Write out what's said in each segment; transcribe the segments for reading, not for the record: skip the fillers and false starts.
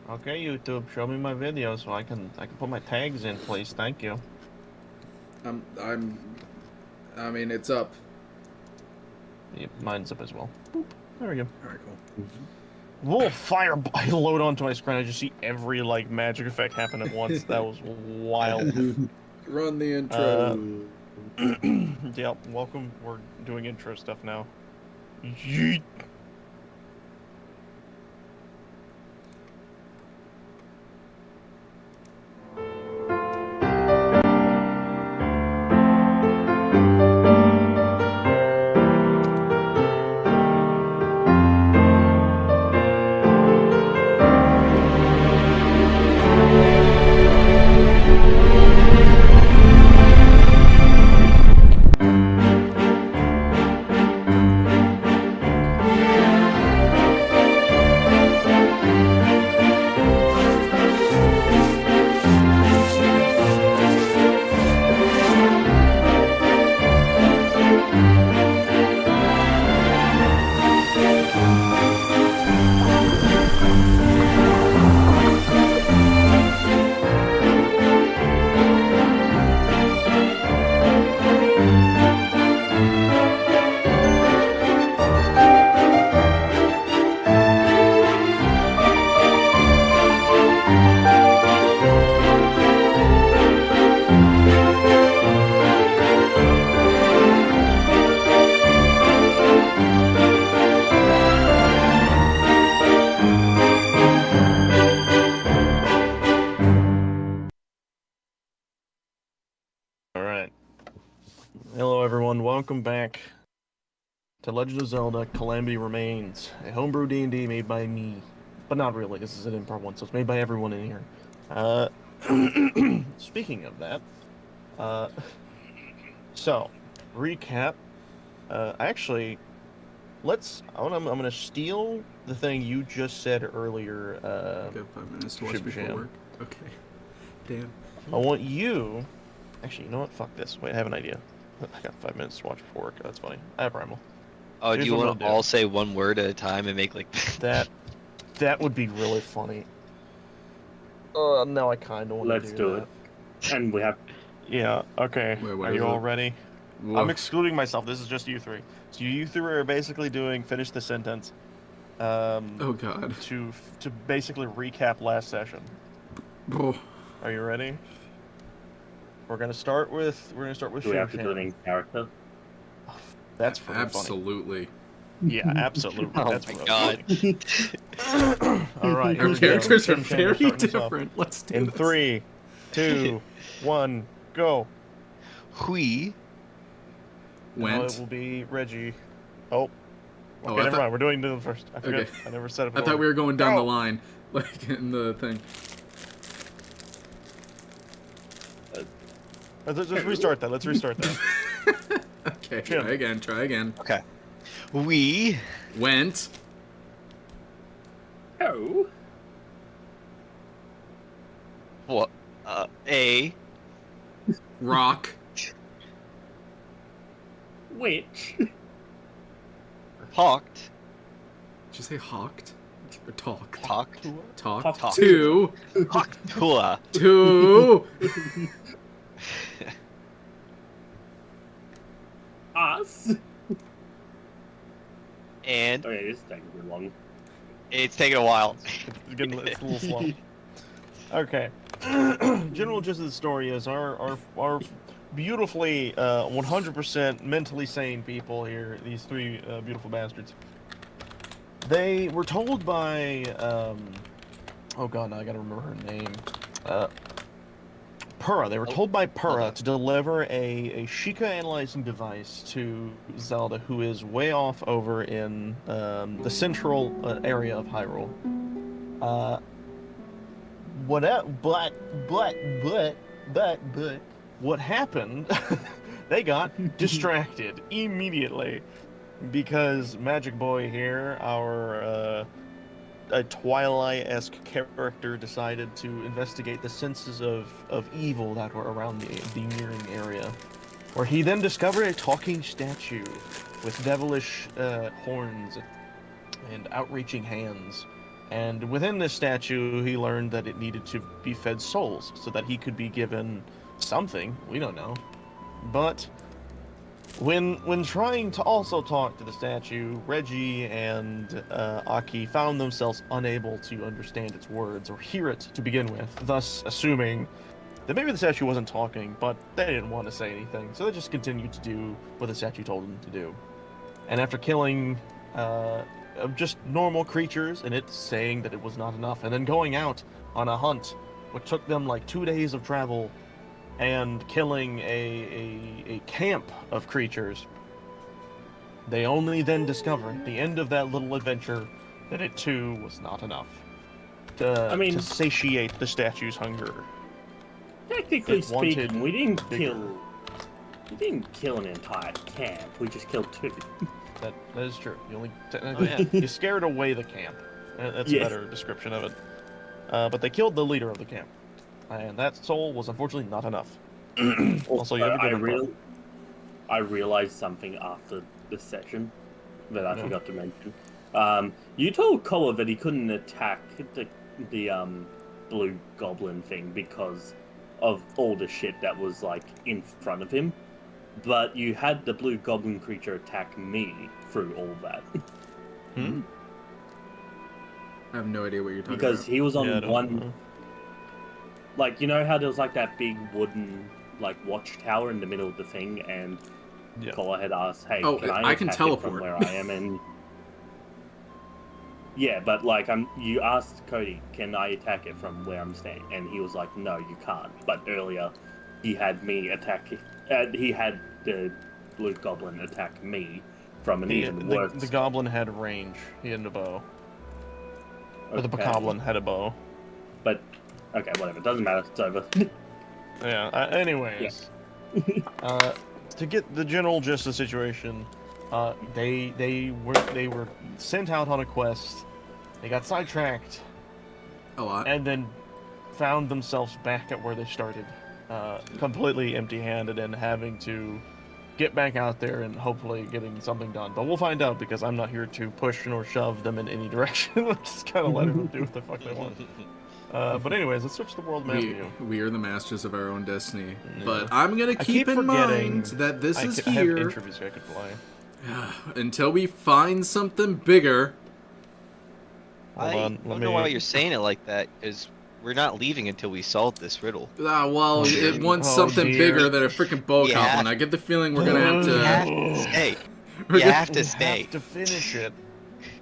Okay, YouTube, show me my video so I can put my tags in, please. Thank you. I mean, it's up. Yeah, mine's up as well. Boop. There we go. All right, cool. Whoa, fire! I load onto my screen. I just see every like magic effect happen at once. That was wild. Run the intro. Yeah, welcome. We're doing intro stuff now. Yeet. Alright. Hello everyone, welcome back to Legend of Zelda Calamity Remains, a homebrew D&D made by me. But not really, this is an improv one, so it's made by everyone in here. Speaking of that, so, recap. Actually, I'm gonna steal the thing you just said earlier, Got 5 minutes to watch before work. Okay. Damn. I want you... Actually, you know what? Fuck this. Wait, I have an idea. I got 5 minutes to watch before work. That's funny. I have Primal. Oh, Here's do you what want to I'll do. all say one word at a time and make like That would be really funny. No, I kind of want to Let's do that. it. And we have... Yeah, okay. Wait, what Are is you all it? ready? Whoa. I'm excluding myself. This is just you three. So you three are basically doing finish the sentence. Oh god. To basically recap last session. Oh. Are you ready? We're gonna start with Do we have to do it Shim. in character? That's pretty Absolutely. funny. Yeah, absolutely. Oh That's my really God. funny. All right, here Our we go. characters are Shim, very we're starting this off. different. Let's do In this. 3, 2, 1, go. Hui No, it Went. will be Reggie. Oh. Oh, Okay, I never thought- mind. We're doing the first. I forgot. Okay. I never said it I before. thought we were going down Go. the line, like in the thing. Let's restart that. Let's restart that. Okay, Jim. try again. Okay. We Went. Oh. what? A Rock. Which? hawked. Did you say hawked? Or talked? Talked. Talked. Talked. To. Hawktua. To. Us? And Okay, this is taking too long. it's taken a while. It's a little slow. Okay. General gist of the story is our beautifully 100% mentally sane people here, these three beautiful bastards. They were told by oh god, now I gotta remember her name. Purah. They were told by Purah to deliver a Sheikah analyzing device to Zelda, who is way off over in the central area of Hyrule. But what happened? They got distracted immediately because Magic Boy here, our a Twilight-esque character, decided to investigate the senses of evil that were around the nearing area, where he then discovered a talking statue with devilish horns and outreaching hands. And within this statue, he learned that it needed to be fed souls so that he could be given something. We don't know. But when trying to also talk to the statue, Reggie and Aki found themselves unable to understand its words or hear it to begin with, thus assuming that maybe the statue wasn't talking, but they didn't want to say anything, so they just continued to do what the statue told them to do. And after killing just normal creatures and it saying that it was not enough, and then going out on a hunt, which took them like 2 days of travel, and killing a camp of creatures, they only then discovered at the end of that little adventure that it too was not enough to satiate the statue's hunger. Technically It wanted speaking, we didn't bigger. kill an entire camp. We just killed 2. That is true. You only technically you scared away the camp. That's a Yeah. better description of it. But they killed the leader of the camp, and that soul was unfortunately not enough. Also, you have a good I realized something after this session that I Yeah. forgot to mention. You told Koa that he couldn't attack the blue goblin thing because of all the shit that was like in front of him, but you had the blue goblin creature attack me through all that Hmm? I have no idea what you're talking because about. he was on Yeah, I don't one. know. Like, you know how there was like that big wooden like watchtower in the middle of the thing, and Yeah. Koa had asked, "Hey, Oh, can I can attack it teleport." from where I am?" And yeah, but like you asked Cody, "Can I attack it from where I'm staying?" And he was like, "No, you can't." But earlier, he had me attack it. He had the blue goblin attack me from an even worse. The goblin had range. He had a bow. Or the Okay. bokoblin had a bow. But okay, whatever. Doesn't matter. It's over. Yeah. Anyways, to get the general gist of the situation, they were sent out on a quest. They got sidetracked A lot. and then found themselves back at where they started, completely empty-handed and having to get back out there and hopefully getting something done. But we'll find out because I'm not here to push nor shove them in any direction. I'm just kind of letting them do what the fuck they want. But anyways, let's switch the world map view. We are the masters of our own destiny. Yeah. But I'm gonna I keep in forgetting mind that this is I have here interviews I could play. until we find something bigger. Hold I on, don't let know me- why you're saying it like that, because we're not leaving until we solve this riddle. Well, it wants Oh, something dear. bigger than a freaking bow Yeah. goblin. I get the feeling we're gonna have You to. have to stay. we're You gonna- have to You stay. have to finish it.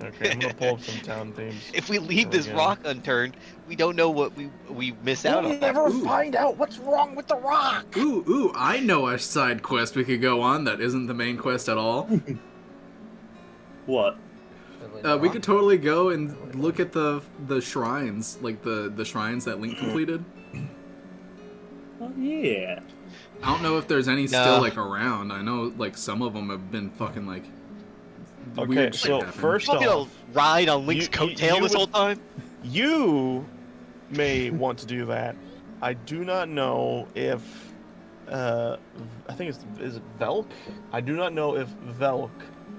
Okay, I'm gonna pull up some town themes. If we There leave we this go. rock unturned, we don't know what we miss out on. never Ooh. find out what's wrong with the rock. Ooh, I know a side quest we could go on that isn't the main quest at all. What? We could totally go and look at the shrines, like the shrines that Link completed. Oh yeah. I don't know if there's any No. still like around. I know like some of them have been fucking like Okay, weird shit so happened. first We're gonna off, ride on Link's you- coattail you this would- whole time. you may want to do that. I do not know if I think is it Velk? I do not know if Velk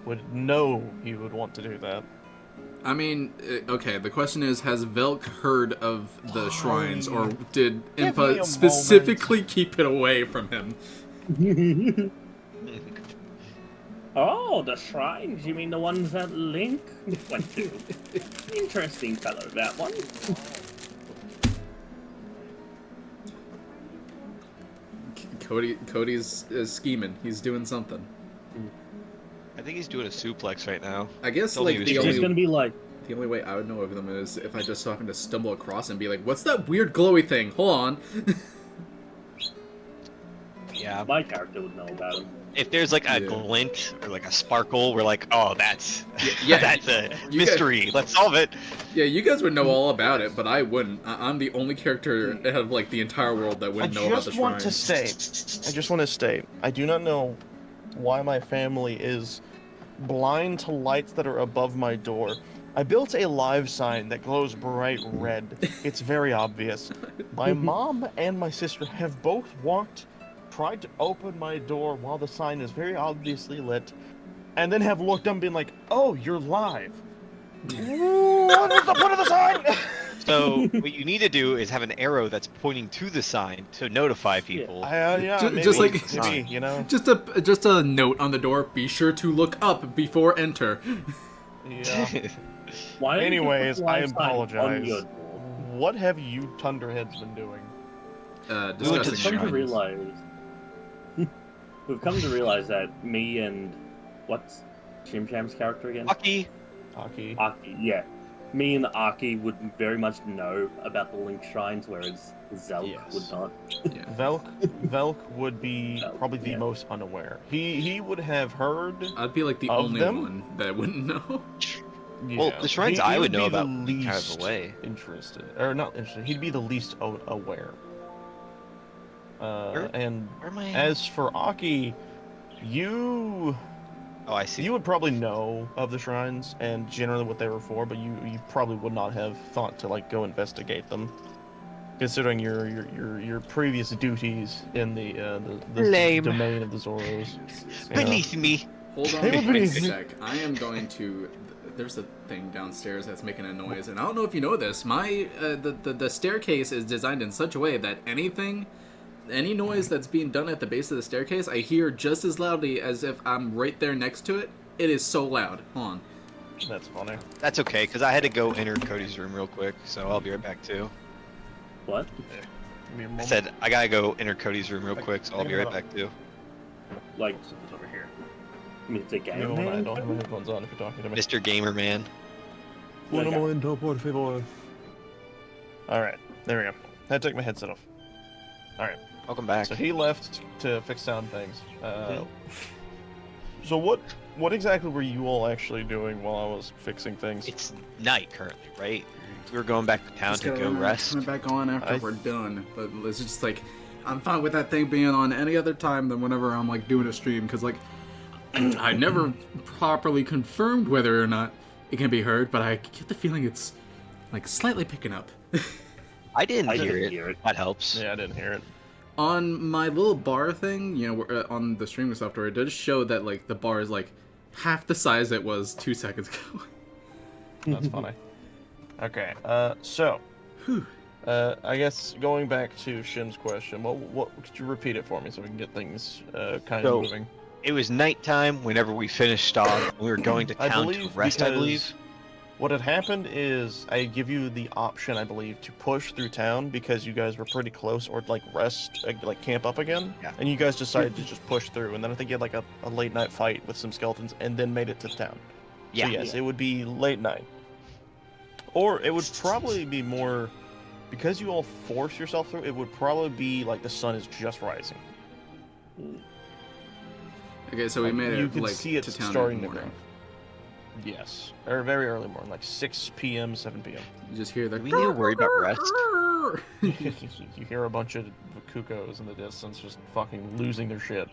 would know he would want to do that. I mean, okay. The question is, has Velk heard of the shrines, or did Give me Impa a specifically keep it away from him? Oh, the shrines? You mean the ones that Link went to? Interesting fellow, that one. Cody's scheming. He's doing something. I think he's doing a suplex right now. I guess Tell me like he was the He's only- just gonna be like, The only way I would know of them is if I just happened to stumble across and be like, "What's that weird glowy thing? Hold on." Yeah. my character would know about him. If there's like a Yeah. glint or like a sparkle, we're like, oh, that's Yeah, that's a you mystery. Let's solve it. Yeah, you guys would know all about it, but I wouldn't. I'm the only character out of like the entire world that I wouldn't know about the just want to shrines. state. I just want to state. I do not know why my family is blind to lights that are above my door. I built a live sign that glows bright red. It's very obvious. My mom and my sister have both tried to open my door while the sign is very obviously lit, and then have looked up and been like, "Oh, you're live." What was the point of the sign? So what you need to do is have an arrow that's pointing to the sign to notify people. Yeah, Ju- maybe, just like- maybe, you know. Just a note on the door. Be sure to look up before enter. Yeah. Why don't you put Anyways, the I live sign on apologize. your door? What have you Thunderheads been doing? We went to Discussing the We've come to shrines. realize. We've come to realize that me and what's Chim Cham's character again? Lucky. Hockey. Aki, yeah. Me and Aki would very much know about the Link Shrines, whereas Zelk Yes. would not. Yeah. Velk would be Velk, probably the yeah. most unaware. He would have heard. I'd be like the Of only them? one that wouldn't know. Well, Yeah, the shrines he I would be know the about would be kind of least away. interested, or not interested. He'd be the least aware. And Where am I? as for Aki, you Oh, I see. you would probably know of the shrines and generally what they were for, but you probably would not have thought to like go investigate them, considering your previous duties in the Lame. domain of the Zoros. you know. Beneath me. Hold on Hey, a please. sec. I am going to. There's a thing downstairs that's making a noise, and I don't know if you know this. My the staircase is designed in such a way that any noise that's being done at the base of the staircase, I hear just as loudly as if I'm right there next to it. It is so loud. Hold on. That's funny. That's okay, because I had to go enter Cody's room real quick, so I'll be right back too. What? Give me a I moment. said I gotta go enter Cody's room real quick, so I'll be right back too. Like, It's over here. Mr. Game No, I Man? don't have my headphones on if you're talking to me. Mr. Gamer Man. Un Okay. momento, por favor. Alright, there we go. I had to take my headset off. Alright, Welcome back. so he left to fix sound things. So what exactly were you all actually doing while I was fixing things? It's night currently, right? We were going back to town Just to gotta go remember rest. Turn it back on after I- we're done. But it's just like I'm fine with that thing being on any other time than whenever I'm like doing a stream, because like I never properly confirmed whether or not it can be heard, but I get the feeling it's like slightly picking up. I didn't I hear didn't it. hear it. That helps. Yeah, I didn't hear it. On my little bar thing, you know, on the streaming software, it does show that like the bar is like half the size it was 2 seconds ago. That's funny. Okay, so Whew. I guess going back to Shim's question, what could you repeat it for me so we can get things kind So, of moving? It was nighttime whenever we finished off. We were going to I town to believe rest, I believe. because what had happened is I give you the option, I believe, to push through town because you guys were pretty close, or like rest, like camp up again. Yeah. And you guys decided to just push through, and then I think you had like a late night fight with some skeletons, and then made it to town. Yeah. So yes, it would be late night, or it would probably be more because you all force yourself through. It would probably be like the sun is just rising. Okay, so we Like, made you it can like see it to town in starting the to morning. grow. Yes, or very early morning, like 6 p.m., 7 p.m. You just hear the. Do we need to worry about rest? You hear a bunch of cuckoos in the distance just fucking losing their shit.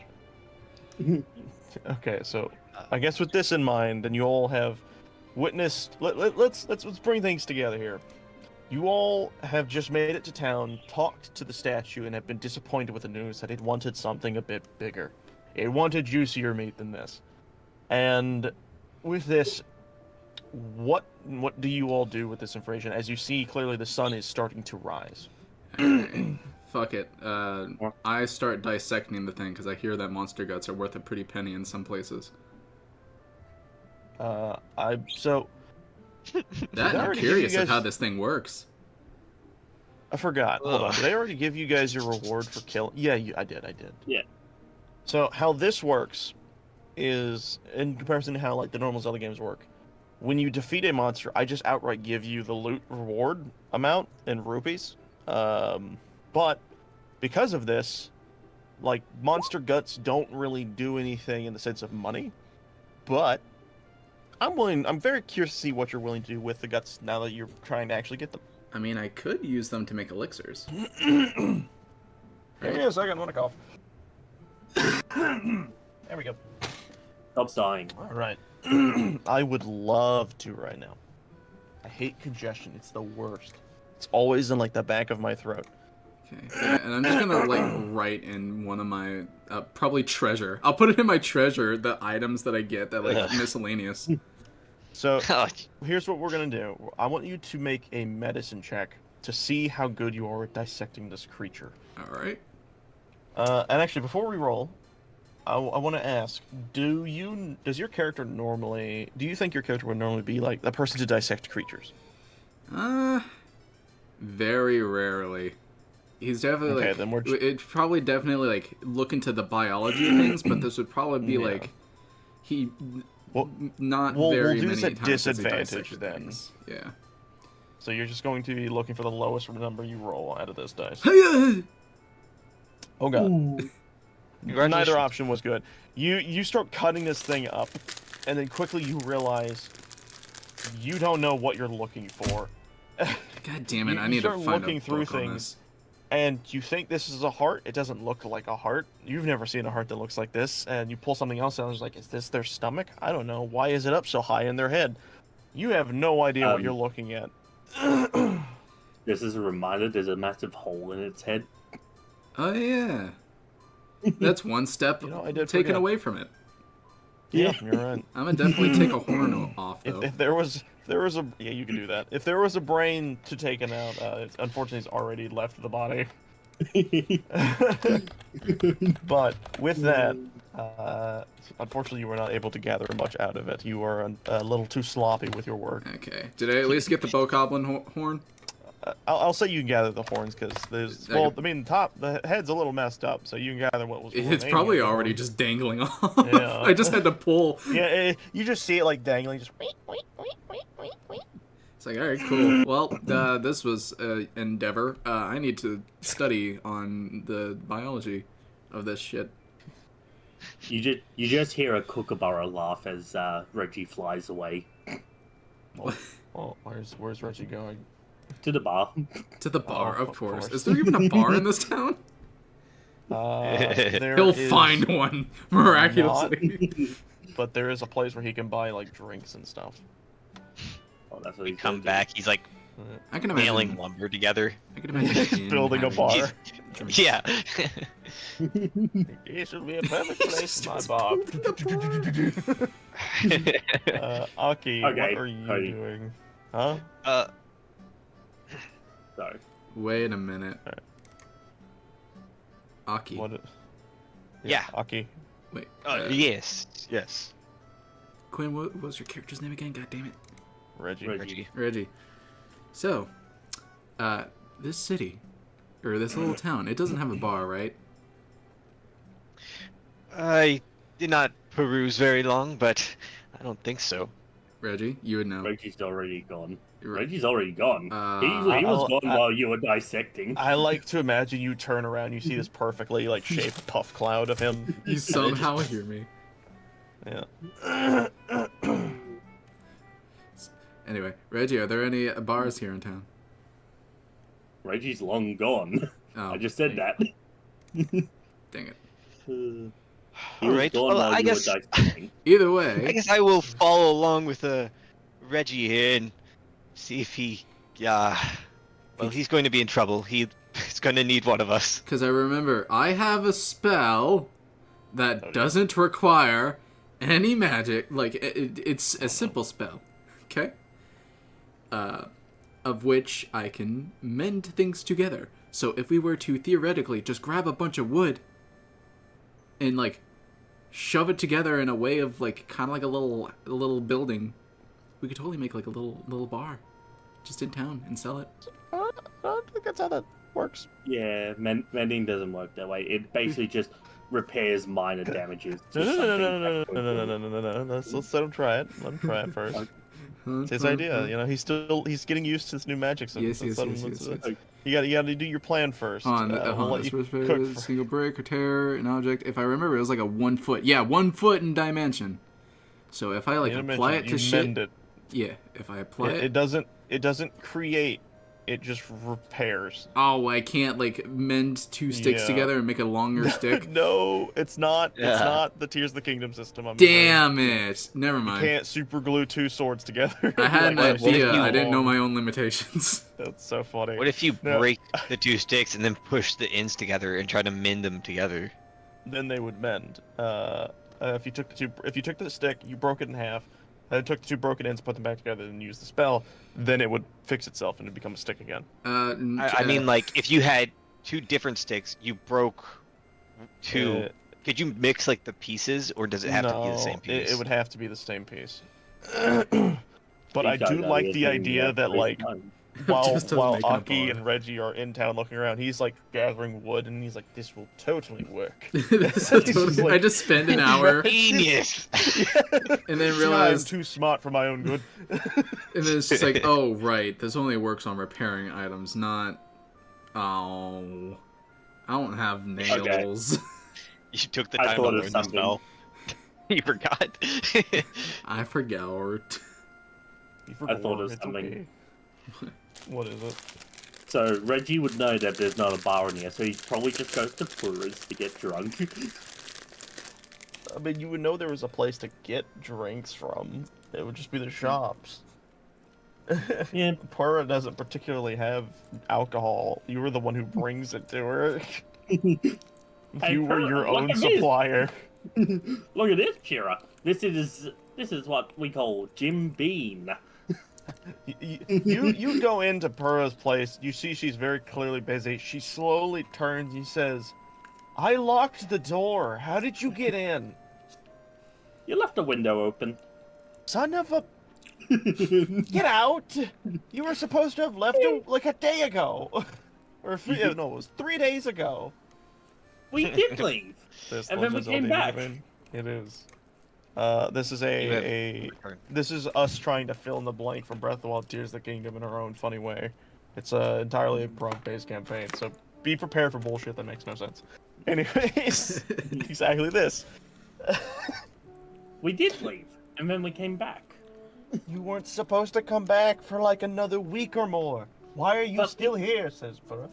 Okay, so I guess with this in mind, then you all have witnessed. Let's bring things together here. You all have just made it to town, talked to the statue, and have been disappointed with the news that it wanted something a bit bigger. It wanted juicier meat than this. And with this, what do you all do with this information? As you see, clearly the sun is starting to rise. Alright, fuck it. I start dissecting the thing because I hear that monster guts are worth a pretty penny in some places. So That Did I I'm already give curious you of how guys- this thing works. I forgot. Hold on. Ugh. Did I already give you guys your reward for kill? Yeah, I did. Yeah. So how this works is, in comparison to how like the normal Zelda games work, when you defeat a monster, I just outright give you the loot reward amount in rupees. But because of this, like monster guts don't really do anything in the sense of money. But I'm very curious to see what you're willing to do with the guts now that you're trying to actually get them. I mean, I could use them to make elixirs. Give me a second, I want to cough. There we go. Stop dying. All right. I would love to right now. I hate congestion. It's the worst. It's always in like the back of my throat. Okay, yeah, and I'm just gonna like write in one of my probably treasure. I'll put it in my treasure the items that I get that like Ugh. miscellaneous. So here's what we're gonna do. I want you to make a medicine check to see how good you are at dissecting this creature. All right. And actually, before we roll, I want to ask: do you think your character would normally be like the person to dissect creatures? Very rarely. He's definitely Okay, then we're it's probably definitely like look into the biology of things, but this would probably be like he not very we'll do many this at times has he disadvantage dissected then. things. Yeah. So you're just going to be looking for the lowest number you roll out of this dice. Oh god. Ooh. Neither option was good. You start cutting this thing up, and then quickly you realize you don't know what you're looking for. God damn it! I You need to start find looking a through book on things, this. and you think this is a heart. It doesn't look like a heart. You've never seen a heart that looks like this, and you pull something else out and it's like, is this their stomach? I don't know. Why is it up so high in their head? You have no idea what you're looking at. Just as a reminder, there's a massive hole in its head. Oh yeah. That's one step I did taken forget. away from it. Yeah, you're right. I'm gonna definitely take a horn off though. If there was a you can do that. If there was a brain to take it out, unfortunately it's already left the body. But with that, unfortunately you were not able to gather much out of it. You were a little too sloppy with your work. Okay. Did I at least get the bokoblin horn? I'll say you can gather the horns because there's the head's a little messed up, so you can gather what was. It's probably already just dangling off. Yeah. I just had to pull. Yeah, you just see it like dangling, just. It's like, all right, cool. Well, this was an endeavor. I need to study on the biology of this shit. You just hear a kookaburra laugh as Reggie flies away Oh, where's Reggie going? to the bar. To the bar, Oh, of of course. course. Is there even a bar in this town? He'll Is find one miraculously. but there is a place where he can buy like drinks and stuff. Oh, that's what We he's come gonna do. back, he's like I can nailing imagine. lumber together. I can imagine Building a having bar. drinks. Yeah. This would be a perfect place for my bar. Aki, Okay, what are you Cody. doing? Huh? Sorry. Wait a minute. Alright. Aki. What? Yeah. Aki. Wait. Yes. Quinn, what was your character's name again? God damn it. Reggie. Reggie. Reggie. So, this city, or this little town, it doesn't have a bar, right? I did not peruse very long, but I don't think so. Reggie, you would know. Reggie's already gone. You're- Reggie's already gone. He I'll- was gone I- while you were dissecting. I like to imagine you turn around, you see this perfectly like shaped puff cloud of him. You somehow hear me. Yeah. Anyway, Reggie, are there any bars here in town? Reggie's long gone. Oh, I just said that. dang it. He All was right, gone well, while I you guess- were dissecting. Either I way, guess I will follow along with Reggie here and see if he, well, he's going to be in trouble. He's going to need one of us. because I remember I have a spell that doesn't require any magic. Like, it's a simple spell, okay? Of which I can mend things together. So if we were to theoretically just grab a bunch of wood and like shove it together in a way of like kind of like a little building, we could totally make like a little bar just in town and sell it. I don't think that's how that works. Yeah, mending doesn't work that way. It basically just repairs minor damages. to No. something. Let's let him try it. Let him try it first. It's his idea. You know, he's getting used to this new magic. So Yes, let's yes, let him- yes, let's- yes, let's- You gotta do your plan first. On We'll let you cook a single break or tear an object. If I remember, it was like a 1 foot. Yeah, 1 foot in dimension. So if I like apply it to shit, mend it. yeah. If I apply it, It doesn't create. It just repairs. oh, I can't like mend two sticks Yeah. together and make a longer stick. No, it's not. It's Yeah. not the Tears of the Kingdom system. I'm afraid. Damn it! Never You mind. can't super glue two swords together. I had an Like, what if idea. you- I didn't know my own limitations. That's so funny. What if you No. break the two sticks and then push the ends together and try to mend them together? Then they would mend. If you took the stick, you broke it in half. and took the 2 broken ends, put them back together, and used the spell, then it would fix itself and it'd become a stick again. I mean, like, if you had 2 different sticks, you broke 2. Could you mix, like, the pieces, or does it have to be the same piece? It would have to be the same piece. But I do like the idea that, like, while Just doesn't make an Aki bar. and Reggie are in town looking around, he's, like, gathering wood, and he's like, this will totally work. I just spend an hour Genius! and then I'm realize, too smart for my own good. and then it's just like, oh right, this only works on repairing items, not. Oh, I don't have nails. You took the I time to thought of learn the something. spell. You forgot. I forgot. You I thought forgot, of it's something. okay. What is it? So Reggie would know that there's not a bar in here, so he probably just goes to Pura's to get drunk. I mean, you would know there was a place to get drinks from. It would just be the shops. Yeah. Pura doesn't particularly have alcohol. You were the one who brings it to her. Hey, You were Pura, your look own at me. supplier. Look at this, Pura. This is what we call Jim Beam. You go into Pura's place. You see she's very clearly busy. She slowly turns. He says, "I locked the door. How did you get in?" You left the window open. Son of a... Get out! You were supposed to have left like a day ago. Or no, it was 3 days ago. We did leave. This And then we Zelda came back. game. It is. This is this is us trying to fill in the blank from Breath of the Wild Tears of the Kingdom in our own funny way. It's entirely a prompt-based campaign, so be prepared for bullshit that makes no sense. Anyways, exactly this. We did leave, and then we came back. You weren't supposed to come back for like another week or more. Why are you But still here? Says Pura.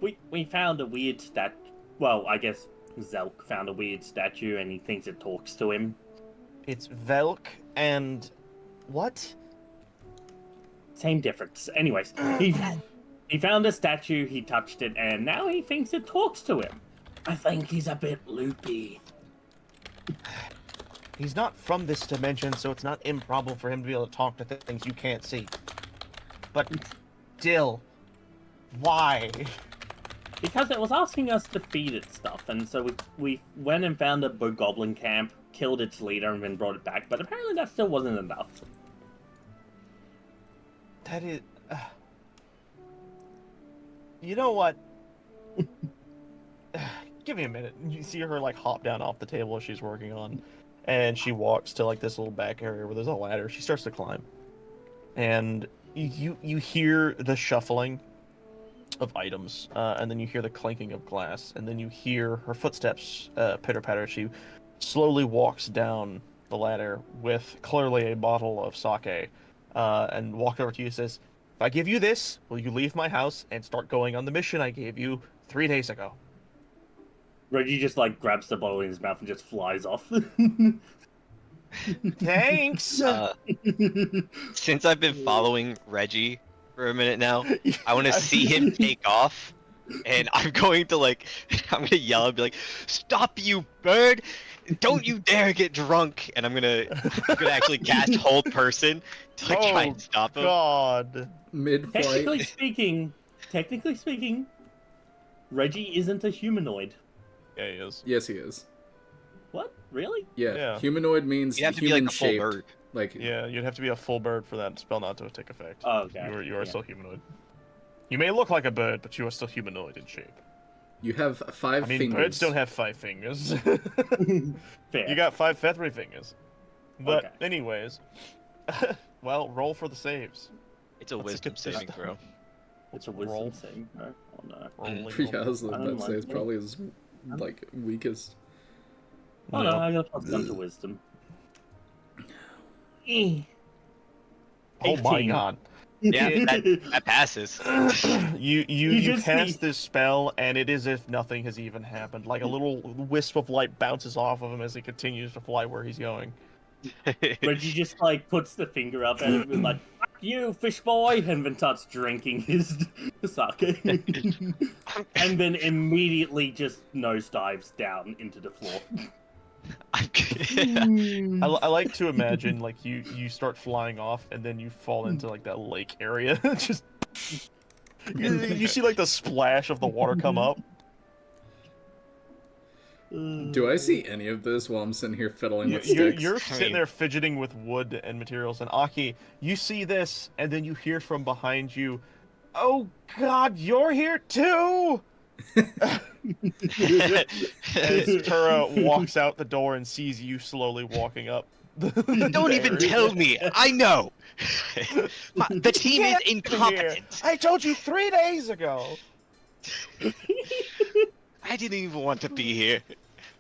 We found a weird Well, I guess Zelk found a weird statue, and he thinks it talks to him. It's Velk and what? Same difference. Anyways, he found a statue, he touched it, and now he thinks it talks to him. I think he's a bit loopy. He's not from this dimension, so it's not improbable for him to be able to talk to things you can't see. But still, why? Because it was asking us to feed it stuff, and so we went and found a bogoblin camp, killed its leader, and then brought it back, but apparently that still wasn't enough. That is... You know what? Give me a minute. You see her, like, hop down off the table she's working on, and she walks to, like, this little back area where there's a ladder. She starts to climb. And you hear the shuffling of items, and then you hear the clanking of glass, and then you hear her footsteps pitter-patter. She slowly walks down the ladder with clearly a bottle of sake, and walks over to you and says, "If I give you this, will you leave my house and start going on the mission I gave you 3 days ago?" Reggie just, like, grabs the bottle in his mouth and just flies off. Thanks! Since I've been following Reggie for a minute now, I want to see him take off, and I'm going to, like, I'm going to yell and be like, "Stop, you bird! Don't you dare get drunk!" And I'm gonna actually cast Hold Person to like, try and stop him. God. Mid-flight. Technically speaking, Reggie isn't a humanoid. Yeah, he is. Yes, he is. What? Really? Yeah. Yeah. Humanoid means You have to be human like a full shaped. bird. Like Yeah, you'd have to be a full bird for that spell not to take effect. Oh, okay. You are Yeah. still humanoid. You may look like a bird, but you are still humanoid in shape. you have 5 I mean, fingers. birds don't have 5 fingers. Fair. You got 5 feathery fingers. But Okay. anyways, well, roll for the saves. It's a Let's wisdom get this saving done. throw. It's a wisdom Roll. thing. No? Oh no. Rolling, Yeah, I was I about don't to say like it's it. probably his like weakest. Oh no, I got +1 to wisdom. Eh. Oh my 18. god. Yeah, that passes. You You just cast need- this spell, and it is as if nothing has even happened. Like a little wisp of light bounces off of him as he continues to fly where he's going. Reggie just like puts the finger up at him and like, "Fuck you, fish boy," and then starts drinking his sake. And then immediately just nosedives down into the floor. I like to imagine like you start flying off and then you fall into like that lake area. Just you see like the splash of the water come up. Do I see any of this while I'm sitting here fiddling with sticks? You're sitting there fidgeting with wood and materials, and Aki, you see this, and then you hear from behind you, "Oh God, you're here too!" As Tura walks out the door and sees you slowly walking up. Don't even tell me. I know. The team is incompetent. I told you 3 days ago. I didn't even want to be here.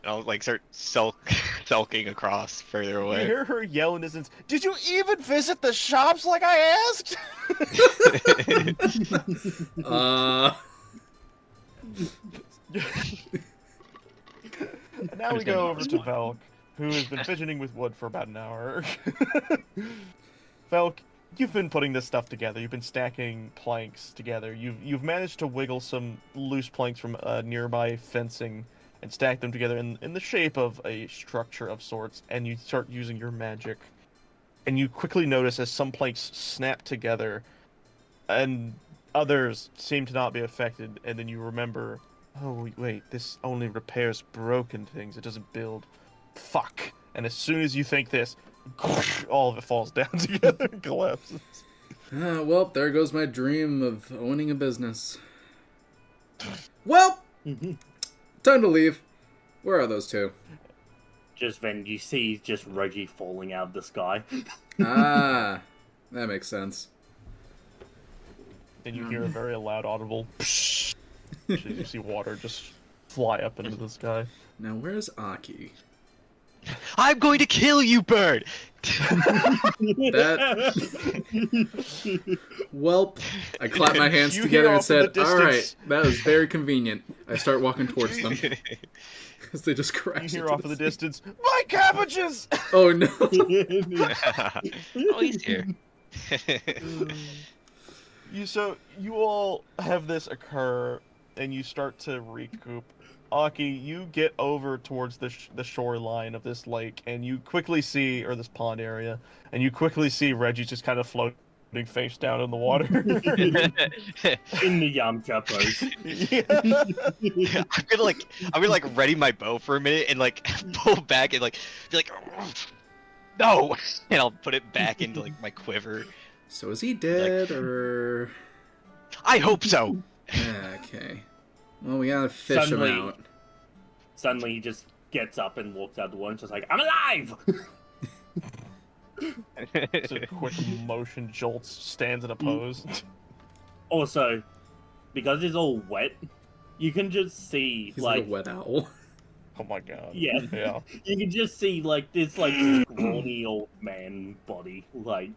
And I'll like start sulking across further You away. hear her yell in distance. Did you even visit the shops like I asked? Now we go over to Velk, who has been fidgeting with wood for about an hour. Velk, you've been putting this stuff together. You've been stacking planks together. You've managed to wiggle some loose planks from nearby fencing and stack them together in the shape of a structure of sorts, and you start using your magic. And you quickly notice as some planks snap together, and others seem to not be affected, and then you remember, oh wait, this only repairs broken things, it doesn't build. Fuck. And as soon as you think this, all of it falls down together and collapses. Well, there goes my dream of owning a business. Well, time to leave. Where are those two? Just then you see just Reggie falling out of the sky. Ah, that makes sense. Then you hear a very loud audible psh. You see water just fly up into the sky. Now, where's Aki? I'm going to kill you, bird. Welp. I clapped my hands You together hear and off in the said, "All right, distance- that was very convenient." I start walking towards them because they just You crashed. hear into off in the the- distance, my cabbages! Oh no! Oh, he's here. You all have this occur, and you start to recoup. Aki, you get over towards the shoreline of this lake, and you quickly see, or this pond area, and you quickly see Reggie just kind of floating face down in the water. In the Yamcha pose. Yeah. I'm gonna ready my bow for a minute and like pull back and like be like, no, and I'll put it back into like my quiver. So is he dead or? I hope so. Okay. Well, we gotta fish him out. Suddenly he just gets up and walks out the door and just like, I'm alive! It's a quick motion jolts, stands in a pose. Also, because it's all wet, you can just see He's like a wet owl. Oh my god. Yeah. Yeah. You can just see like this like scrawny old man body, like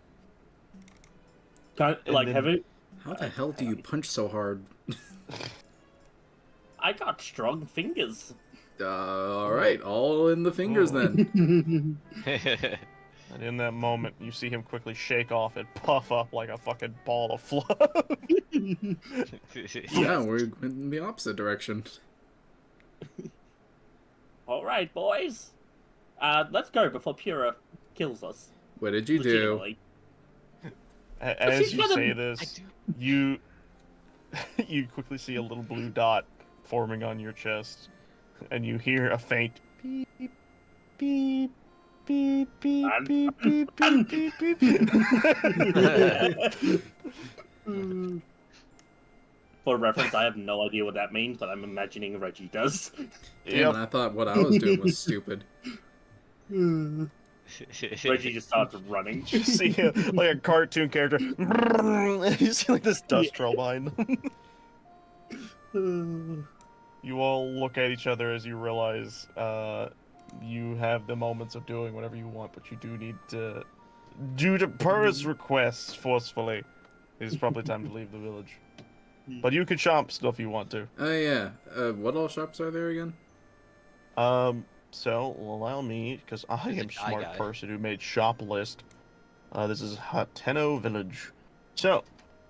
kind of, And like then- have it. How the hell do you punch so hard? I got strong fingers. All right, all in the fingers then. And in that moment, you see him quickly shake off and puff up like a fucking ball of fluff. Yeah, we're in the opposite direction. All right, boys. Let's go before Pura kills us. What did you do? Legitimately. As She's you gonna- say this, you quickly see a little blue dot forming on your chest, and you hear a faint beep, beep, beep, beep, beep, beep, beep, beep, beep. For reference, I have no idea what that means, but I'm imagining Reggie does. Damn, I thought what I was doing was stupid. Reggie just starts running. You see like a cartoon character. You see like this dust trail behind them. You all look at each other as you realize you have the moments of doing whatever you want, but you do need to, due to Purr's requests forcefully, it is probably time to leave the village. But you can shop still if you want to. Oh yeah. What all shops are there again? So allow me, because I There's a am guy smart guy. person who made shop list. This is Hateno Village. So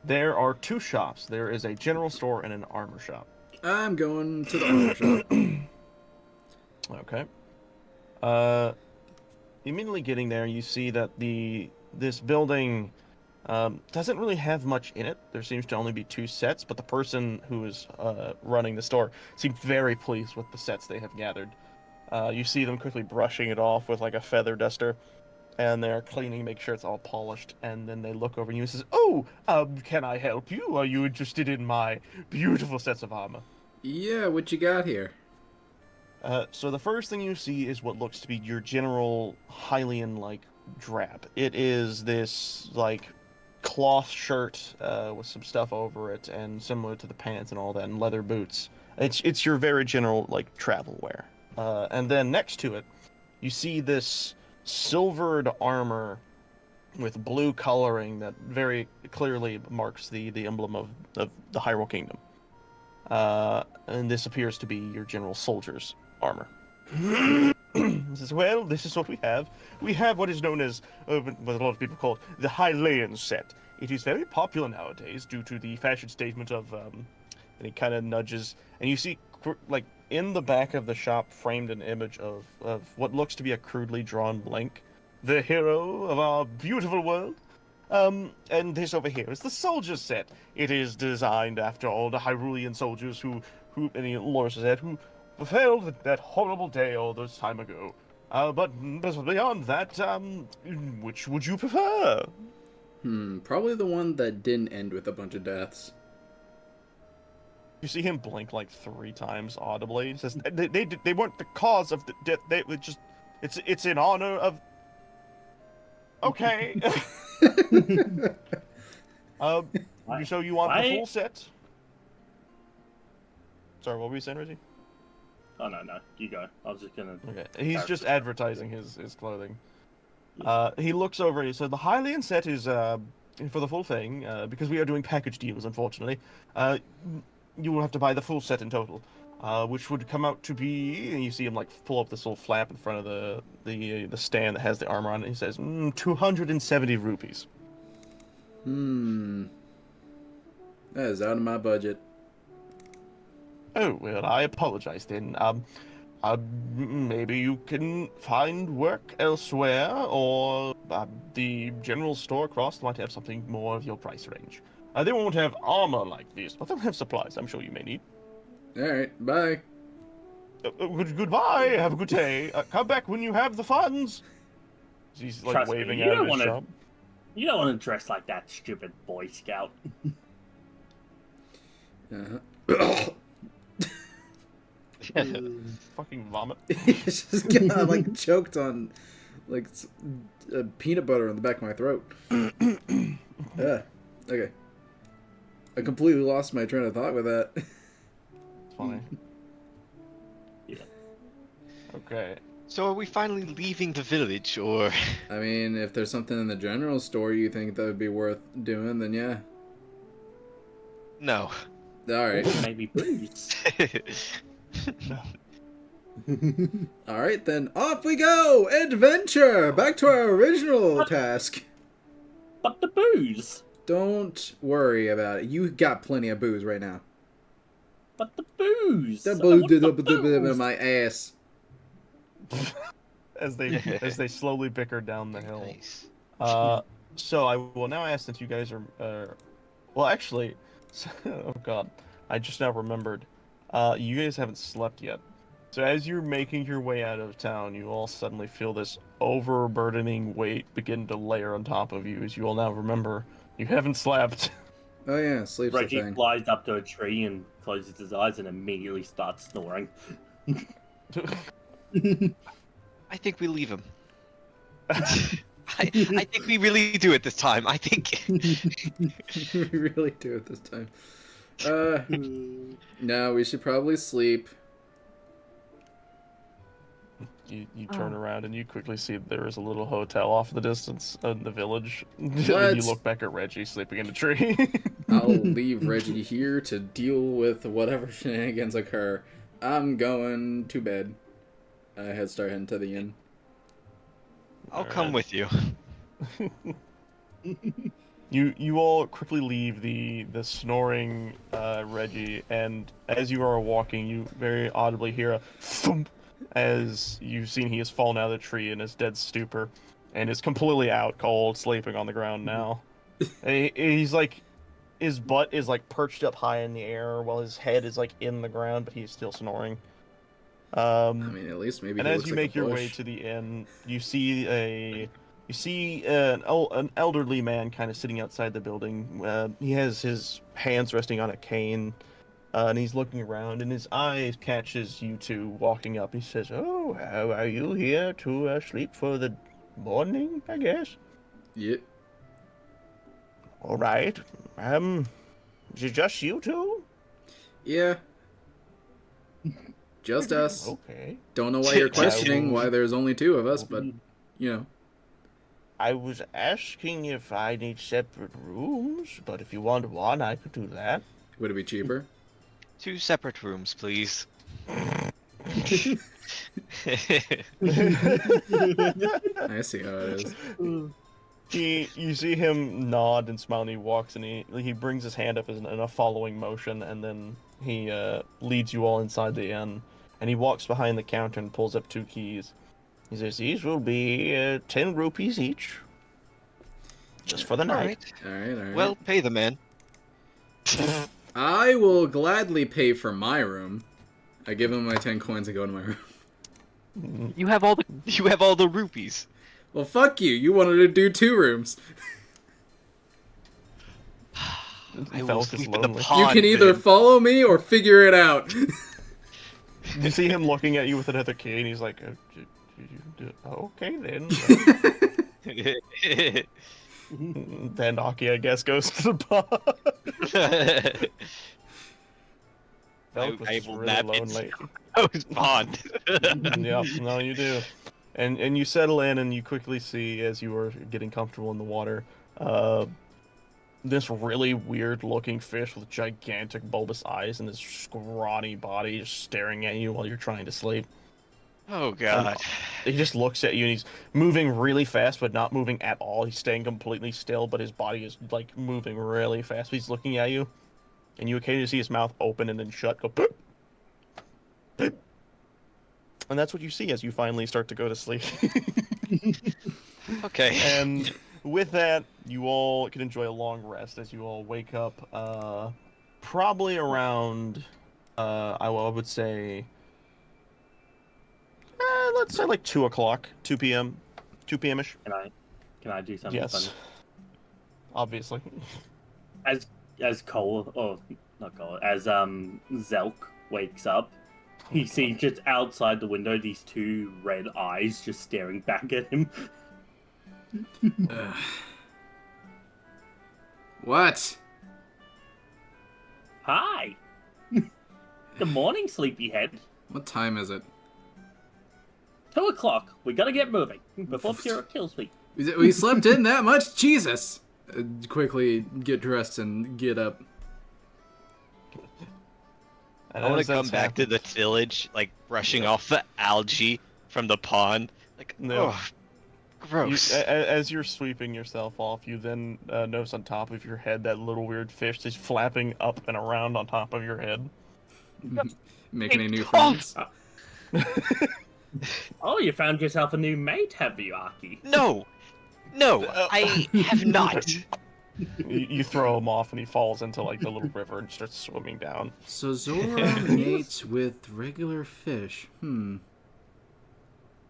there are 2 shops. There is a general store and an armor shop. I'm going to the armor shop. Okay. Immediately getting there, you see that this building doesn't really have much in it. There seems to only be 2 sets, but the person who is running the store seemed very pleased with the sets they have gathered. You see them quickly brushing it off with like a feather duster, and they're cleaning, make sure it's all polished, and then they look over at you and says, "Oh, can I help you? Are you interested in my beautiful sets of armor?" Yeah, what you got here? So the first thing you see is what looks to be your general Hylian-like drab. It is this like cloth shirt with some stuff over it, and similar to the pants and all that, and leather boots. It's your very general like travel wear. And then next to it, you see this silvered armor with blue coloring that very clearly marks the emblem of the Hyrule Kingdom. And this appears to be your general soldier's armor. He says, well, this is what we have. We have what is known as, what a lot of people call it, the Hylian set. It is very popular nowadays due to the fashion statement of, and he kind of nudges, and you see, like, in the back of the shop, framed an image of what looks to be a crudely drawn Link, the hero of our beautiful world. And this over here is the soldier set. It is designed after all the Hyrulean soldiers who and he lowers his head, who failed that horrible day all those time ago. But beyond that, which would you prefer? Probably the one that didn't end with a bunch of deaths. You see him blink like 3 times audibly. He says, they weren't the cause of the death. They were just, it's in honor of. Okay. So you want the full set? Sorry, what were you saying, Reggie? Oh, no, you go. I was just gonna... Okay, he's just advertising his clothing. He looks over and he said, the Hylian set is, for the full thing, because we are doing package deals, unfortunately, you will have to buy the full set in total, which would come out to be, and you see him, like, pull up this little flap in front of the stand that has the armor on it, and he says, 270 rupees. That is out of my budget. Oh, well, I apologize then. Maybe you can find work elsewhere, or the general store across might have something more of your price range. They won't have armor like this, but they'll have supplies I'm sure you may need. Alright, bye. Goodbye, have a good day. Come back when you have the funds. He's like Trust waving me, out of his shop. You don't want to dress like that stupid Boy Scout. Fucking vomit. He's just got like choked on like peanut butter in the back of my throat. Okay. I completely lost my train of thought with that. It's funny. Yeah. Okay. So are we finally leaving the village, or? I mean, if there's something in the general store you think that would be worth doing, then yeah. No. Alright. Maybe booze. Alright then, off we go! Adventure! Back to our original task. But the booze. Don't worry about it. You got plenty of booze right now. But the booze. The I want the booze in booze. my ass. as they slowly bicker down the hill. Nice. So I will now ask, since you guys are, well, actually, oh god, I just now remembered, you guys haven't slept yet. So as you're making your way out of town, you all suddenly feel this overburdening weight begin to layer on top of you, as you all now remember you haven't slept. Oh yeah, sleep's a Reggie thing. flies up to a tree and closes his eyes and immediately starts snoring. I think we leave him. I think we really do it this time. I think. We really do it this time. No, we should probably sleep. You turn around and you quickly see that there is a little hotel off in the distance in the village. And What? you look back at Reggie sleeping in a tree. I'll leave Reggie here to deal with whatever shenanigans occur. I'm going to bed. Start heading to the inn. I'll come with you. You all quickly leave the snoring Reggie, and as you are walking, you very audibly hear a thump as you've seen he has fallen out of the tree in his dead stupor, and is completely out cold, sleeping on the ground now. He's like, his butt is like perched up high in the air, while his head is like in the ground, but he's still snoring. I mean, at least maybe. And he as looks you like make a your way bush. to the inn, you see an elderly man kind of sitting outside the building. He has his hands resting on a cane, and he's looking around, and his eye catches you two walking up. He says, "Oh, how are you here to sleep for the morning, I guess?" Yep. All right. Is it just you two? Yeah. Just us. Okay. Don't know why you're questioning will- why there's only two of us, but you know. I was asking if I need separate rooms, but if you want one, I could do that. Would it be cheaper? 2 separate rooms, please. I see how it is. You see him nod and smile, and he walks, and he brings his hand up in a following motion, and then he leads you all inside the inn, and he walks behind the counter and pulls up 2 keys. He says, "These will be 10 rupees each, just for the night." Alright. Well, pay the man. I will gladly pay for my room. I give him my 10 coins and go to my room. You have all the rupees. Well, fuck you. You wanted to do 2 rooms. I will Felk is sleep in the lonely. pond. You can either then. follow me or figure it out. You see him looking at you with another key, and he's like, "Okay then." Then Aki, I guess, goes to the pub. Felk was I just will really nap lonely. Rose pond. Yep, no, you do. And you settle in, and you quickly see, as you are getting comfortable in the water, this really weird-looking fish with gigantic bulbous eyes and this scrawny body just staring at you while you're trying to sleep. Oh god. He just looks at you, and he's moving really fast, but not moving at all. He's staying completely still, but his body is like moving really fast. He's looking at you, and you occasionally see his mouth open and then shut. Go. Boop, boop. And that's what you see as you finally start to go to sleep. Okay. And with that, you all can enjoy a long rest as you all wake up. Probably around, I would say, let's say like 2 o'clock, 2 p.m., 2 p.m.ish. Can I do something Yes. funny? Obviously. As Cole, or not Cole, as Zelk wakes up, he sees just outside the window these 2 red eyes just staring back at him. What? Hi! Good morning, sleepyhead. What time is it? 2 o'clock. We gotta get moving before Pyrrha kills me. We slept in that much? Jesus! Quickly get dressed and get up. And I want as to come that's back to the village, like brushing off the algae from the pond. Like, No. oh, gross. As you're sweeping yourself off, you then notice on top of your head that little weird fish is flapping up and around on top of your head. Making any new Oh. friends? Oh, you found yourself a new mate, have you, Aki? No, I have not. You throw him off, and he falls into like the little river and starts swimming down. So Zora mates with regular fish. Don't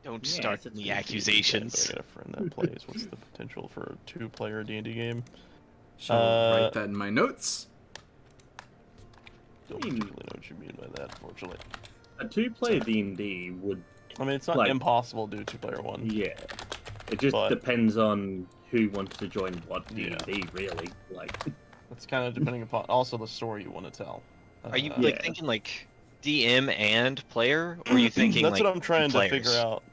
Yes, start it's the gonna be accusations. I got a friend that plays. What's the potential for a 2-player D&D game? Shall write that in my notes. Don't particularly know what you mean by that, unfortunately. A 2-player D&D would, I mean, it's not Like- impossible to do 2-player one. yeah. It just But- depends on who wants to join what Yeah. D&D, really. Like, It's kind of depending upon also the story you want to tell. Are you Uh, like Yeah. thinking like DM and player, or are you thinking That's like what I'm trying to players? figure out.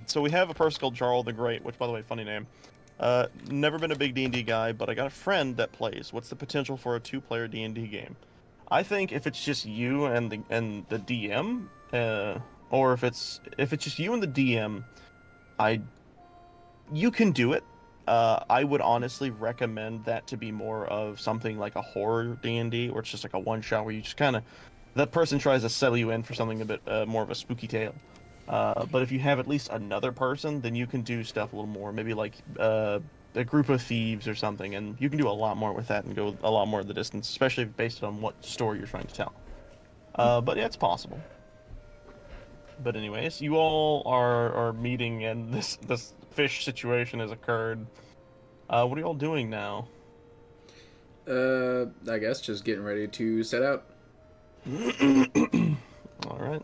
So we have a person called Jarl the Great, which, by the way, funny name. Never been a big D&D guy, but I got a friend that plays. What's the potential for a 2-player D&D game? I think if it's just you and the DM, or if it's just you and the DM, you can do it. I would honestly recommend that to be more of something like a horror D&D, where it's just like a one-shot where you just kind of that person tries to settle you in for something a bit more of a spooky tale. But if you have at least another person, then you can do stuff a little more. Maybe like a group of thieves or something, and you can do a lot more with that and go a lot more of the distance, especially based on what story you're trying to tell. But yeah, it's possible. But anyways, you all are meeting, and this fish situation has occurred. What are you all doing now? I guess just getting ready to set out. All right.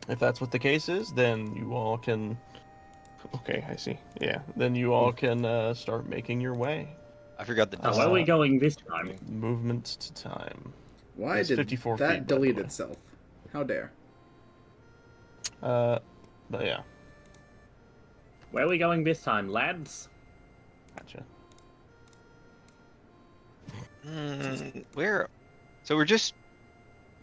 If that's what the case is, then you all can. Okay, I see. Yeah, then you all can start making your way. I forgot the Oh, where are we distance. going this time? Movement to time. Why It's did 54 that feet, by the delete way. itself? How dare? But yeah, Where are we going this time, lads? gotcha. Where? So we're just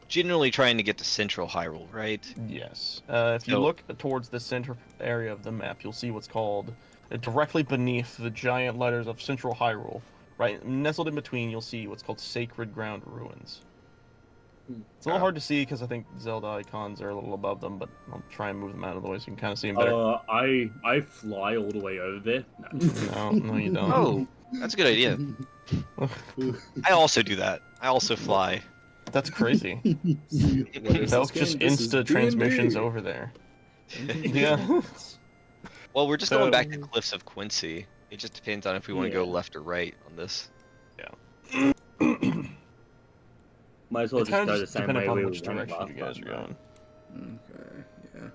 generally trying to get to Central Hyrule, right? Yes. If you So- look towards the center area of the map, you'll see what's called directly beneath the giant letters of Central Hyrule. Right, nestled in between, you'll see what's called Sacred Ground Ruins. It's a little hard to see because I think Zelda icons are a little above them, but I'll try and move them out of the way so you can kind of see them better. I fly all the way over there. No. No, you don't. Oh, that's a good idea. I also do that. I also fly. That's crazy. What is Belk this just game? This is insta transmissions D&D. over there. Yeah. Well, we're just So- going back to Cliffs of Quincy. It just depends on if we want to go Yeah. left or right on this. Might as well It's just kind go of the just same depending way we upon which went direction last you guys are time, going. Okay,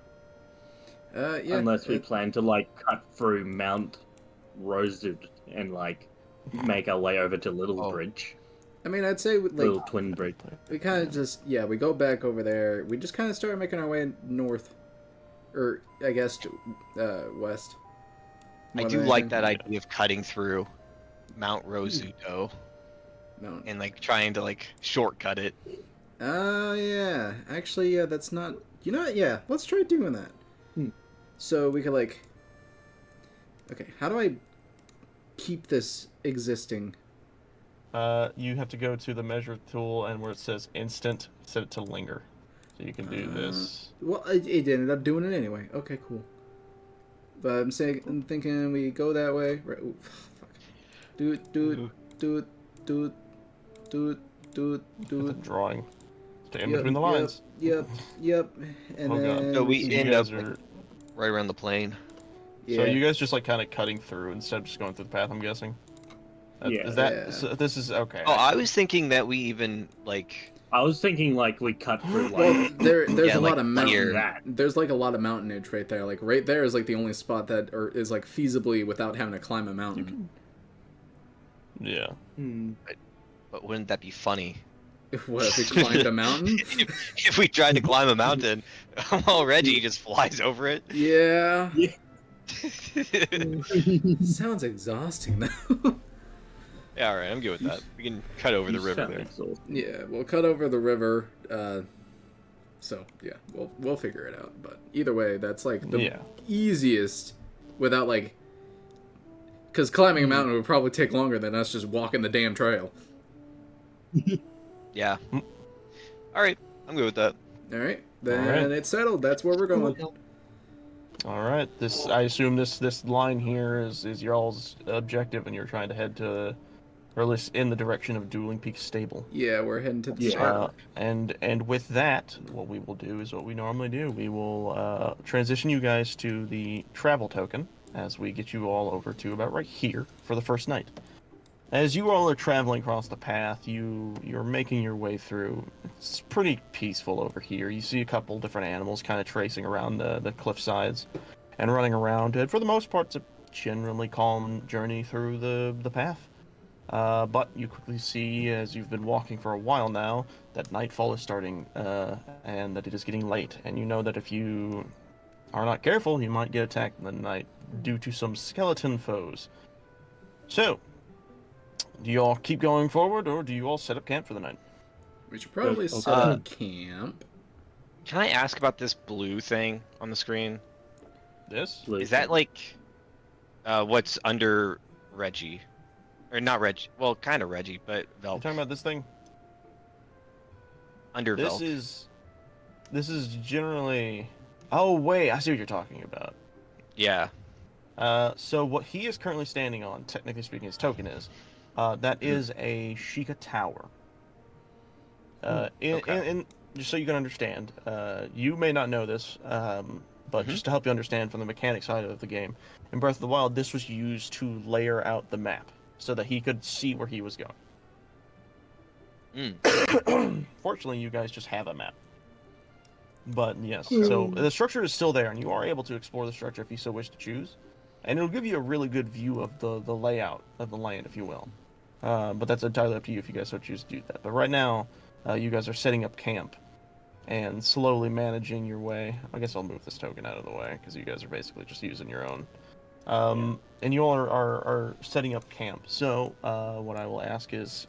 yeah. Yeah. Unless we plan to like cut through Mount Rosewood and like make our way over to Little Oh. Bridge, I mean, I'd say Little like Twin Bridge. we kind of just we go back over there. We just kind of start making our way north, or I guess west. I More do than like anything. that idea of cutting through Mount Rosudo No. and like trying to like shortcut it. Yeah. Actually, yeah, that's not. You know what? Yeah, let's try doing that. So we could like. Okay, how do I keep this existing? You have to go to the measure tool and where it says instant, set it to linger. So you can do this. Well, it ended up doing it anyway. Okay, cool. But I'm thinking we go that way. Right? Ooh, fuck. Do it. The drawing. Stay in between the lines. Yep. And Oh, God. then So we You end guys up are- right around the plane. yeah. So you guys just like kind of cutting through instead of just going through the path, I'm guessing? Yeah. Is that, Yeah. so this is, okay. Oh, I was thinking that we even like I was thinking like we cut through Well, like there's Yeah, a like lot of mountain. here. that. There's like a lot of mountainage right there. Like right there is like the only spot that is like feasibly without having to climb a mountain. Yeah. but wouldn't that be funny? What if we climbed a mountain? if we tried to climb a mountain, while Reggie just flies over it. Yeah. Yeah. Sounds exhausting though. Yeah, all right, I'm good with that. We can cut over the You river sound there. exhausted. Yeah, we'll cut over the river. So yeah, we'll figure it out. But either way, that's like the Yeah. easiest without like, because climbing a mountain would probably take longer than us just walking the damn trail. Yeah. All right, I'm good with that. All right, then All right. it's settled. That's where we're going. All right. I assume this line here is y'all's objective, and you're trying to head to, or at least in the direction of Dueling Peak Stable. Yeah, we're heading to the Yeah. start. And with that, what we will do is what we normally do. We will transition you guys to the travel token as we get you all over to about right here for the first night. As you all are traveling across the path, you're making your way through. It's pretty peaceful over here. You see a couple different animals kind of tracing around the cliff sides and running around. And for the most part, it's a generally calm journey through the path. But you quickly see, as you've been walking for a while now, that nightfall is starting and that it is getting late. And you know that if you are not careful, you might get attacked in the night due to some skeleton foes. So, do you all keep going forward, or do you all set up camp for the night? We should probably Okay. set up camp. Can I ask about this blue thing on the screen? This? Is that like what's under Reggie? Or not Reggie? Well, kind of Reggie, but You Velp. talking about this thing? Underbelt. This is generally. Oh wait, I see what you're talking about. Yeah. So what he is currently standing on, technically speaking, his token is, that is a Sheikah Tower. In just so you can understand, you may not know this, but just to help you understand from the mechanic side of the game, in Breath of the Wild, this was used to layer out the map so that he could see where he was going. Fortunately, you guys just have a map. But yes, so the structure is still there, and you are able to explore the structure if you so wish to choose. And it'll give you a really good view of the layout of the land, if you will. But that's entirely up to you if you guys so choose to do that. But right now, you guys are setting up camp and slowly managing your way. I guess I'll move this token out of the way, because you guys are basically just using your own. And you all are setting up camp. So what I will ask is,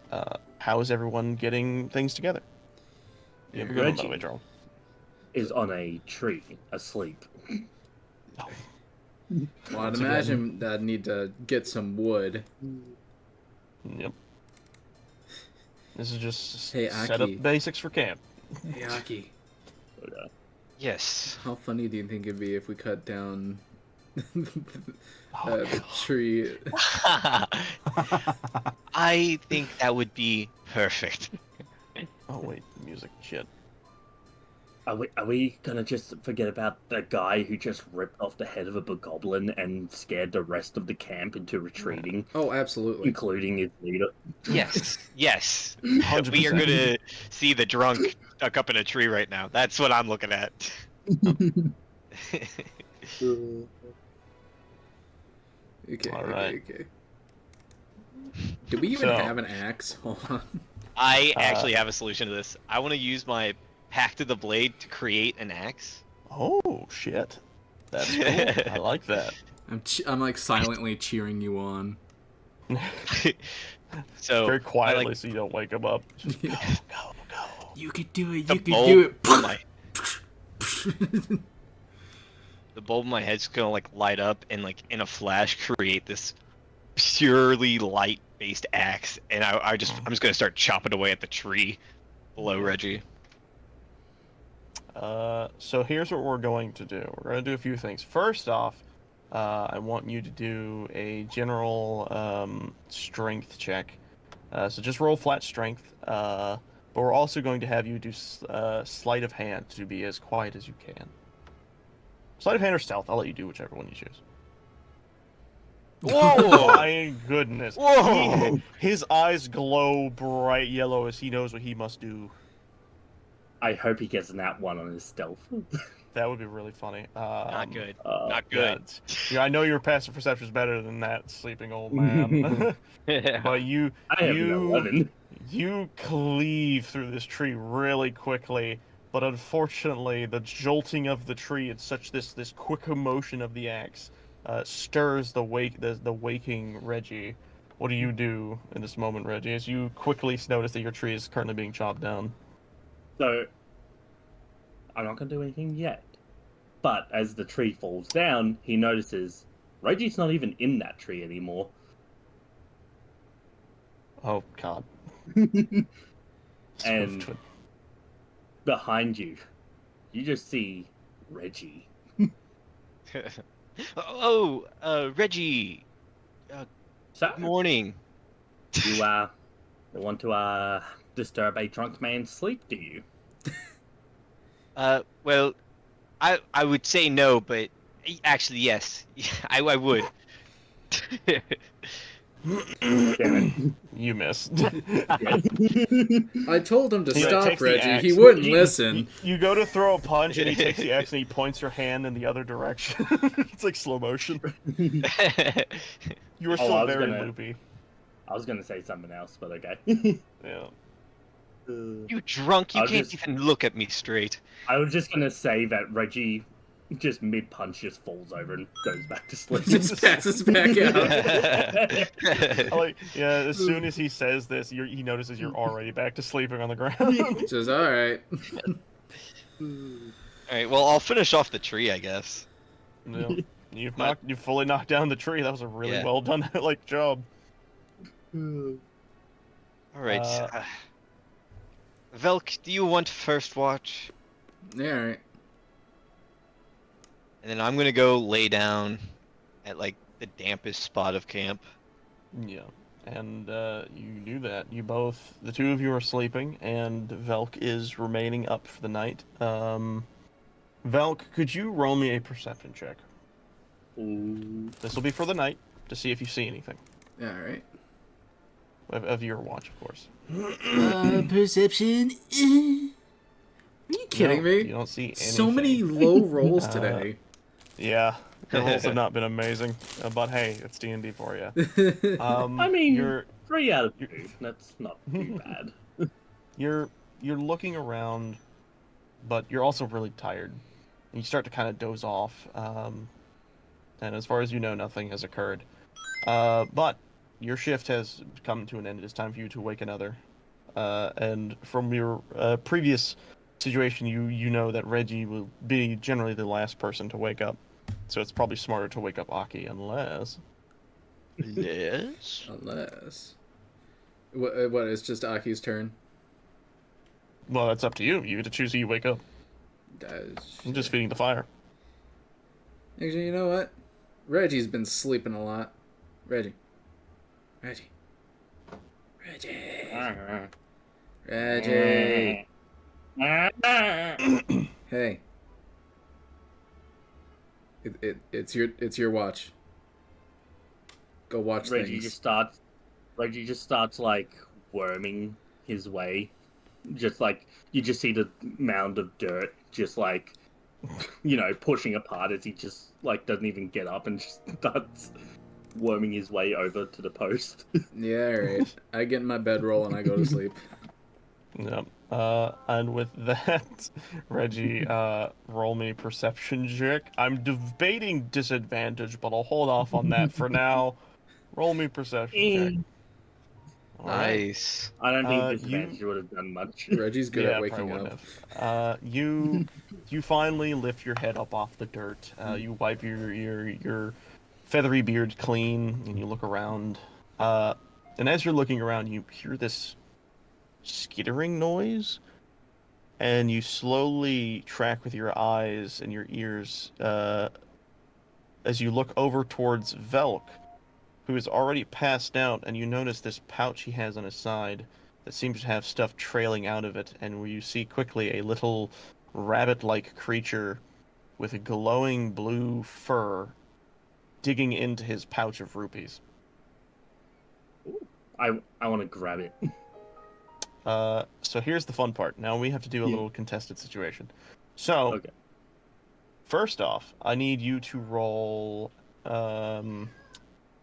how is everyone getting things together? You have a good one, by the way, Charles. Is on a tree, asleep. Oh. Well, I'd imagine that I'd need to get some wood. Yep. This is just Hey, set Aki. up basics for camp. Hey, Aki. Yes. How funny do you think it'd be if we cut down Oh, the tree? I think that would be perfect. Oh wait, music, shit. Are we gonna just forget about the guy who just ripped off the head of a bogoblin and scared the rest of the camp into retreating, Oh, absolutely. including his leader? Yes. Yes. 100%. We are gonna see the drunk stuck up in a tree right now. That's what I'm looking at. Okay, All right. okay. Do we even So- have an axe? Hold on. I actually have a solution to this. I want to use my Pact of the Blade to create an axe. Oh shit, that's cool. I like that. I'm like silently cheering you on. So Very quietly, I like so you don't wake him up. Just go, go, go. You could do it. the You could bulb do it. on my the bulb in my head's gonna like light up and like in a flash create this purely light based axe, and I'm just gonna start chopping away at the tree below Reggie. So here's what we're going to do. We're going to do a few things. First off, I want you to do a general strength check. So just roll flat strength. But we're also going to have you do sleight of hand to be as quiet as you can. Sleight of hand or stealth, I'll let you do whichever one you choose. Whoa! My goodness. Whoa! His eyes glow bright yellow as he knows what he must do. I hope he gets that one on his stealth. That would be really funny. Not good. Uh, Not Yeah, good. yeah, I know your passive perception is better than that, sleeping old man. But you I have an 11. you cleave through this tree really quickly, but unfortunately, the jolting of the tree and such this quick motion of the axe stirs the waking Reggie. What do you do in this moment, Reggie? As you quickly notice that your tree is currently being chopped down. So, I'm not going to do anything yet. But as the tree falls down, he notices Reggie's not even in that tree anymore. Oh God! And behind you, you just see Reggie. Oh, Reggie. So, Good morning. you want to disturb a drunk man's sleep, do you? Well, I would say no, but actually yes, I would. Damn You missed. it. I told him to He stop, takes the Reggie. axe. He wouldn't You- listen. You go to throw a punch, and he takes the axe and he points your hand in the other direction. It's like slow motion. You were Oh, still I was very gonna- loopy. I was going to say something else, but okay. Yeah. You drunk, you I'll can't just- even look at me straight. I was just going to say that Reggie just mid-punch just falls over and goes back to sleep. Just passes back out. As soon as he says this, he notices you're already back to sleeping on the ground. Says, all right. Alright, well, I'll finish off the tree, I guess. Yeah. You've fully knocked down the tree. That was a really Yeah. well done job. Alright. Velk, do you want first watch? Yeah, all right. And then I'm gonna go lay down at like the dampest spot of camp. Yeah. And you do that. The two of you are sleeping, and Velk is remaining up for the night. Velk, could you roll me a perception check? Ooh. This will be for the night to see if you see anything Yeah, all right. of your watch, of course. Perception. Are you kidding No, me? you don't see anything. So many low rolls Uh, today. Yeah, the rolls have not been amazing, but hey, it's D&D for you. I mean, You're 3 out of 2. That's not too bad. you're looking around, but you're also really tired. And you start to kind of doze off. And as far as you know, nothing has occurred. But your shift has come to an end. It is time for you to wake another. And from your previous situation, you know that Reggie will be generally the last person to wake up. So it's probably smarter to wake up Aki unless... Yes. Unless. What? It's just Aki's turn. Well, that's up to you. You get to choose who you wake up. I'm just feeding the fire. Actually, you know what? Reggie's been sleeping a lot. Reggie. Reggie. Hey. It's your watch. Go watch Reggie things. just starts like worming his way. Just like you just see the mound of dirt just like pushing apart as he just like doesn't even get up and just starts worming his way over to the post. Yeah, alright. I get in my bedroll and I go to sleep. Yep. And with that, Reggie, roll me perception check. I'm debating disadvantage, but I'll hold off on that for now. Roll me perception check. All right. Nice. I don't think You- disadvantage would have done much. Reggie's good Yeah, at waking probably up. wouldn't have. You finally lift your head up off the dirt. You wipe your feathery beard clean, and you look around. And as you're looking around, you hear this skittering noise, and you slowly track with your eyes and your ears as you look over towards Velk, who is already passed out, and you notice this pouch he has on his side that seems to have stuff trailing out of it, and where you see quickly a little rabbit-like creature with a glowing blue fur digging into his pouch of rupees. I want to grab it. So here's the fun part. Now we have to do a little contested situation. So, Okay. first off, I need you to roll...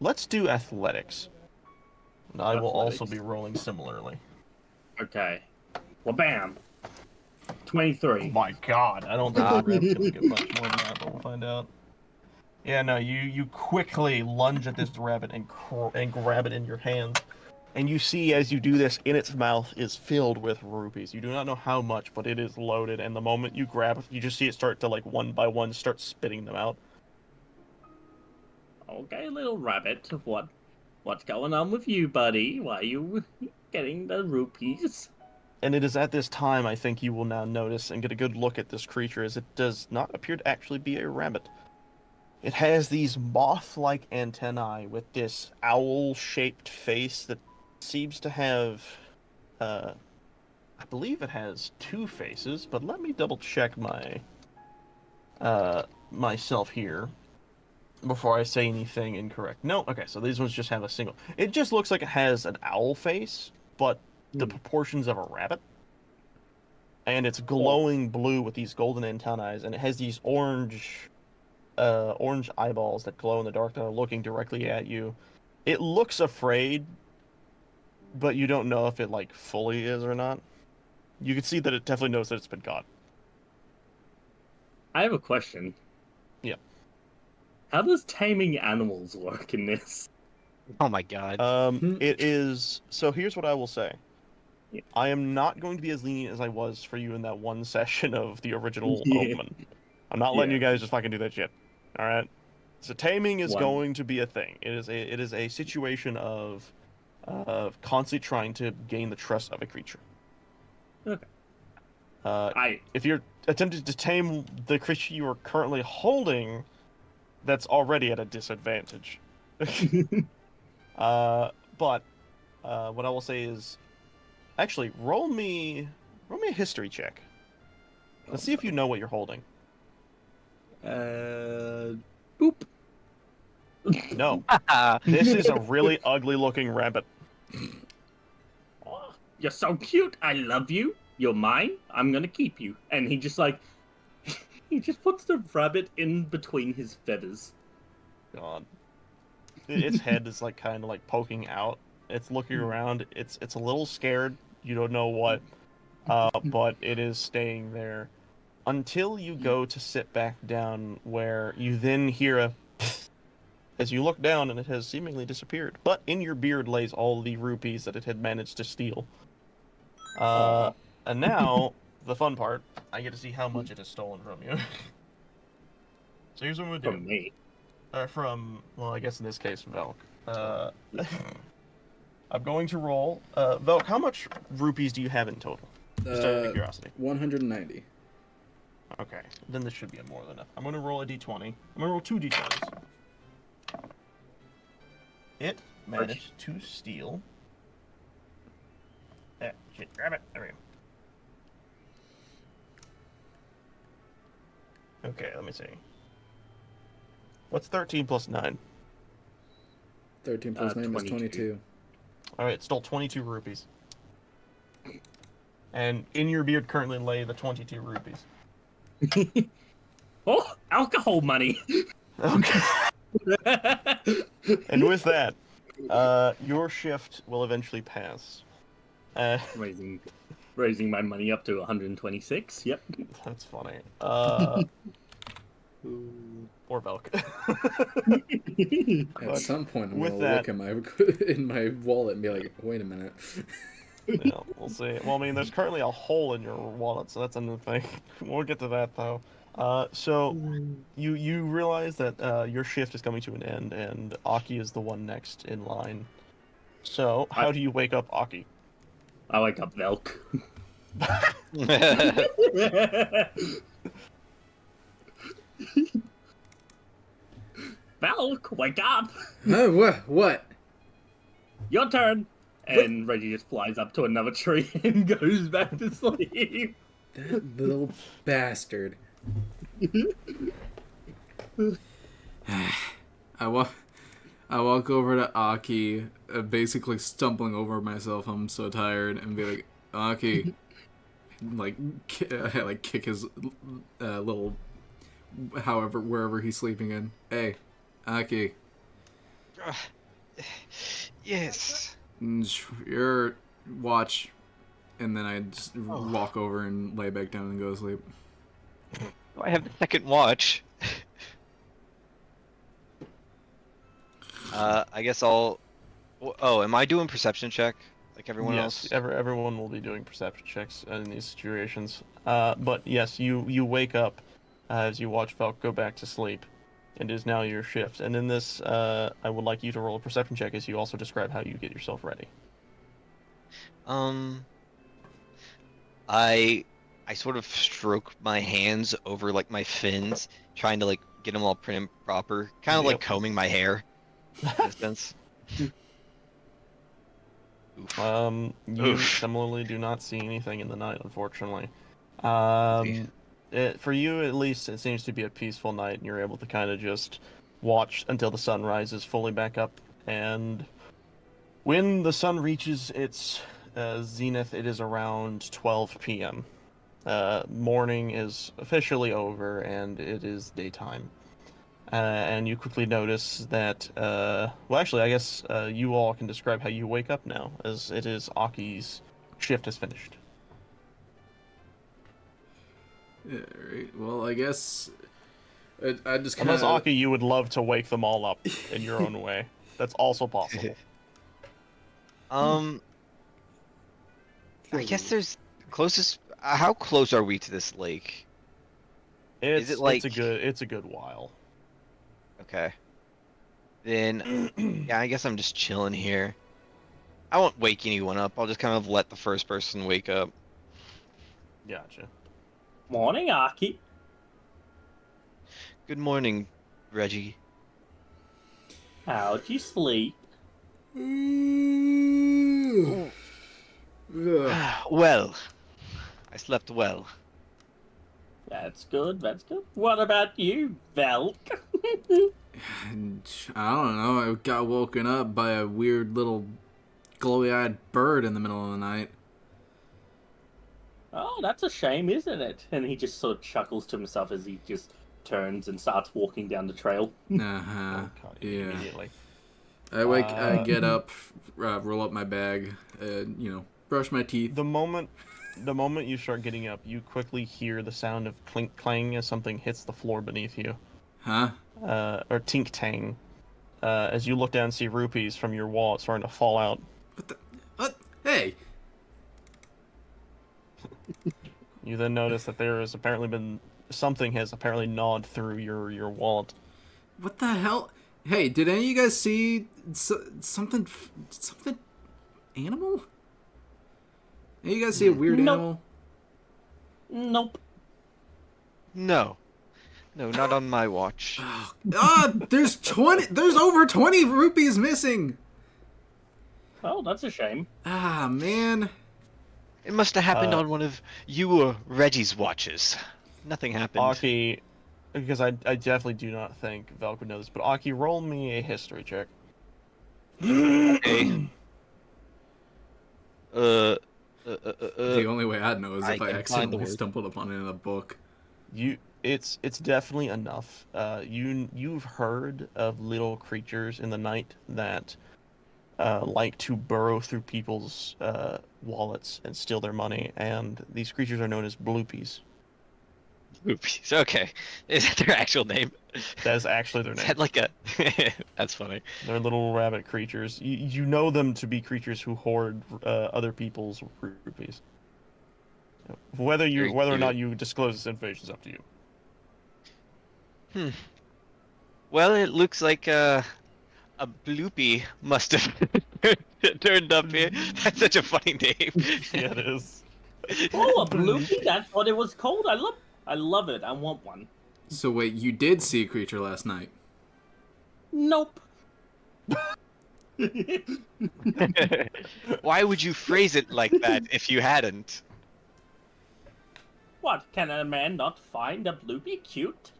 let's do athletics. And I will also Athletics. be rolling similarly. Okay. Well, bam. 23. Oh my god, I don't think the rabbit's gonna get much more than that, but we'll find out. Yeah, no, you quickly lunge at this rabbit and grab it in your hand. And you see, as you do this, in its mouth is filled with rupees. You do not know how much, but it is loaded. And the moment you grab it, you just see it start to, like, one by one, start spitting them out. Okay, little rabbit. What's going on with you, buddy? Why are you getting the rupees? And it is at this time, I think, you will now notice and get a good look at this creature, as it does not appear to actually be a rabbit. It has these moth-like antennae with this owl-shaped face that seems to have, I believe it has 2 faces, but let me double-check myself here before I say anything incorrect. No, okay, so these ones just have a single. It just looks like it has an owl face, but the proportions of a rabbit. And it's glowing blue with these golden antennae, and it has these orange eyeballs that glow in the dark that are looking directly at you. It looks afraid, but you don't know if it, like, fully is or not. You can see that it definitely knows that it's been caught. I have a question. Yeah. How does taming animals work in this? Oh my god. It is... So here's what I will say. Yeah. I am not going to be as lenient as I was for you in that one session of the original Yeah. Oakman. I'm not letting Yeah. you guys just fucking do that shit. Alright? So taming is One. going to be a thing. It is a situation of constantly trying to gain the trust of a creature. Okay. Uh, if you're attempting to tame the creature you are currently holding, that's already at a disadvantage. uh, but what I will say is, actually, roll me a history check. Let's see if you know what you're holding. Boop. No, this is a really ugly looking rabbit. Oh, you're so cute. I love you. You're mine. I'm gonna keep you. And he just like he just puts the rabbit in between his feathers. God, its head is like kind of like poking out. It's looking around. It's a little scared. You don't know what, but it is staying there until you go to sit back down, where you then hear a as you look down, and it has seemingly disappeared. But in your beard lays all the rupees that it had managed to steal. And now, the fun part, I get to see how much it has stolen from you. So here's what I'm gonna From do. me. Well, I guess in this case, Velk. I'm going to roll. Velk, how much rupees do you have in total? Just out of curiosity. 190. Okay, then this should be more than enough. I'm gonna roll a d20. I'm gonna roll 2 d20s. It managed to steal. Shit, grab it. There we go. Okay, let me see. What's 13 plus 9? 13 plus 9 is 22. 22. Alright, it stole 22 rupees. And in your beard currently lay the 22 rupees. Oh, alcohol money. Okay. And with that, your shift will eventually pass. Raising my money up to 126. Yep. That's funny. Or Velk. At some point, I'm with gonna look in my wallet and be like, "Wait a minute." Yeah, we'll see. Well, I mean, there's currently a hole in your wallet, so that's another thing. We'll get to that though. So you realize that your shift is coming to an end, and Aki is the one next in line. So how do you wake up Aki? I wake up Velk. Velk, wake up! Oh, what? Your turn! And Reggie just flies up to another tree and goes back to sleep. That little bastard. I walk over to Aki, basically stumbling over myself. I'm so tired, and be like, Aki, like kick his little, wherever he's sleeping in. Hey, Aki. Yes. Your watch, and then I just walk over and lay back down and go to sleep. I have the second watch. I guess I'll. Oh, am I doing perception check like everyone else? Yes, everyone will be doing perception checks in these situations. But yes, you wake up as you watch Velk go back to sleep. It is now your shift, and in this, I would like you to roll a perception check as you also describe how you get yourself ready. I sort of stroke my hands over like my fins, trying to like get them all prim and proper, kind of like combing my hair. In a sense. You similarly do not see anything in the night, unfortunately. For you, at least, it seems to be a peaceful night, and you're able to kind of just watch until the sun rises fully back up. And when the sun reaches its zenith, it is around 12 p.m. Morning is officially over, and it is daytime. And you quickly notice that, well, actually, I guess you all can describe how you wake up now, as it is Aki's shift is finished. Alright, well, I guess I just kind Unless, Aki, you would love to wake them all up in your own way. That's also possible. I guess there's closest. How close are we to this lake? It's it like- it's a good while. Okay. Then, yeah, I guess I'm just chilling here. I won't wake anyone up. I'll just kind of let the first person wake up. Gotcha. Morning, Aki. Good morning, Reggie. How'd you sleep? Well, I slept well. That's good, that's good. What about you, Velk? And I don't know. I got woken up by a weird little glowy-eyed bird in the middle of the night. Oh, that's a shame, isn't it? And he just sort of chuckles to himself as he just turns and starts walking down the trail. Uh-huh. Caught you Yeah. immediately. I get up, roll up my bag, brush my teeth. The moment you start getting up, you quickly hear the sound of clink clang as something hits the floor beneath you. Huh? Or tink tang. As you look down and see rupees from your wallet starting to fall out. What the? What? Hey! You then notice that something has apparently gnawed through your wallet. What the hell? Hey, did any of you guys see something animal? Any of you guys see a weird Nope. animal? Nope. No. No, not on my watch. There's over 20 rupees missing. Well, that's a shame. Ah, man. It must have happened on one of you or Reggie's watches. Nothing happened. Aki, because I definitely do not think Velk would know this, but Aki, roll me a history check. Okay. The only way I'd know is I if I can find the accidentally word. stumbled upon it in a book. It's definitely enough. You've heard of little creatures in the night that like to burrow through people's wallets and steal their money, and these creatures are known as bloopies. Oops. Okay. Is that their actual name? That is actually their Is name. that like a... That's funny. They're little rabbit creatures. You know them to be creatures who hoard other people's rupees. Whether Very or cute. not you disclose this information is up to you. Well, it looks like a bloopy must have turned up here. That's such a funny name. Yeah, it is. Oh, a bloopy? That's what it was called? I love it. I want one. So wait, you did see a creature last night? Nope. Why would you phrase it like that if you hadn't? What, can a man not find a bloopy cute?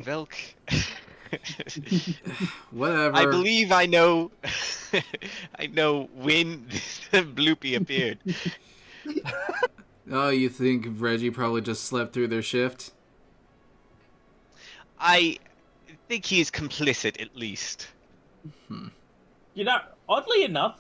Velk. Whatever. I believe I know. I know when the bloopy appeared. Oh, you think Reggie probably just slept through their shift? I think he's complicit, at least. You know, oddly enough,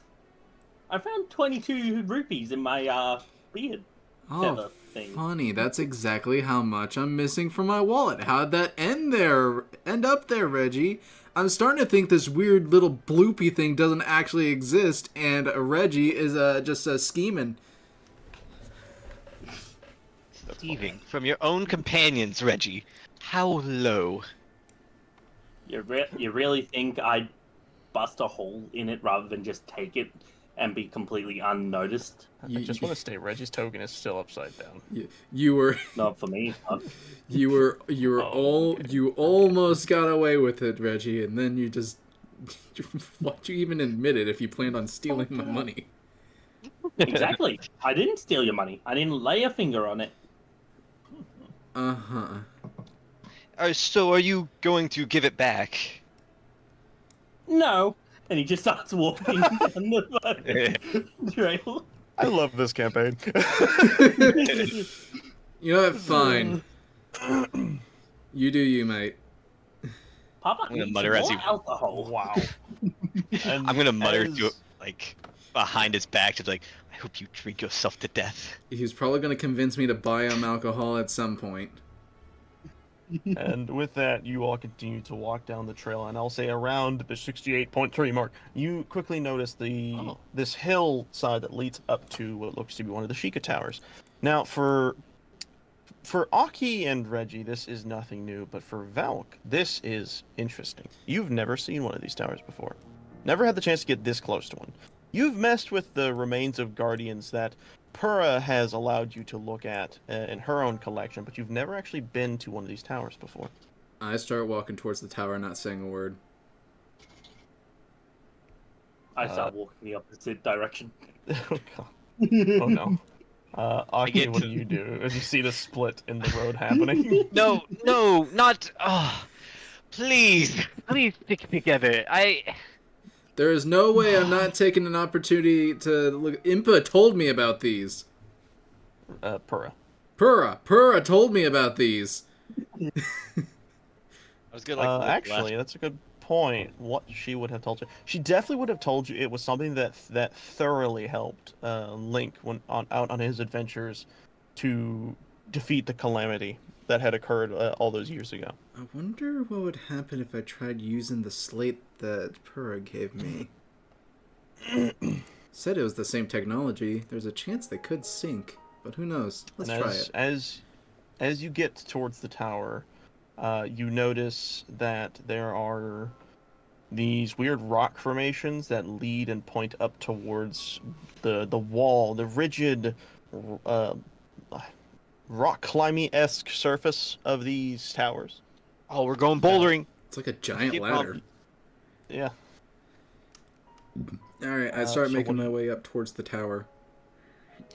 I found 22 rupees in my beard feather thing. Funny. That's exactly how much I'm missing from my wallet. How'd that end up there, Reggie? I'm starting to think this weird little bloopy thing doesn't actually exist, and Reggie is just scheming. Thieving from your own companions, Reggie. How low? You really think I'd bust a hole in it rather than just take it and be completely unnoticed? I just want to state Reggie's token is still upside down. You were Not for me. you Oh, almost got away with it, Reggie, and then you just why'd you even admit it if you planned on stealing my money? Exactly. I didn't steal your money. I didn't lay a finger on it. Uh-huh. So are you going to give it back? No. And he just starts walking down the trail. I love this campaign. You know what? Fine. You do you, mate. Papa I'm gonna needs mutter as more he- alcohol. Wow. And I'm gonna mutter as- to it, like, behind his back, to like, I hope you drink yourself to death. He's probably gonna convince me to buy him alcohol at some point. And with that, you all continue to walk down the trail, and I'll say around the 68.3 mark, you quickly notice this hillside that leads up to what looks to be one of the Sheikah Towers. Now, for Aki and Reggie, this is nothing new, but for Valk, this is interesting. You've never seen one of these towers before. Never had the chance to get this close to one. you've messed with the remains of guardians that Pura has allowed you to look at in her own collection, but you've never actually been to one of these towers before. I start walking towards the tower, not saying a word. I start walking the opposite direction. Oh god. Oh no. Aki, get what to- do you do as you see the split in the road happening? No, not. Oh, please stick together. There is no way I'm not taking an opportunity to look. Impa told me about these. Pura. Pura told me about these. I was gonna like. Look Actually, left. that's a good point. What she would have told you, she definitely would have told you it was something that thoroughly helped Link when out on his adventures to defeat the Calamity that had occurred all those years ago. I wonder what would happen if I tried using the slate that Pura gave me. Said it was the same technology. There's a chance they could sync, but who knows? Let's And try it. as you get towards the tower, you notice that there are these weird rock formations that lead and point up towards the wall, the rigid rock climbing-esque surface of these towers. Oh, we're going bouldering. It's like a giant Keep ladder. Yeah. Alright, I start so making what- my way up towards the tower.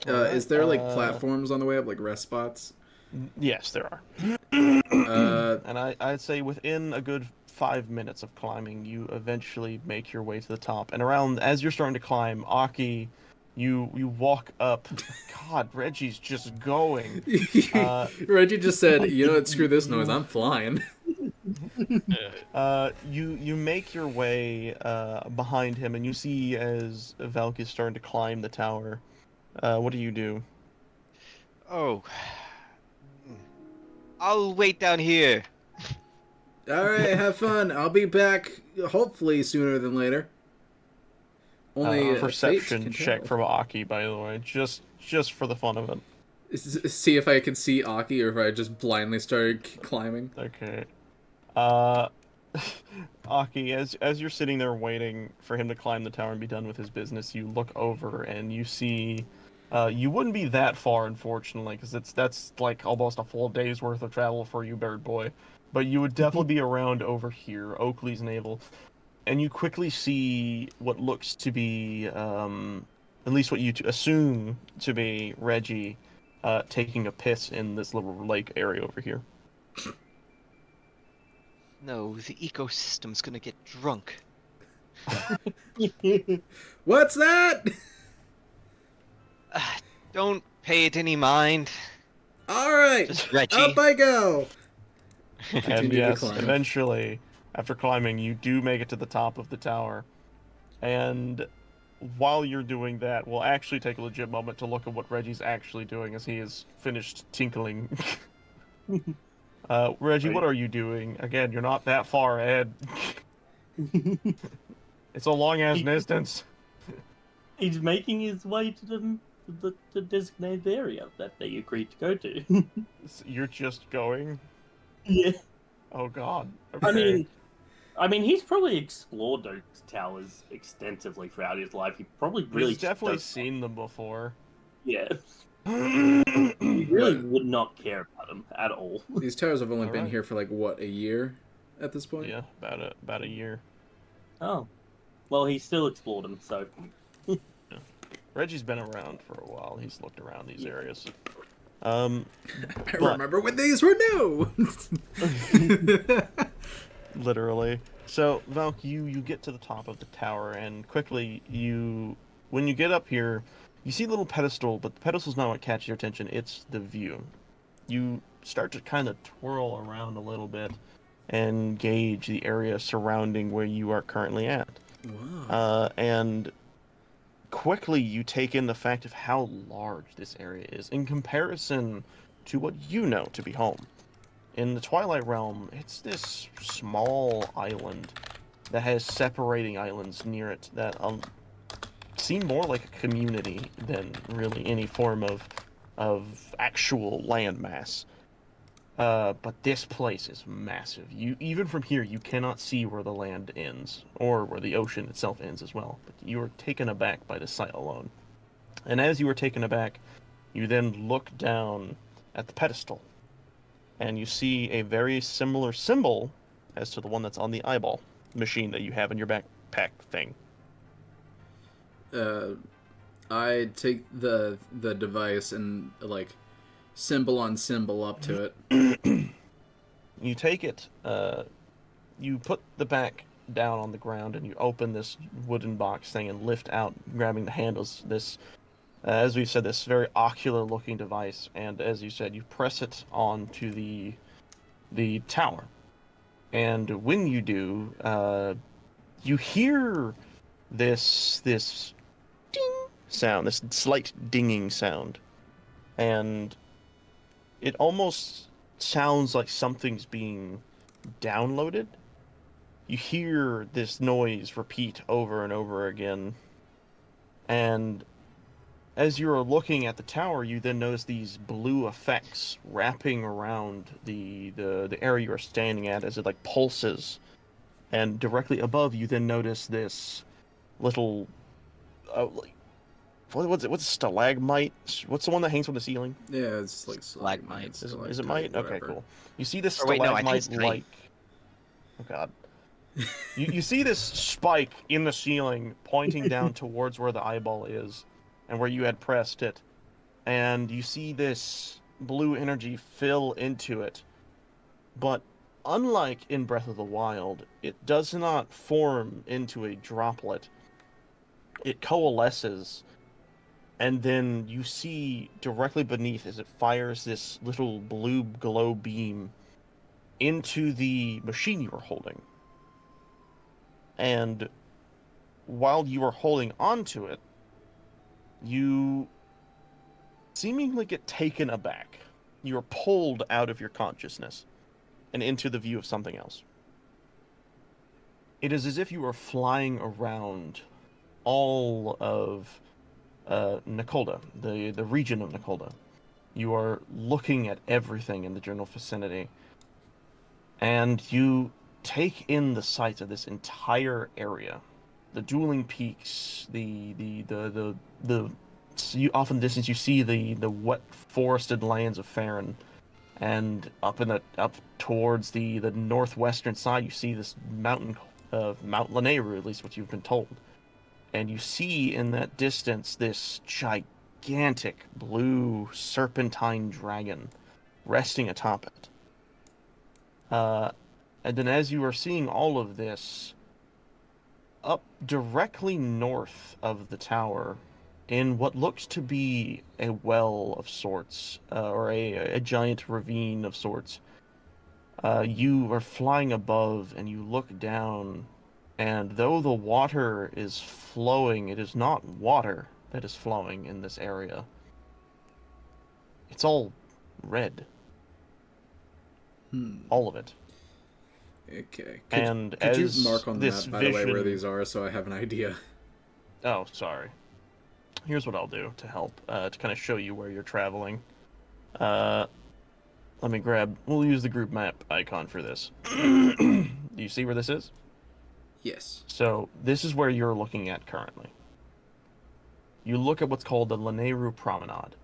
Alright, Is there like platforms on the way up, like rest spots? Yes, there are. Uh, And I'd say within a good 5 minutes of climbing, you eventually make your way to the top. And around as you're starting to climb, Aki, you walk up. God, Reggie's just going. Reggie just said, "You know what? Screw this noise. I'm flying." You make your way behind him, and you see as Valk is starting to climb the tower. What do you do? Oh. I'll wait down here. All right, have fun. I'll be back hopefully sooner than later. Only fate Perception can check tell. from Aki, by the way, just for the fun of it. See if I can see Aki or if I just blindly started climbing. Okay. Aki, as you're sitting there waiting for him to climb the tower and be done with his business, you look over and you see. You wouldn't be that far, unfortunately, because that's like almost a full day's worth of travel for you, bird boy. But you would definitely be around over here, Oakley's navel, and you quickly see what looks to be, at least what you assume to be Reggie, taking a piss in this little lake area over here. No, the ecosystem's gonna get drunk. What's that? Don't pay it any mind. All right, Just Reggie. up I go. And Continue to yes, climb. eventually, after climbing, you do make it to the top of the tower. And while you're doing that, we'll actually take a legit moment to look at what Reggie's actually doing as he is finished tinkling. Reggie, Right. what are you doing? Again, you're not that far ahead. It's a long-ass distance. He's making his way to the designated area that they agreed to go to. You're just going? Yeah. Oh, God. I Okay. mean, he's probably explored those towers extensively throughout his life. He probably really He's definitely does- seen them before. Yeah. He really would not care about them at all. These towers have only been Alright. here for like what, a year at this point? Yeah, about a year. Oh. Well, he still explored them, so. Reggie's been around for a while. He's looked around these areas. I But- remember when these were new. Literally. So, Valk, you get to the top of the tower, and quickly when you get up here, you see a little pedestal, but the pedestal's not what catches your attention, it's the view. You start to kind of twirl around a little bit and gauge the area surrounding where you are currently at. Wow. And quickly you take in the fact of how large this area is in comparison to what you know to be home. In the Twilight Realm, it's this small island that has separating islands near it that seem more like a community than really any form of actual landmass. But this place is massive. You even from here, you cannot see where the land ends, or where the ocean itself ends as well. But you are taken aback by the sight alone. And as you are taken aback, you then look down at the pedestal, and you see a very similar symbol as to the one that's on the eyeball machine that you have in your backpack thing. I take the device and like symbol on symbol up to it. You take it, you put the back down on the ground, and you open this wooden box thing and lift out, grabbing the handles, this, as we've said, this very ocular-looking device, and as you said, you press it onto the tower. And when you do, you hear this ding sound, this slight dinging sound, and it almost sounds like something's being downloaded. You hear this noise repeat over and over again, and as you're looking at the tower, you then notice these blue effects wrapping around the area you're standing at as it like pulses, and directly above you then notice this little like, what's it? What's a stalagmite? What's the one that hangs from the ceiling? Yeah, it's like Stalagmite. Is it mite? Okay, cool. You see this Or wait, no, I think it's stalagmite like. Oh god. You see this spike in the ceiling pointing down towards where the eyeball is, and where you had pressed it, and you see this blue energy fill into it. But unlike in Breath of the Wild, it does not form into a droplet. It coalesces, and then you see directly beneath as it fires this little blue glow beam into the machine you are holding. And while you are holding onto it, you seemingly get taken aback. You are pulled out of your consciousness and into the view of something else. It is as if you are flying around all of Nicolda, the region of Nicolda. You are looking at everything in the general vicinity, and you take in the sights of this entire area. The dueling peaks, you off in the distance you see the wet forested lands of Farron, and up towards the northwestern side you see this mountain of Mount Lanayru, at least what you've been told. And you see in that distance this gigantic blue serpentine dragon resting atop it. And then as you are seeing all of this, up directly north of the tower, in what looks to be a well of sorts, or a giant ravine of sorts, you are flying above and you look down, and though the water is flowing, it is not water that is flowing in this area. It's all red. All of it. Okay. Could you mark on the this map, by the way, where vision- these are, so I have an idea? Oh, sorry. Here's what I'll do to help, to kind of show you where you're traveling. Let me we'll use the group map icon for this. Do you see where this is? Yes. So, this is where you're looking at currently. You look at what's called the Lanayru Promenade,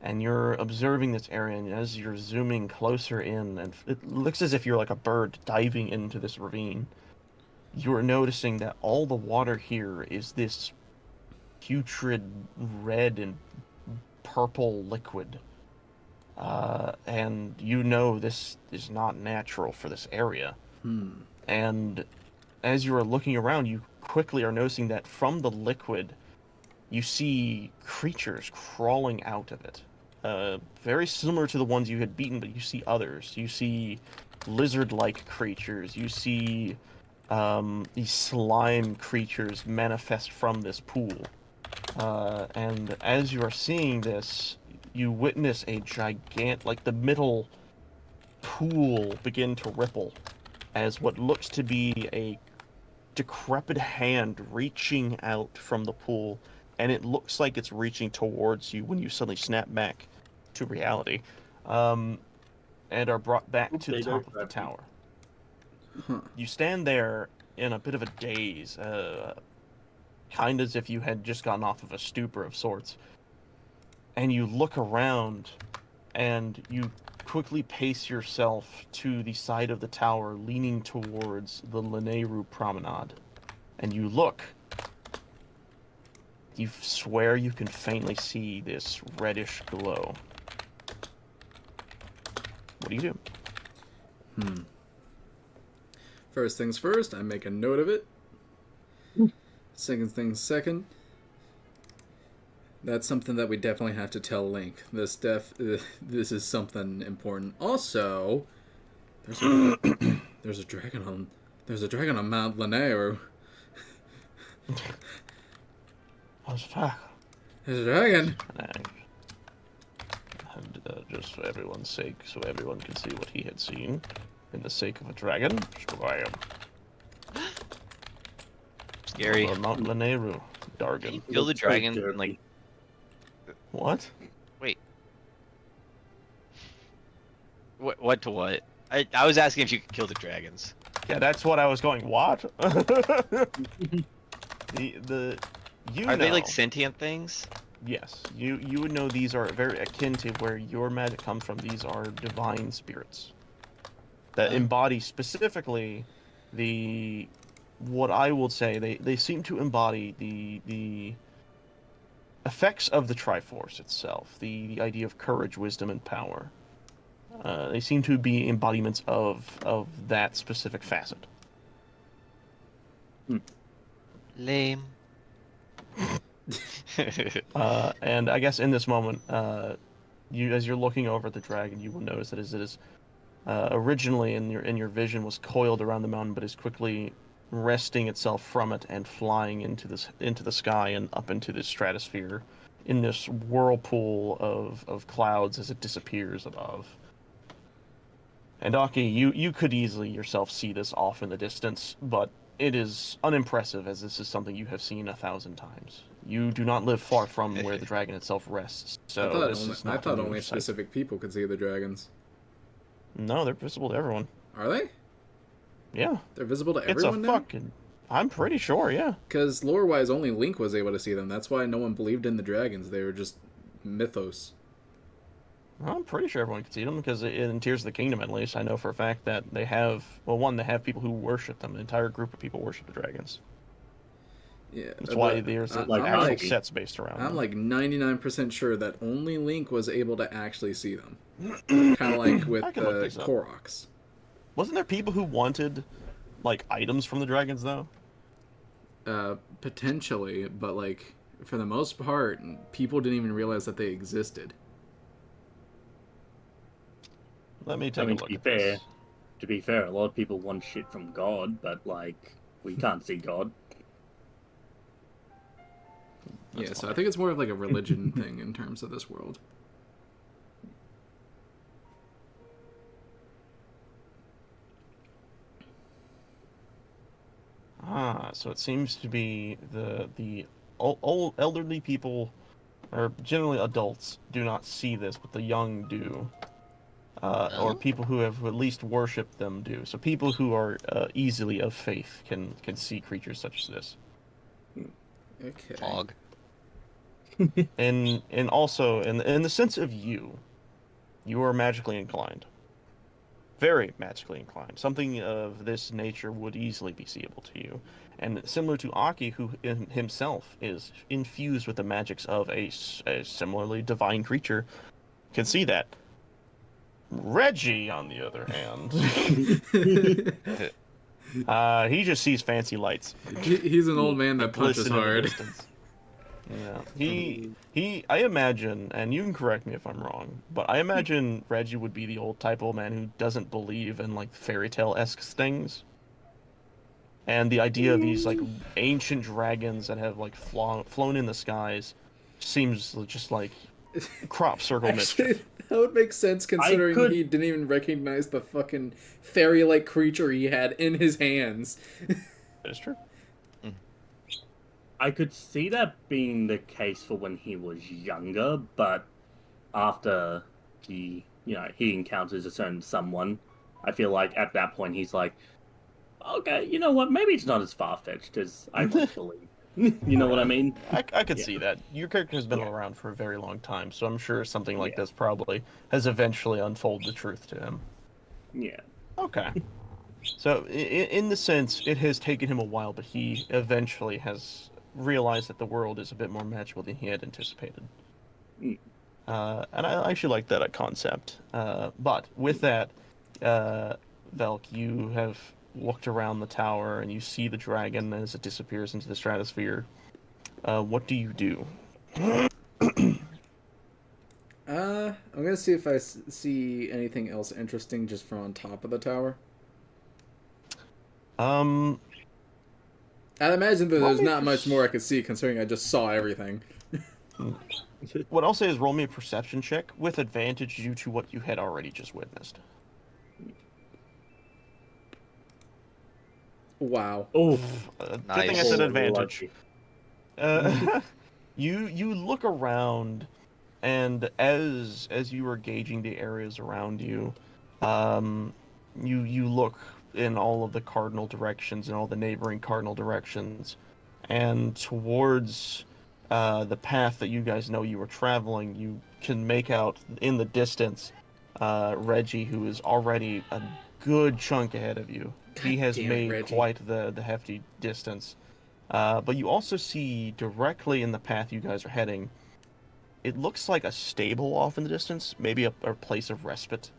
and you're observing this area, and as you're zooming closer in, and it looks as if you're like a bird diving into this ravine, you're noticing that all the water here is this putrid red and purple liquid. And you know this is not natural for this area. And as you are looking around, you quickly are noticing that from the liquid, you see creatures crawling out of it. Very similar to the ones you had beaten, but you see others. You see lizard-like creatures. You see these slime creatures manifest from this pool. And as you are seeing this, you witness a the middle pool begin to ripple as what looks to be a decrepit hand reaching out from the pool, and it looks like it's reaching towards you when you suddenly snap back to reality. and are brought back to the They top don't of the grab me. tower. Huh. You stand there in a bit of a daze, kind as if you had just gotten off of a stupor of sorts. And you look around, and you quickly pace yourself to the side of the tower, leaning towards the Lanayru promenade. And you look. You swear you can faintly see this reddish glow. What do you do? First things first, I make a note of it. Second things second. That's something that we definitely have to tell Link. This is something important. Also, there's a dragon on Mount Lanayru. How's attack? There's a dragon. And just for everyone's sake, so everyone can see what he had seen, in the sake of a dragon, Scram. Scary. Or Mount Lanayru, Dargan. Kill the Looks so dragon derpy. and like What? wait. What to what? I was asking if you could kill the dragons. Yeah, that's what I was going. What? You Are they know- like sentient things? Yes, you would know these are very akin to where your magic comes from. These are divine spirits that embody specifically what I would say they seem to embody the effects of the Triforce itself, the idea of courage, wisdom, and power. They seem to be embodiments of that specific facet. Lame. And I guess in this moment, as you're looking over at the dragon, you will notice that as it is originally in your vision was coiled around the mountain, but is quickly wresting itself from it and flying into the sky and up into the stratosphere in this whirlpool of clouds as it disappears above. And Aki, you could easily yourself see this off in the distance, but it is unimpressive as this is something you have seen 1,000 times. You do not live far from where the dragon itself rests, so I thought only specific people could see the dragons. No, they're visible to everyone. Are they? Yeah. They're visible to It's a everyone now? fucking... I'm pretty sure, yeah. Because lore-wise, only Link was able to see them. That's why no one believed in the dragons. They were just mythos. I'm pretty sure everyone can see them, because in Tears of the Kingdom, at least, I know for a fact that they have... Well, one, they have people who worship them. An entire group of people worship the dragons. Yeah, That's why there's actual sets based around them. I'm like 99% sure that only Link was able to actually see them. Kind of like with I can look this up. Koroks. Wasn't there people who wanted, like, items from the dragons, though? Potentially, but like for the most part, people didn't even realize that they existed. Let me take a look at fair, this. to be fair, a lot of people want shit from God, but like we can't see God. Yeah, so I think it's more of like a religion thing in terms of this world. So it seems to be the old elderly people, or generally adults, do not see this, but the young do. Or people who have at least worshipped them do. So people who are easily of faith can see creatures such as this. Okay. Fog. And also in the sense of you are magically inclined. Very magically inclined. Something of this nature would easily be seeable to you. And similar to Aki, who himself is infused with the magics of a similarly divine creature, can see that. Reggie, on the other hand, he just sees fancy lights. He's an old man that punches Glisten in the hard. distance. Yeah, I imagine, and you can correct me if I'm wrong, but I imagine Reggie would be the type of old man who doesn't believe in like fairy tale-esque things. And the idea of these like ancient dragons that have like flown in the skies seems just like crop circle Actually, mischief. that would make sense considering could- he didn't even recognize the fucking fairy-like creature he had in his hands. That is true. I could see that being the case for when he was younger, but after he he encounters a certain someone, I feel like at that point he's like, okay, you know what? Maybe it's not as far-fetched as I once believed. You know what I mean? I could Yeah. see that. Your character has been Yeah. around for a very long time, so I'm sure something like Yeah. this probably has eventually unfolded the truth to him. Yeah. Okay. So, in the sense, it has taken him a while, but he eventually has realized that the world is a bit more magical than he had anticipated. Mm. And I actually like that concept. But with that, Velk, you have looked around the tower and you see the dragon as it disappears into the stratosphere. What do you do? I'm gonna see if I see anything else interesting just from on top of the tower. Um, I'd imagine that Roll there's me not much per- more I could see considering I just saw everything. what I'll say is roll me a perception check with advantage due to what you had already just witnessed. Wow. Oh, Good Nice. thing I said oh, advantage. lucky. You look around, and as you are gauging the areas around you, you look in all of the cardinal directions and all the neighboring cardinal directions, and towards the path that you guys know you were traveling, you can make out in the distance Reggie, who is already a good chunk ahead of you. He God has damn it, made Reggie. quite the hefty distance. But you also see directly in the path you guys are heading, it looks like a stable off in the distance, maybe a place of respite.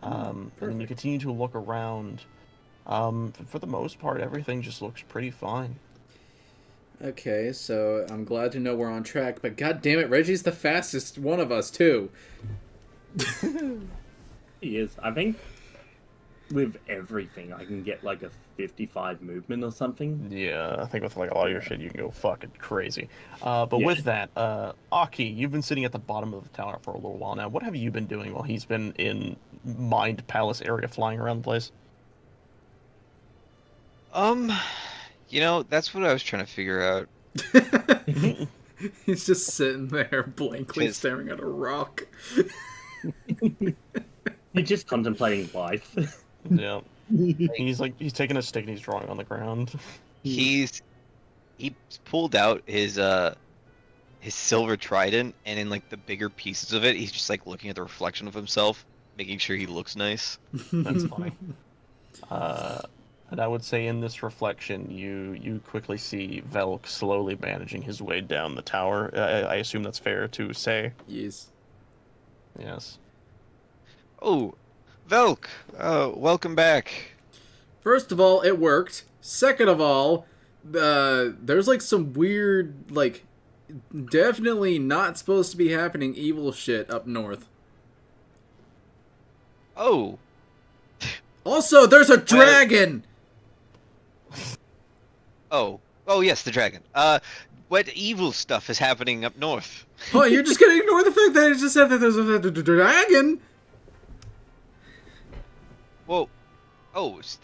And then you perfect. continue to look around. For the most part, everything just looks pretty fine. Okay, so I'm glad to know we're on track, but god damn it, Reggie's the fastest one of us too. He is. I think with everything, I can get like a 55 movement or something. Yeah, I think with like a lot of your shit, you can go fucking crazy. But Yeah. with that, Aki, you've been sitting at the bottom of the tower for a little while now. What have you been doing while he's been in Mind Palace area, flying around the place? That's what I was trying to figure out. He's just sitting there blankly Just- staring at a rock. You're just contemplating life. Yeah, he's taking a stick and he's drawing on the ground. He pulled out his silver trident, and in like the bigger pieces of it, he's just like looking at the reflection of himself, making sure he looks nice. That's funny. And I would say in this reflection, you quickly see Velk slowly managing his way down the tower. I assume that's fair to say. Yes. Yes. Oh, Velk, welcome back. First of all, it worked. Second of all, there's like some weird, like, definitely not supposed to be happening evil shit up north. Oh, Also, there's a dragon! oh, yes, the dragon. What evil stuff is happening up north? Oh, you're just gonna ignore the fact that I just said that there's a dragon? Whoa, oh, is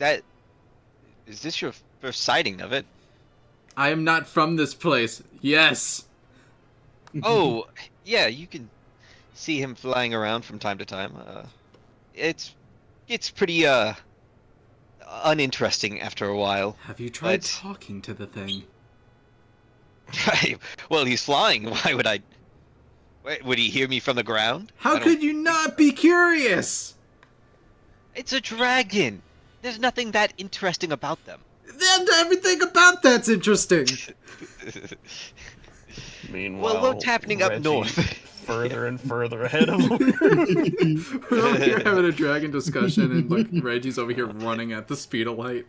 this your first sighting of it? I am not from this place. Yes. Oh, yeah, you can see him flying around from time to time. It's pretty uninteresting after a while. Have you tried But- talking to the thing? Well, he's flying. Why would I? Would he hear me from the ground? I How don't- could you not be curious? It's a dragon. There's nothing that interesting about them. Then everything about that's interesting. Meanwhile, Well, what's happening up Reggie north? further and further ahead of him. We're over here having a dragon discussion, and like Reggie's over here running at the speed of light.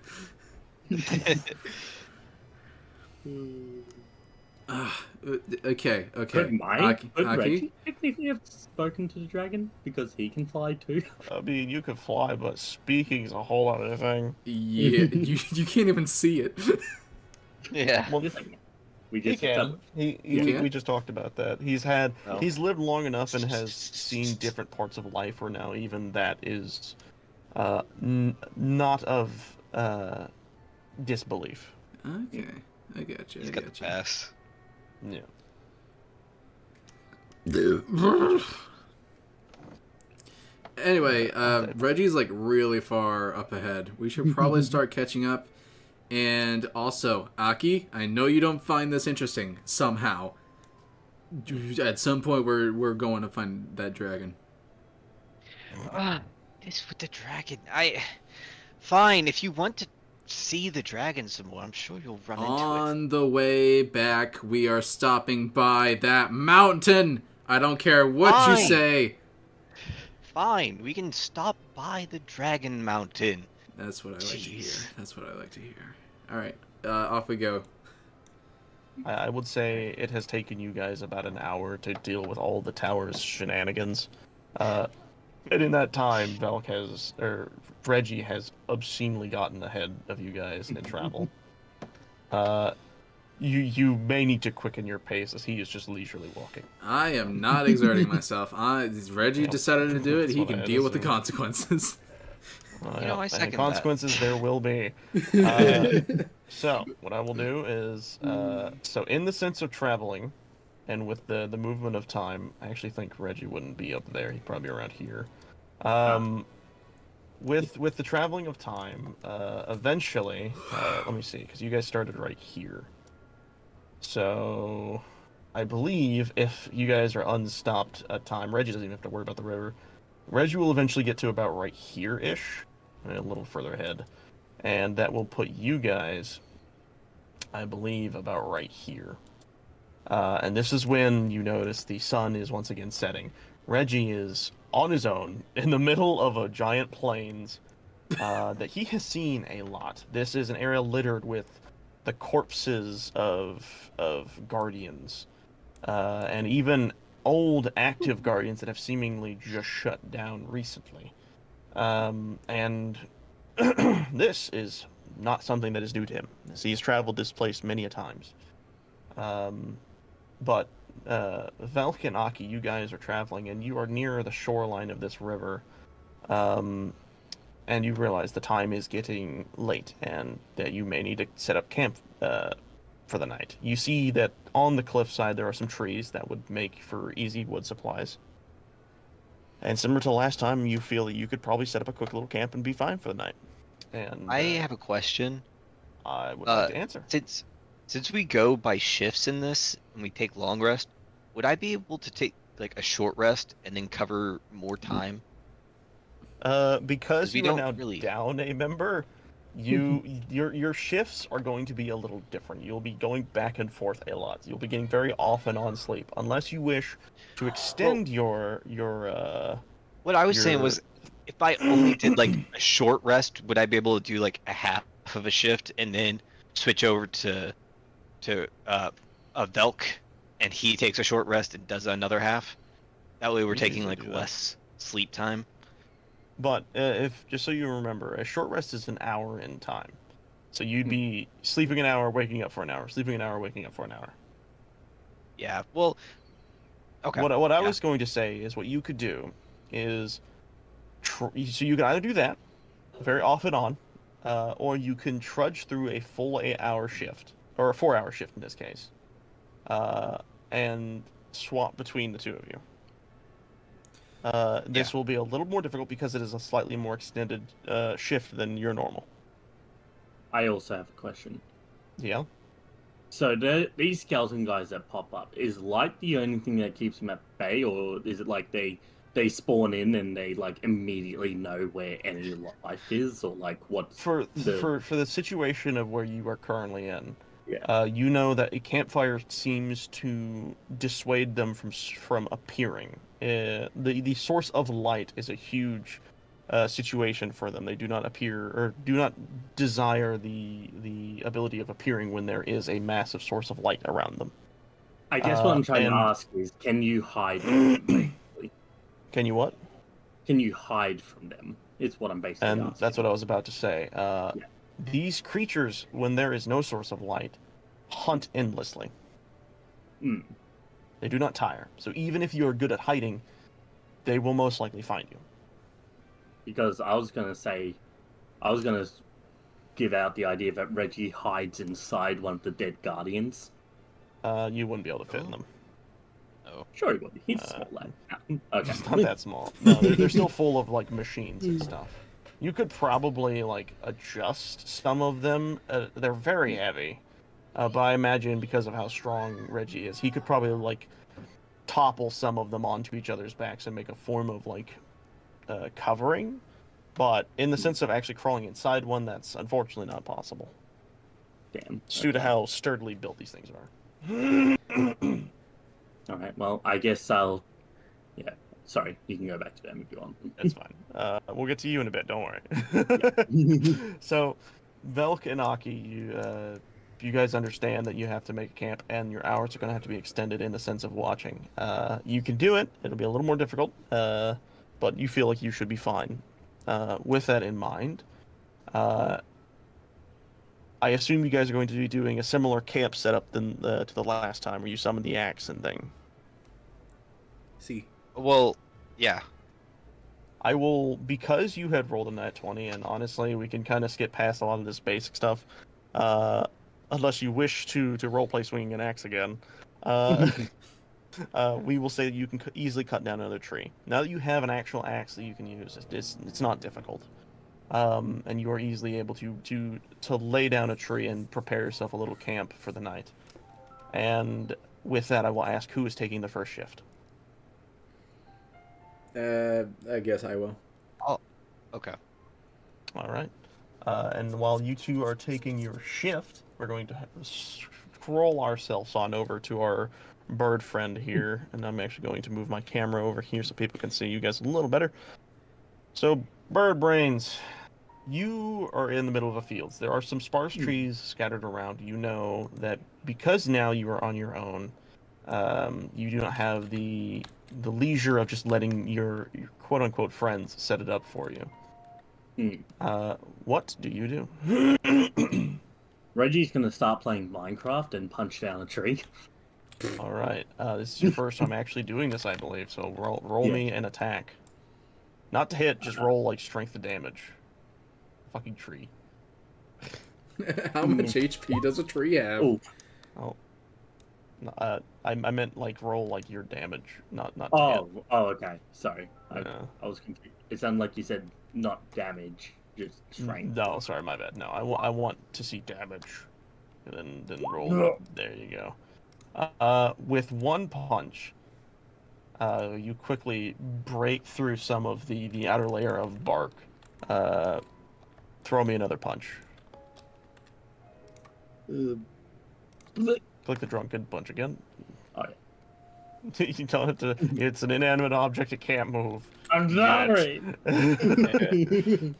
Okay. But mine, but Aki? Reggie technically have spoken to the dragon because he can fly too. I mean, you could fly, but speaking is a whole other thing. Yeah, you can't even see it. Yeah. Well, We he just can. can? We just talked about that. Oh. He's lived long enough and has seen different parts of life where now even that is not of disbelief. Okay, I got you. He's got the pass. Yeah. Anyway, Reggie's like really far up ahead. We should probably start catching up. And also, Aki, I know you don't find this interesting somehow. At some point, we're going to find that dragon. This with the dragon. Fine, if you want to see the dragon some more, I'm sure you'll run into it. On the way back, we are stopping by that mountain. I don't care what you say. Fine, we can stop by the Dragon Mountain. That's what I like to hear. That's what I like to hear. All right, off we go. I would say it has taken you guys about an hour to deal with all the tower's shenanigans. And in that time, Reggie has obscenely gotten ahead of you guys in travel. You may need to quicken your pace as he is just leisurely walking. I am not exerting myself. Reggie decided to do it. He can deal with the consequences. I second that. Consequences there will be. So what I will do is, so in the sense of traveling, and with the movement of time, I actually think Reggie wouldn't be up there. He'd probably be around here. With the traveling of time, eventually, let me see, because you guys started right here. So, I believe if you guys are unstopped at time, Reggie doesn't even have to worry about the river. Reggie will eventually get to about right here-ish, a little further ahead. And that will put you guys, I believe, about right here. And this is when you notice the sun is once again setting. Reggie is on his own in the middle of a giant plains that he has seen a lot. This is an area littered with the corpses of guardians, and even old active guardians that have seemingly just shut down recently. And this is not something that is new to him, as he has traveled this place many a times. But Velk and Aki, you guys are traveling, and you are near the shoreline of this river. And you realize the time is getting late, and that you may need to set up camp for the night. You see that on the cliffside there are some trees that would make for easy wood supplies. And similar to last time, you feel that you could probably set up a quick little camp and be fine for the night. And I have a question. I would like to answer. Since we go by shifts in this, and we take long rest, would I be able to take like a short rest and then cover more time? Because you are now down a member, your shifts are going to be a little different. You'll be going back and forth a lot. You'll be getting very off and on sleep, unless you wish to extend your. What I was saying was, if I only did like a short rest, would I be able to do like a half of a shift and then switch over to a Velk, and he takes a short rest and does another half? That way we're taking like less sleep time. But if just so you remember, a short rest is an hour in time. So you'd be sleeping an hour, waking up for an hour, sleeping an hour, waking up for an hour. Yeah, well, okay. What I was going to say is what you could do is, so you can either do that, very off and on, or you can trudge through a full 8-hour shift, or a 4-hour shift in this case, and swap between the two of you. This will be a little more difficult because it is a slightly more extended shift than your normal. I also have a question. Yeah? So these skeleton guys that pop up, is light the only thing that keeps them at bay, or is it like they spawn in and they like immediately know where any life is, or like what? For the situation of where you are currently in, yeah. You know that a campfire seems to dissuade them from appearing. The source of light is a huge situation for them. They do not appear or do not desire the ability of appearing when there is a massive source of light around them. I guess what I'm trying to ask is, can you hide from them, basically? Can you what? Can you hide from them? It's what I'm basically asking. And that's what I was about to say. These creatures, when there is no source of light, hunt endlessly. They do not tire. So even if you are good at hiding, they will most likely find you. Because I was going to give out the idea that Reggie hides inside one of the dead guardians. You wouldn't be able to fit in them. So Sure he would. He's a small lad. Okay. It's not that small. No, they're still full of like machines and stuff. You could probably like adjust some of them. They're very heavy, but I imagine because of how strong Reggie is, he could probably like topple some of them onto each other's backs and make a form of like covering. But in the sense of actually crawling inside one, that's unfortunately not possible. Damn. It's due to how sturdily built these things are. All right. Well, I guess I'll. Yeah. Sorry. You can go back to them if you want. That's fine. We'll get to you in a bit. Don't worry. So, Velk and Aki, you guys understand that you have to make a camp, and your hours are going to have to be extended in the sense of watching. You can do it. It'll be a little more difficult, but you feel like you should be fine. With that in mind, I assume you guys are going to be doing a similar camp setup than to the last time, where you summoned the axe and thing. See. well, yeah. I will, because you had rolled a nat 20, and honestly, we can kind of skip past a lot of this basic stuff, unless you wish to roleplay swinging an axe again. We will say that you can easily cut down another tree. Now that you have an actual axe that you can use, it's not difficult, and you are easily able to lay down a tree and prepare yourself a little camp for the night. And with that, I will ask who is taking the first shift. I guess I will. Oh, okay. All right. And while you two are taking your shift, we're going to scroll ourselves on over to our bird friend here. And I'm actually going to move my camera over here so people can see you guys a little better. So, bird brains, you are in the middle of a field. There are some sparse trees scattered around. You know that because now you are on your own, you do not have the leisure of just letting your quote-unquote friends set it up for you. What do you do? Reggie's gonna start playing Minecraft and punch down a tree. All right. This is your first time actually doing this, I believe. So roll me an attack. Not to hit, just roll like strength to damage. Fucking tree. How much HP does a tree have? Oh. Oh. I meant like roll like your damage, not to Oh. hit. Oh. Okay. Sorry. Yeah. I was confused. It sounded like you said not damage, just strength. No, sorry, my bad. No, I want to see damage. And then roll. There you go. With one punch, you quickly break through some of the outer layer of bark. Throw me another punch. Click the drunken punch again. Oh, You don't have to. It's an inanimate object. It can't move. I'm sorry.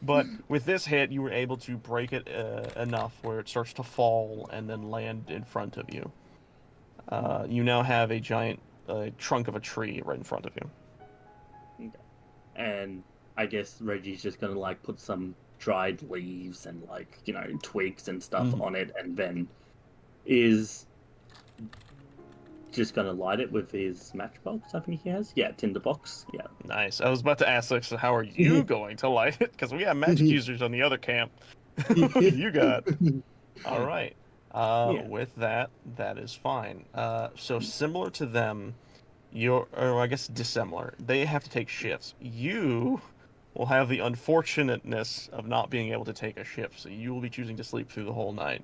But with this hit, you were able to break it enough where it starts to fall and then land in front of you. You now have a giant trunk of a tree right in front of you. Okay. And I guess Reggie's just gonna like put some dried leaves and like twigs and stuff on it, and then is just gonna light it with his matchbox. I think he has. Yeah, tinderbox. Yeah. Nice. I was about to ask, like, so how are you going to light it? Because we have magic users on the other camp. What do you got? All right. With that is fine. So similar to them, or I guess dissimilar. They have to take shifts. You will have the unfortunateness of not being able to take a shift, so you will be choosing to sleep through the whole night.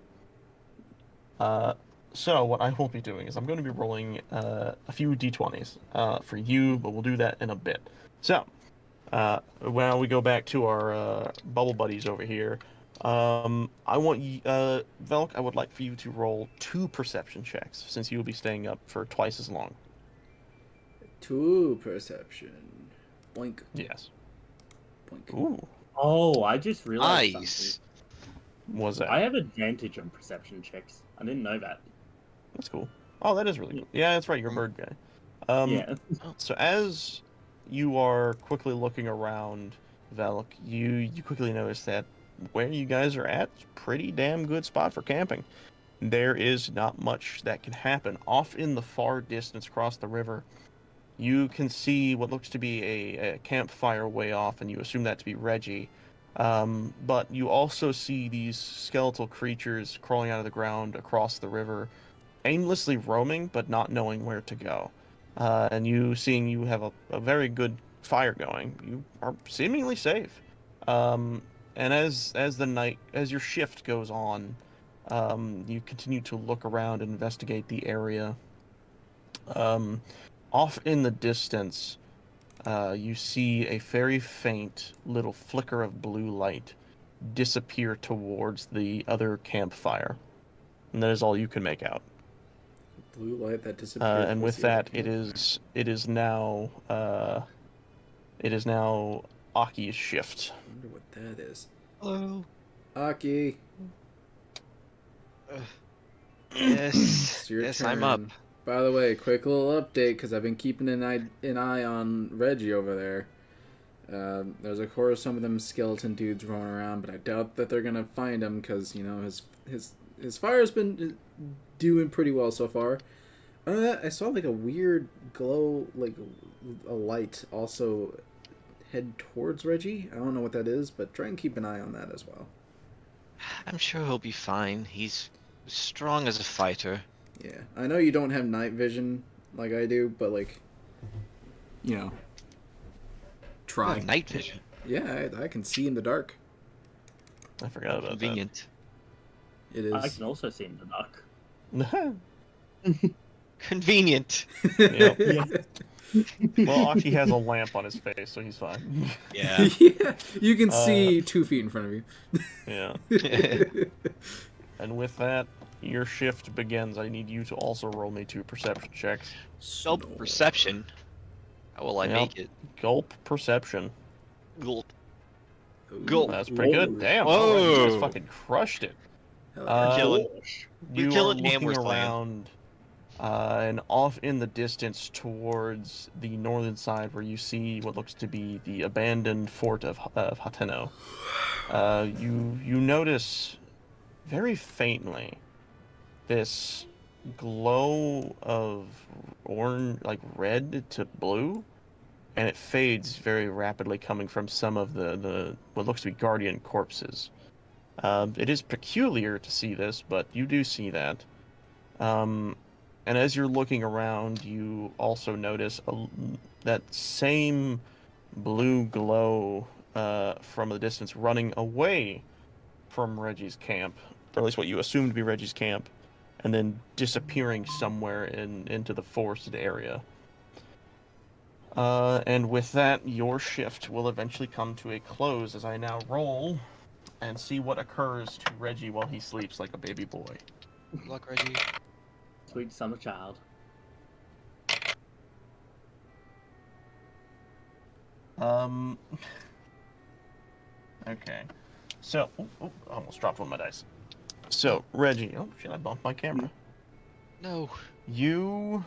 So what I will be doing is I'm going to be rolling a few d20s for you, but we'll do that in a bit. So, while we go back to our bubble buddies over here, I want you, Velk, I would like for you to roll 2 perception checks, since you will be staying up for twice as long. 2 perception. Boink. Yes. Boink. Ooh. Oh, I just realized Nice. Was that? I have advantage on perception checks. I didn't know that. That's cool. Oh, that is really cool. Yeah, that's right. You're a bird guy. Yeah. So as you are quickly looking around, Velk, you quickly notice that where you guys are at is a pretty damn good spot for camping. There is not much that can happen. Off in the far distance across the river, you can see what looks to be a campfire way off, and you assume that to be Reggie. But you also see these skeletal creatures crawling out of the ground across the river, aimlessly roaming, but not knowing where to go. And seeing you have a very good fire going, you are seemingly safe. And as your shift goes on, you continue to look around and investigate the area. Um, Off in the distance, you see a very faint little flicker of blue light disappear towards the other campfire. And that is all you can make out. Blue light that disappeared. And with that, it is now Aki's shift. I wonder what that is. Hello. Aki. Yes. It's your Yes, turn. I'm up. By the way, quick little update because I've been keeping an eye on Reggie over there. There's of course some of them skeleton dudes roaming around, but I doubt that they're gonna find him because you know his fire's been doing pretty well so far. I saw like a weird glow, like a light, also head towards Reggie. I don't know what that is, but try and keep an eye on that as well. I'm sure he'll be fine. He's strong as a fighter. Yeah, I know you don't have night vision like I do, but like, you know, try. Oh, night vision. Yeah, I can see in the dark. I forgot about Convenient. It is. I can also see in the dark. that. Convenient. Yep. Yeah. Well, Aki has a lamp on his face, so he's fine. Yeah. Yeah, you can see 2 feet in front of you. Yeah. And with that, your shift begins. I need you to also roll me 2 perception checks. Gulp perception. How will I Yep. make it? Gulp perception. Gulp. Ooh. Gulp. That's pretty good. Whoa. Damn. All right, you guys Whoa. fucking crushed it. Hell yeah. killing. You We're are killing looking Amber's plan. around, and off in the distance towards the northern side, where you see what looks to be the abandoned fort of Hateno. You notice very faintly this glow of orange, like red to blue, and it fades very rapidly, coming from some of the what looks to be guardian corpses. It is peculiar to see this, but you do see that. And as you're looking around, you also notice that same blue glow from the distance running away from Reggie's camp, or at least what you assume to be Reggie's camp, and then disappearing somewhere into the forested area. And with that, your shift will eventually come to a close as I now roll and see what occurs to Reggie while he sleeps like a baby boy. Good luck, Reggie. Sweet summer child. Okay. So, I almost dropped one of my dice. So, Reggie, oh shit, I bumped my camera. No. You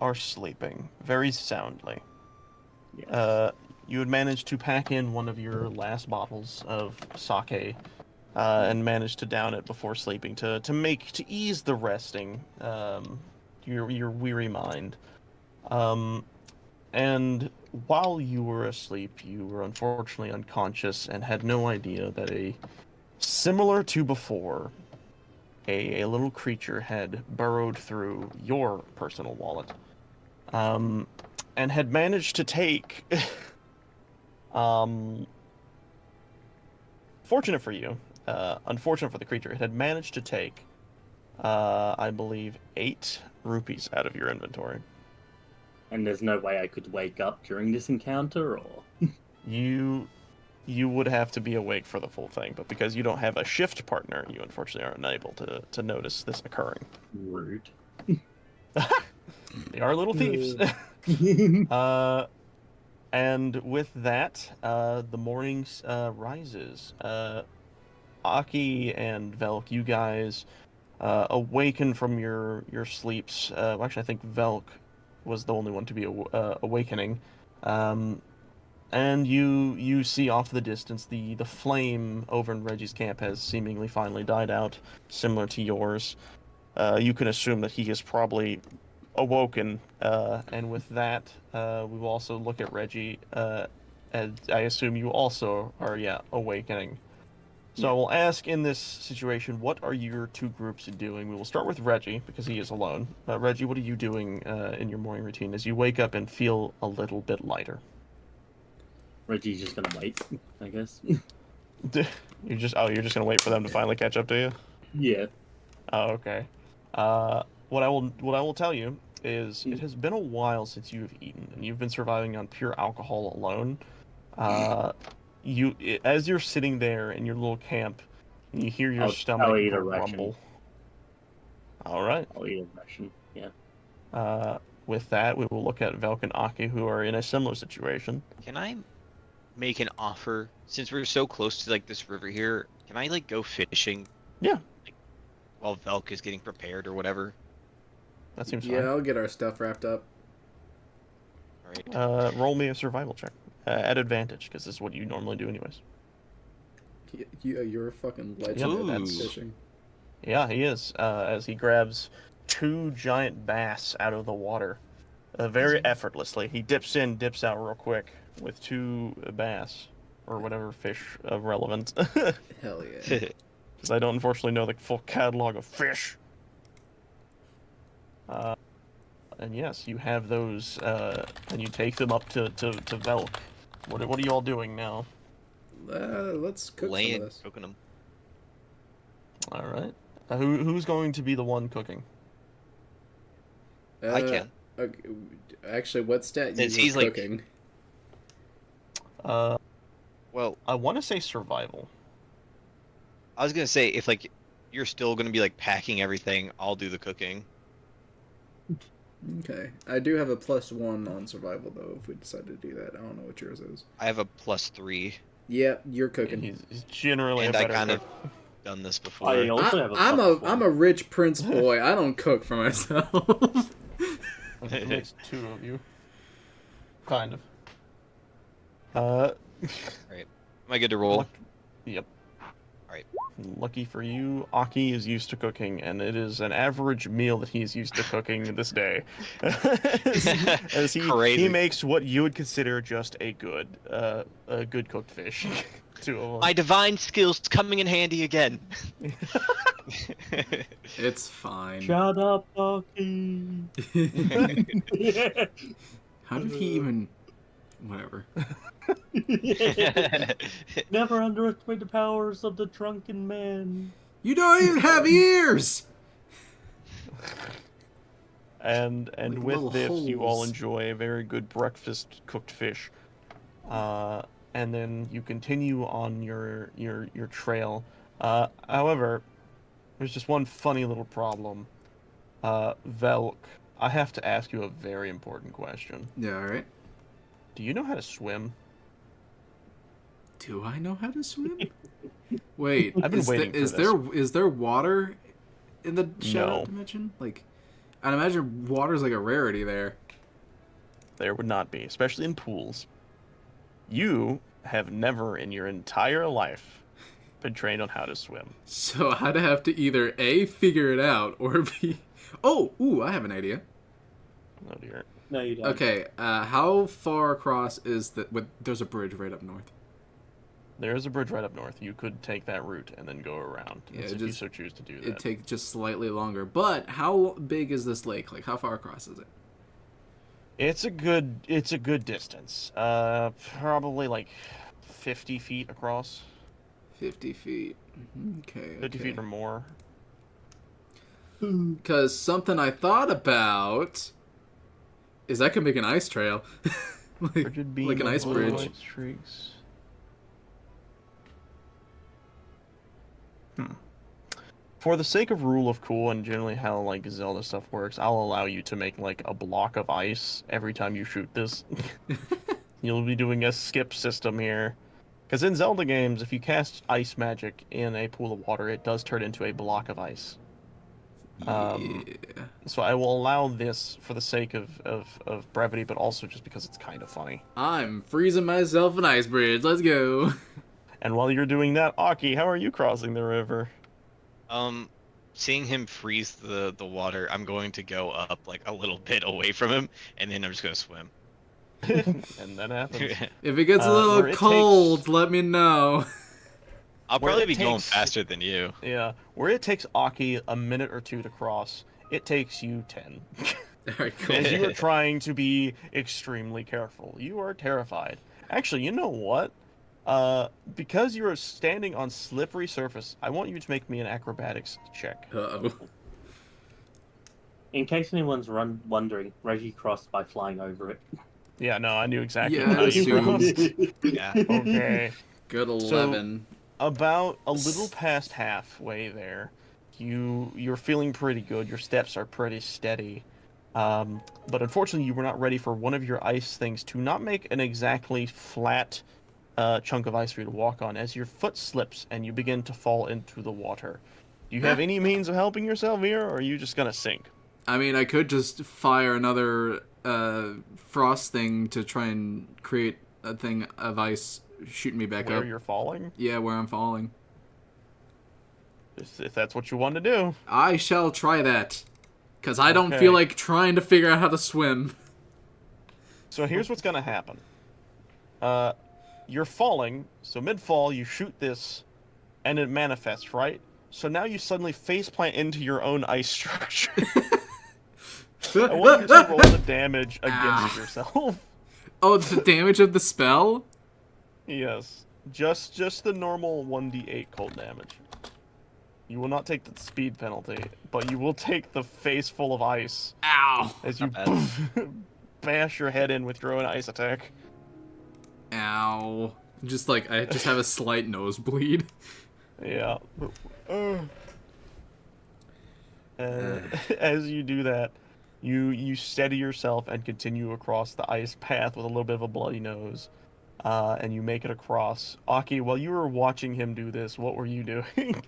are sleeping very soundly. Yes. You had managed to pack in one of your last bottles of sake, and managed to down it before sleeping to ease the resting, your weary mind. And while you were asleep, you were unfortunately unconscious and had no idea that similar to before, a little creature had burrowed through your personal wallet, and had managed to take. Fortunate for you, unfortunate for the creature, it had managed to take, I believe, 8 rupees out of your inventory. And there's no way I could wake up during this encounter, or? You would have to be awake for the full thing, but because you don't have a shift partner, you unfortunately are unable to notice this occurring. Rude. They are little thieves. And with that, the morning rises. Aki and Velk, you guys awaken from your sleeps. Actually, I think Velk was the only one to be awakening. And you see off the distance the flame over in Reggie's camp has seemingly finally died out, similar to yours. You can assume that he has probably awoken, and with that, we will also look at Reggie, and I assume you also are, awakening. So I will ask in this situation, what are your two groups doing? We will start with Reggie, because he is alone. Reggie, what are you doing in your morning routine as you wake up and feel a little bit lighter? Reggie's just gonna wait, I guess. You're just gonna wait for them to finally catch up to you? Yeah. Oh, okay. What I will tell you is it has been a while since you have eaten, and you've been surviving on pure alcohol alone. As you're sitting there in your little camp, you hear your stomach I'll eat a ration. rumble. All right. I'll eat a ration. Yeah. With that, we will look at Velk and Aki, who are in a similar situation. Can I make an offer? Since we're so close to like this river here, can I like go fishing? Yeah. Like, while Velk is getting prepared or whatever. That seems Yeah, fine. I'll get our stuff wrapped up. All right. Roll me a survival check at advantage, because this is what you normally do, anyways. You're a fucking legend Ooh. at fishing. Yeah, he is. As he grabs two giant bass out of the water, very effortlessly. He dips in, dips out real quick with two bass or whatever fish of relevance. Hell yeah. Because I don't unfortunately know the full catalog of fish. And yes, you have those, and you take them up to Velk. What are you all doing now? Let's cook some of Laying, this. cooking them. All right. Who's going to be the one cooking? I can. Okay, actually, what stat Since you he's, were like- cooking? Well, I want to say survival. I was gonna say if like you're still gonna be like packing everything, I'll do the cooking. Okay. I do have a +1 on survival, though, if we decide to do that. I don't know what yours is. I have a +3, Yeah, you're cooking. He's generally and a I better kind cook. of done this before. I also have a I'm a rich prince boy. I don't cook for myself. It makes two of you. Kind of. Right. Am I good to roll? Yep. Alright. Lucky for you, Aki is used to cooking, and it is an average meal that he's used to cooking this day. As he Crazy. makes what you would consider just a good cooked fish. Two of them. My divine skills coming in handy again. It's fine. Shut up, Bucky. How did he even... Whatever. Never underestimate the powers of the drunken man. You don't even have ears! And Like with little this, you all holes. enjoy a very good breakfast cooked fish. And then you continue on your trail. However, there's just one funny little problem. Velk, I have to ask you a very important question. Yeah, alright. Do you know how to swim? Do I know how to swim? Wait, I've been waiting for is this. is there water in the shadow No. dimension? Like, I'd imagine water's like a rarity there. There would not be, especially in pools. You have never in your entire life been trained on how to swim. So I'd have to either A, figure it out, or B... Oh, ooh, I have an idea. Oh dear. No, you don't. Okay, how far across is the... There's a bridge right up north. There is a bridge right up north. You could take that route and then go around. Yeah, That's if just- you so choose to do that. It takes just slightly longer. But how big is this lake? Like, how far across is it? It's a good distance. Probably like 50 feet across. 50 feet. Okay. 50 feet or more. Because something I thought about is I could make an ice trail. Frigid beam like an of ice blue bridge. white streaks. For the sake of rule of cool and generally how like Zelda stuff works, I'll allow you to make like a block of ice every time you shoot this. You'll be doing a skip system here. Because in Zelda games, if you cast ice magic in a pool of water, it does turn into a block of ice. Yeah. So I will allow this for the sake of brevity, but also just because it's kind of funny. I'm freezing myself an ice bridge. Let's go. And while you're doing that, Aki, how are you crossing the river? Seeing him freeze the water, I'm going to go up like a little bit away from him, and then I'm just gonna swim. And that happens. If it gets a Where little it cold, takes- let me know. I'll Where probably it be going takes- faster than you. Yeah, where it takes Aki a minute or two to cross, it takes you 10. Alright, cool. As you are trying to be extremely careful. You are terrified. Actually, you know what? Because you are standing on slippery surface, I want you to make me an acrobatics check. Uh-oh. In case anyone's wondering, Reggie crossed by flying over it. Yeah, no, I knew exactly Yeah, how you assumed. crossed. Yeah. Okay. Good 11. About a little past halfway there, you're feeling pretty good. Your steps are pretty steady. But unfortunately, you were not ready for one of your ice things to not make an exactly flat chunk of ice for you to walk on as your foot slips and you begin to fall into the water. Do you have any means of helping yourself here, or are you just gonna sink? I mean, I could just fire another frost thing to try and create a thing of ice shooting me back Where up. you're falling? Yeah, where I'm falling. If that's what you want to do. I shall try that. Because I don't Okay. feel like trying to figure out how to swim. So here's what's gonna happen. You're falling, so mid-fall you shoot this, and it manifests, right? So now you suddenly faceplant into your own ice structure. I want you to roll the damage against yourself. Oh, the damage of the spell? Yes. Just the normal 1d8 cold damage. You will not take the speed penalty, but you will take the face full of ice Ow. as you Not bash your head in with your own ice attack. Ow. Just like, I just have a slight nosebleed. Yeah. As you do that, you steady yourself and continue across the ice path with a little bit of a bloody nose. And you make it across. Aki, while you were watching him do this, what were you doing?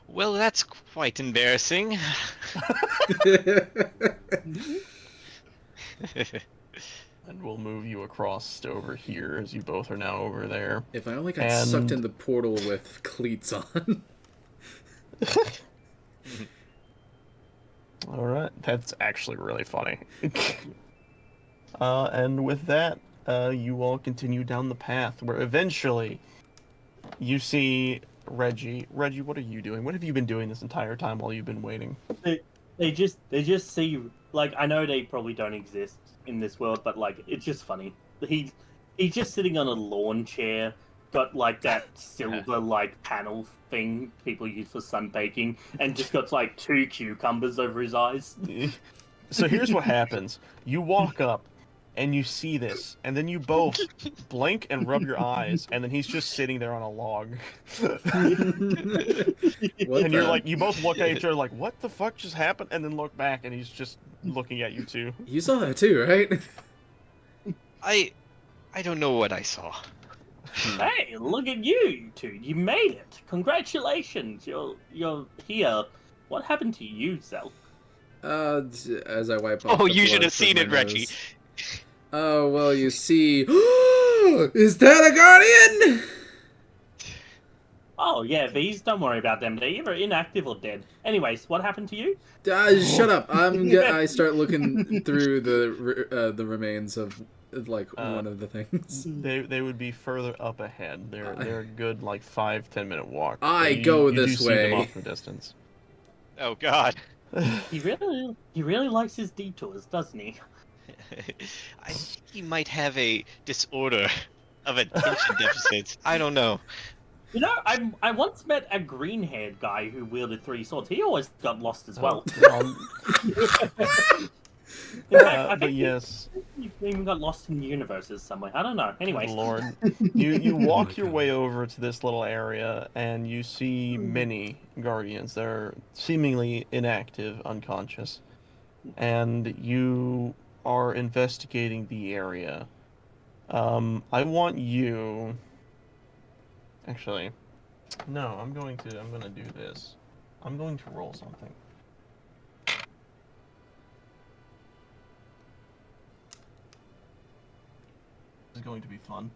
Well, that's quite embarrassing. And we'll move you across to over here as you both are now over there. If I only got And- sucked in the portal with cleats on. Alright, that's actually really funny. And with that, you all continue down the path where eventually you see Reggie. Reggie, what are you doing? What have you been doing this entire time while you've been waiting? They just see, like, I know they probably don't exist in this world, but like it's just funny. He's just sitting on a lawn chair, got like that silver like panel thing people use for sunbaking, and just got like 2 cucumbers over his eyes. So here's what happens. You walk up and you see this, and then you both blink and rub your eyes, and then he's just sitting there on a log. What And you're the- like, you both look at each other like, what the fuck just happened? And then look back, and he's just looking at you too. You saw that too, right? I don't know what I saw. Hey, look at you two! You made it! Congratulations! You're here. What happened to you, Zelda? As I wipe off Oh, the you should blood have from seen my it, Reggie. nose. Oh, well, you see... Is that a guardian? Oh yeah, these. Don't worry about them. They're either inactive or dead. Anyways, what happened to you? Shut up. I start looking through the remains of like one of the things. They would be further up ahead. They're a good like 5-10 minute walk. I But go you do this see them way. off in the distance. Oh God. He really likes his detours, doesn't he? I think he might have a disorder of attention deficit. I don't know. You know, I once met a green-haired guy who wielded 3 swords. He always got lost as well. In fact, I but think yes, he even got lost in universes somewhere. I don't know. Anyways, Lord, you walk your way over to this little area, and you see many guardians. They're seemingly inactive, unconscious, and you are investigating the area. I want you. Actually, no. I'm gonna do this. I'm going to roll something. Is going to be fun.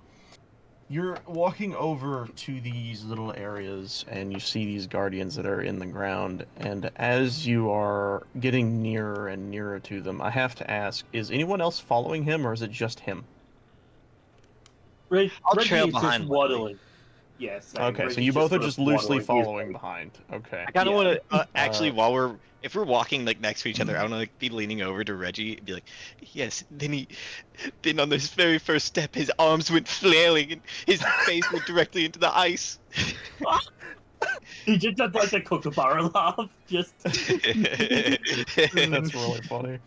You're walking over to these little areas and you see these guardians that are in the ground, and as you are getting nearer and nearer to them, I have to ask, is anyone else following him or is it just him? I'll Reggie trail is behind just Lily. waddling. Yes. Yeah, Okay, so Reggie's you both are sort of just loosely waddling his following way. behind. Okay. I kind of Yeah. want to actually, while if we're walking like next to each other, I want to like be leaning over to Reggie and be like, yes. Then on this very first step, his arms went flailing and his face went directly into the ice. He just had like the kookaburra laugh. Just. That's really funny.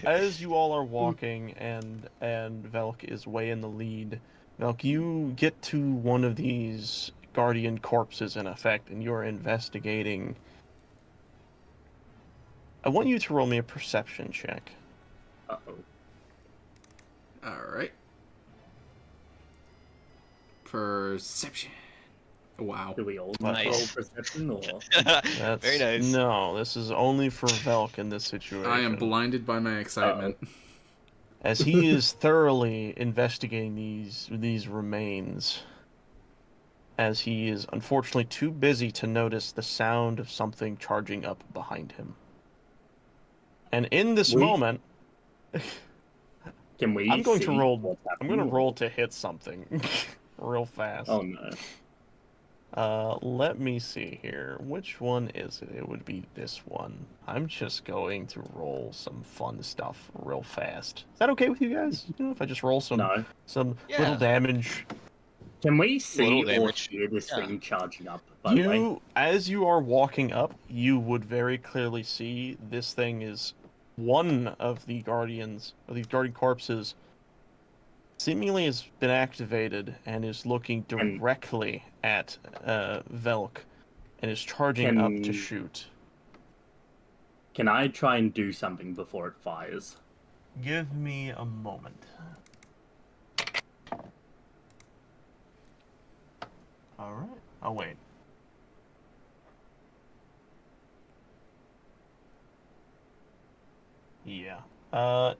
As you all are walking and Velk is way in the lead, Velk, you get to one of these guardian corpses in effect, and you're investigating. I want you to roll me a perception check. Uh-oh. All right. Perception. Wow. Do we all Nice. roll perception or? That's, Very nice. No, this is only for Velk in this situation. I am blinded by my excitement. As he is thoroughly investigating these remains, as he is unfortunately too busy to notice the sound of something charging up behind him. And in this moment, Can we? I'm going to see roll. what's I'm going to happening, roll or- to hit something real fast. Oh no. Let me see here. Which one is it? It would be this one. I'm just going to roll some fun stuff real fast. Is that okay with you guys? You know, if I just roll some No. Yeah. little damage. Can we see Little or damage. hear this Yeah. thing charging up? By the way? As you are walking up, you would very clearly see this thing is one of the guardians, of these guardian corpses, seemingly has been activated and is looking directly at Velk and is charging up to shoot. Can I try and do something before it fires? Give me a moment. Alright. I'll wait. Yeah.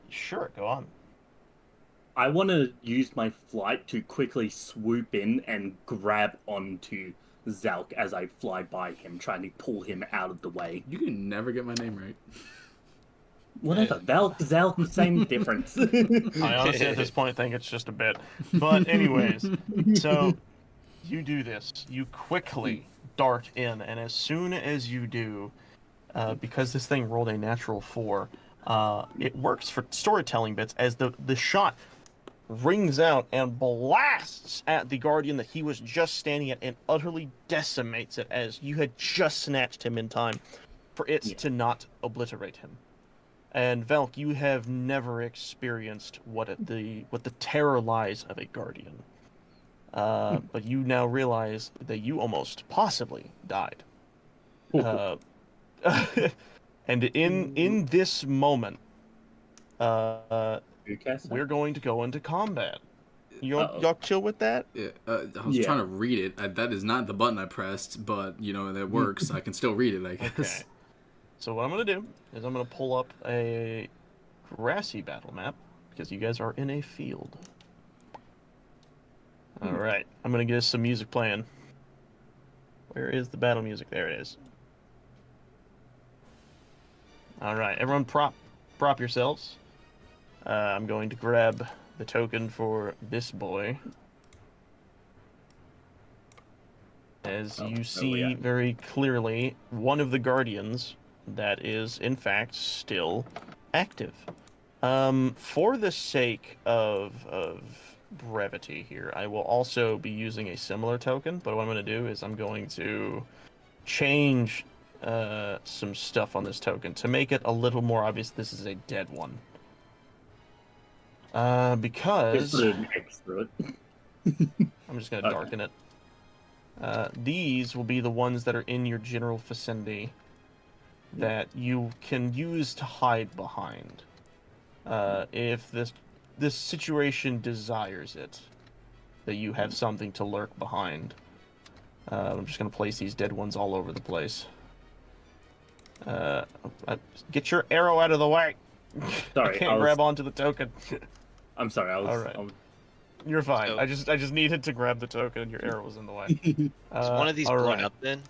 Sure, go on. I want to use my flight to quickly swoop in and grab onto Zalk as I fly by him, trying to pull him out of the way. You can never get my name right. Whatever, Zalk, same difference. I honestly at this point think it's just a bit. But anyways, so you do this. You quickly dart in, and as soon as you do, because this thing rolled a natural 4, it works for storytelling bits as the shot rings out and blasts at the guardian that he was just standing at and utterly decimates it as you had just snatched him in time for it to not obliterate him. And Velk, you have never experienced what the terror lies of a guardian. But you now realize that you almost possibly died. And in this moment, we're going to go into combat. Y'all chill with that? Yeah, I was trying to read it. That is not the button I pressed, but you know that works. I can still read it, I guess. Okay. So what I'm gonna do is I'm gonna pull up a grassy battle map because you guys are in a field. All right, I'm gonna get us some music playing. Where is the battle music? There it is. All right, everyone, prop yourselves. I'm going to grab the token for this boy. As you see very clearly, one of the guardians that is, in fact, still active. For the sake of brevity here, I will also be using a similar token, but what I'm going to do is I'm going to change some stuff on this token to make it a little more obvious this is a dead one. Because I'm just going to darken it. These will be the ones that are in your general vicinity that you can use to hide behind. If this situation desires it, that you have something to lurk behind. I'm just going to place these dead ones all over the place. Get your arrow out of the way! Sorry, I can't grab onto the token. I'm sorry, I was... All right. You're fine. So- I just needed to grab the token and your arrow was in the way. Is one of these blown alright. up then?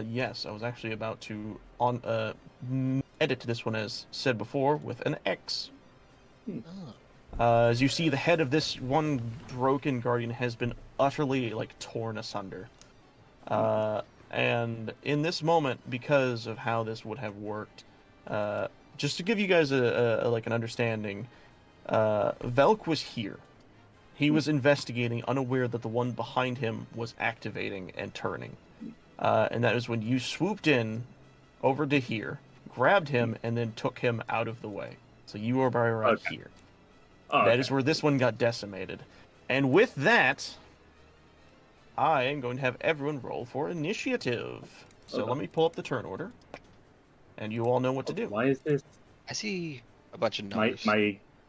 Yes, I was actually about to edit this one as said before with an X. Oh. As you see, the head of this one broken guardian has been utterly like torn asunder. And in this moment, because of how this would have worked, just to give you guys a like an understanding, Velk was here. He was investigating, unaware that the one behind him was activating and turning. And that is when you swooped in over to here, grabbed him, and then took him out of the way. So you were right here. Oh, That is where this one got decimated. And with that, I am going to have everyone roll for initiative. So let me pull up the turn order. And you all know what to do. Why is this? I see a bunch of My numbers.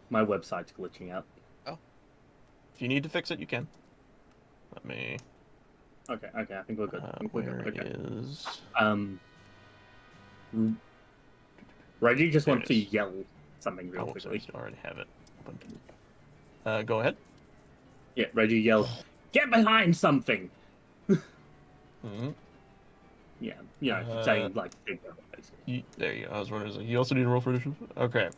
my website's glitching out. If you need to fix it, you can. Let me... Okay, I think we're good. I think we're good. Okay. Is... Reggie just There wants it to is. yell something real Oh, quickly. sorry, I already have it open. Go ahead. Yeah, Reggie yelled, "Get behind something!" Mm-hmm. Yeah, saying like, basically. There you go. I was wondering, you also need to roll for initiative? Okay.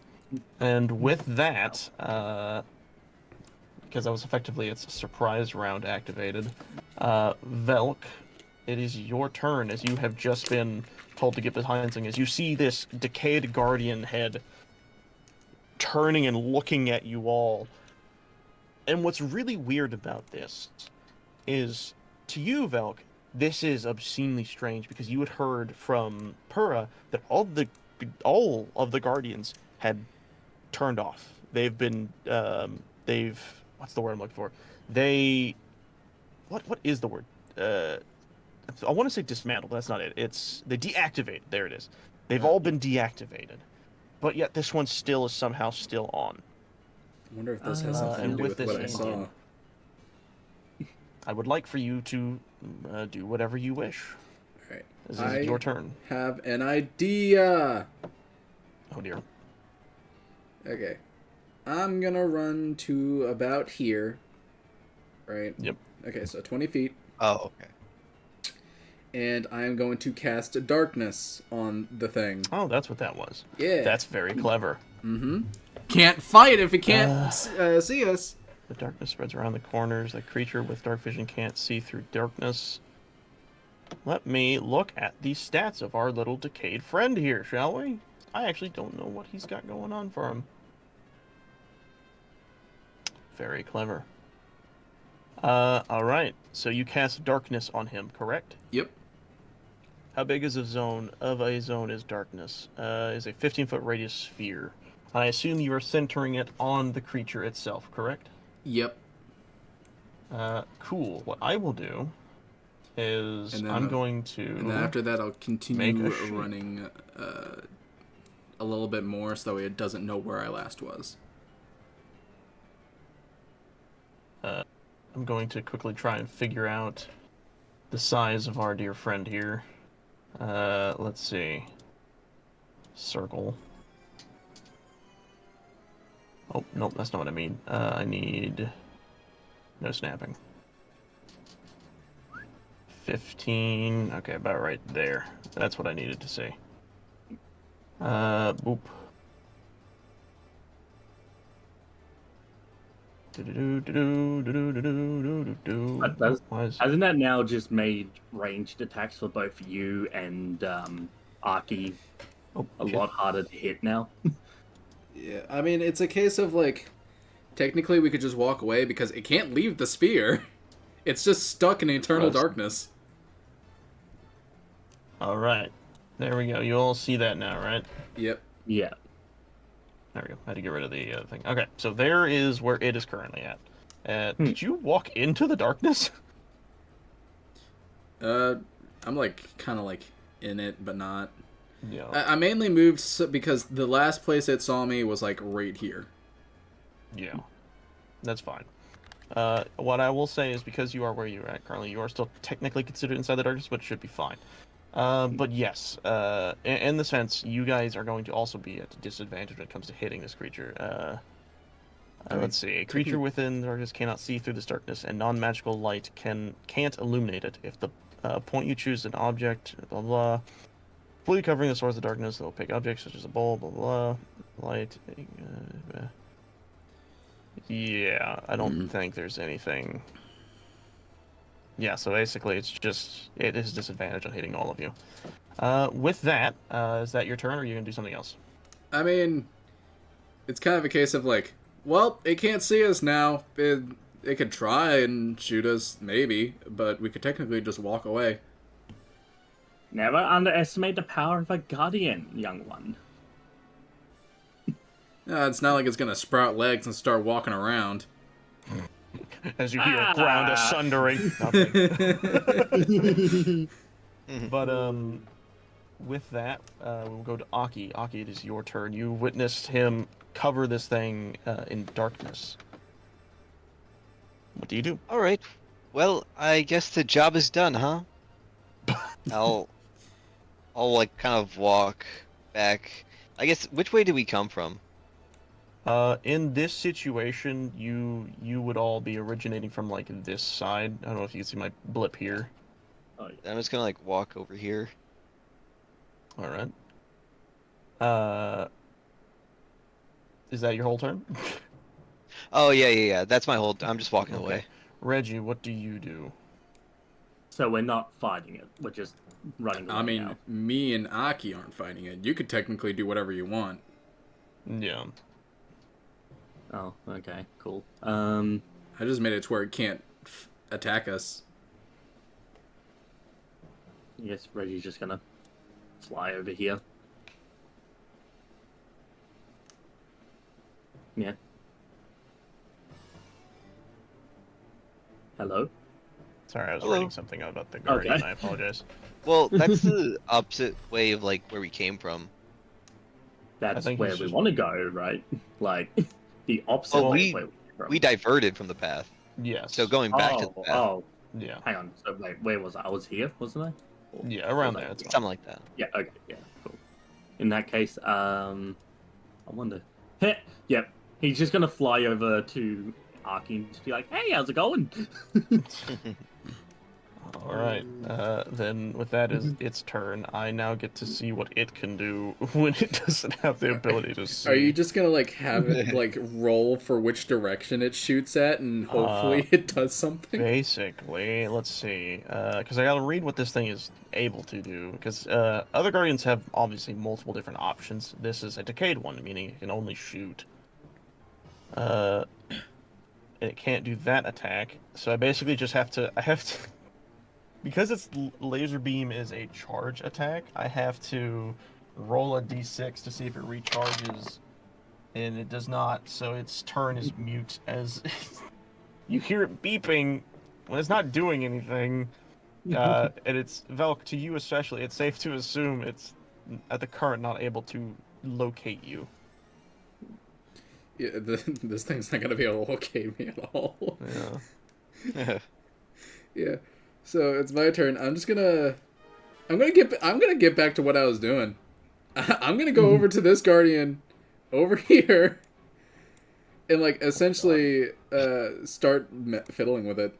And with that, because that was effectively its surprise round activated, Velk, it is your turn as you have just been told to get behind something. As you see this decayed guardian head turning and looking at you all. And what's really weird about this is, to you, Velk, this is obscenely strange because you had heard from Pura that all of the guardians had turned off. They've been what's the word I'm looking for? What is the word? I want to say dismantled, but that's not it. It's they deactivate. There it is. They've all been deactivated, but yet this one still is somehow still on. I wonder if this has something and to do with with what I this saw. ended, I would like for you to do whatever you wish. Alright. This is your turn. Have an idea. Oh dear. Okay. I'm gonna run to about here. Right? Yep. Okay, so 20 feet. Oh, okay. And I'm going to cast darkness on the thing. Oh, that's what that was. Yeah. That's very clever. Mm-hmm. Can't fight if it can't see us. The darkness spreads around the corners. The creature with dark vision can't see through darkness. Let me look at the stats of our little decayed friend here, shall we? I actually don't know what he's got going on for him. Very clever. Alright. So you cast darkness on him, correct? Yep. How big is a zone is darkness? Is a 15-foot radius sphere. I assume you are centering it on the creature itself, correct? Yep. Cool. What I will do is I'm going to... And then after that, I'll continue Make a running a little bit more so that way it doesn't know where I last was. I'm going to quickly try and figure out the size of our dear friend here. Let's see. Circle. Oh, nope, that's not what I mean. I need... No snapping. 15... Okay, about right there. That's what I needed to see. Boop. Hasn't that now just made ranged attacks for both you and Arky a lot harder to hit now? Yeah, I mean, it's a case of, like, technically we could just walk away because it can't leave the spear. It's just stuck in eternal darkness. Alright. There we go. You all see that now, right? Yep. Yeah. There we go. I had to get rid of the thing. Okay, so there is where it is currently at. Did you walk into the darkness? I'm, like, kind of, like, in it, but not. Yeah. I mainly moved because the last place it saw me was, like, right here. Yeah. That's fine. What I will say is because you are where you're at currently, you are still technically considered inside the darkness, but it should be fine. But yes, in the sense, you guys are going to also be at a disadvantage when it comes to hitting this creature. Let's see. A creature within the darkness cannot see through this darkness, and non-magical light can't illuminate it. If the point you choose an object, blah blah, fully covering the source of darkness, they'll pick objects such as a bowl, blah blah, light. Yeah, I don't think there's anything. Yeah, so basically it is disadvantage on hitting all of you. With that, is that your turn, or are you gonna do something else? I mean, it's kind of a case of like, well, it can't see us now. It could try and shoot us, maybe, but we could technically just walk away. Never underestimate the power of a guardian, young one. It's not like it's gonna sprout legs and start walking around. As you hear ground asundering. But with that, we'll go to Aki. Aki, it is your turn. You witnessed him cover this thing in darkness. What do you do? All right. Well, I guess the job is done, huh? I'll like kind of walk back. I guess which way did we come from? In this situation, you would all be originating from like this side. I don't know if you can see my blip here. Oh, yeah. I'm just gonna like walk over here. All right. Is that your whole turn? Oh yeah. That's my whole. I'm just walking Okay. away. Reggie, what do you do? So we're not fighting it. We're just running away I mean, now. me and Aki aren't fighting it. You could technically do whatever you want. Yeah. Oh, okay, cool. I just made it to where it can't attack us. I guess Reggie's just gonna fly over here. Yeah. Hello? Sorry, I was Hello. writing something about the guardian. Okay. I apologize. Well, that's the opposite way of like where we came from. That's think where he's we just- want to go, right? Like, the opposite Well, way of where we came from. We diverted from the path, Yes. so going back to the path, Oh, Yeah. hang on. So, wait, where was I? I was here, wasn't I? Or Yeah, around was I there. It's here? fine. something like that. Yeah, okay, yeah, cool. In that case, I wonder. Heh, yep, he's just gonna fly over to Arky and just be like, hey, how's it going? All right. Then with that is its turn. I now get to see what it can do when it doesn't have the ability to see. Are you just gonna like have it like roll for which direction it shoots at, and hopefully it does something? Basically, let's see. Because I gotta read what this thing is able to do. Because other guardians have obviously multiple different options. This is a decayed one, meaning it can only shoot. And it can't do that attack. So I basically just have to. Because its laser beam is a charge attack, I have to roll a d6 to see if it recharges, and it does not, so its turn is mute as you hear it beeping when it's not doing anything. And it's, Velk, to you especially, it's safe to assume it's at the current not able to locate you. Yeah, this thing's not gonna be able to locate me at all. Yeah. Yeah. So it's my turn. I'm gonna get back to what I was doing. I'm gonna go over to this guardian over here and like essentially start fiddling with it.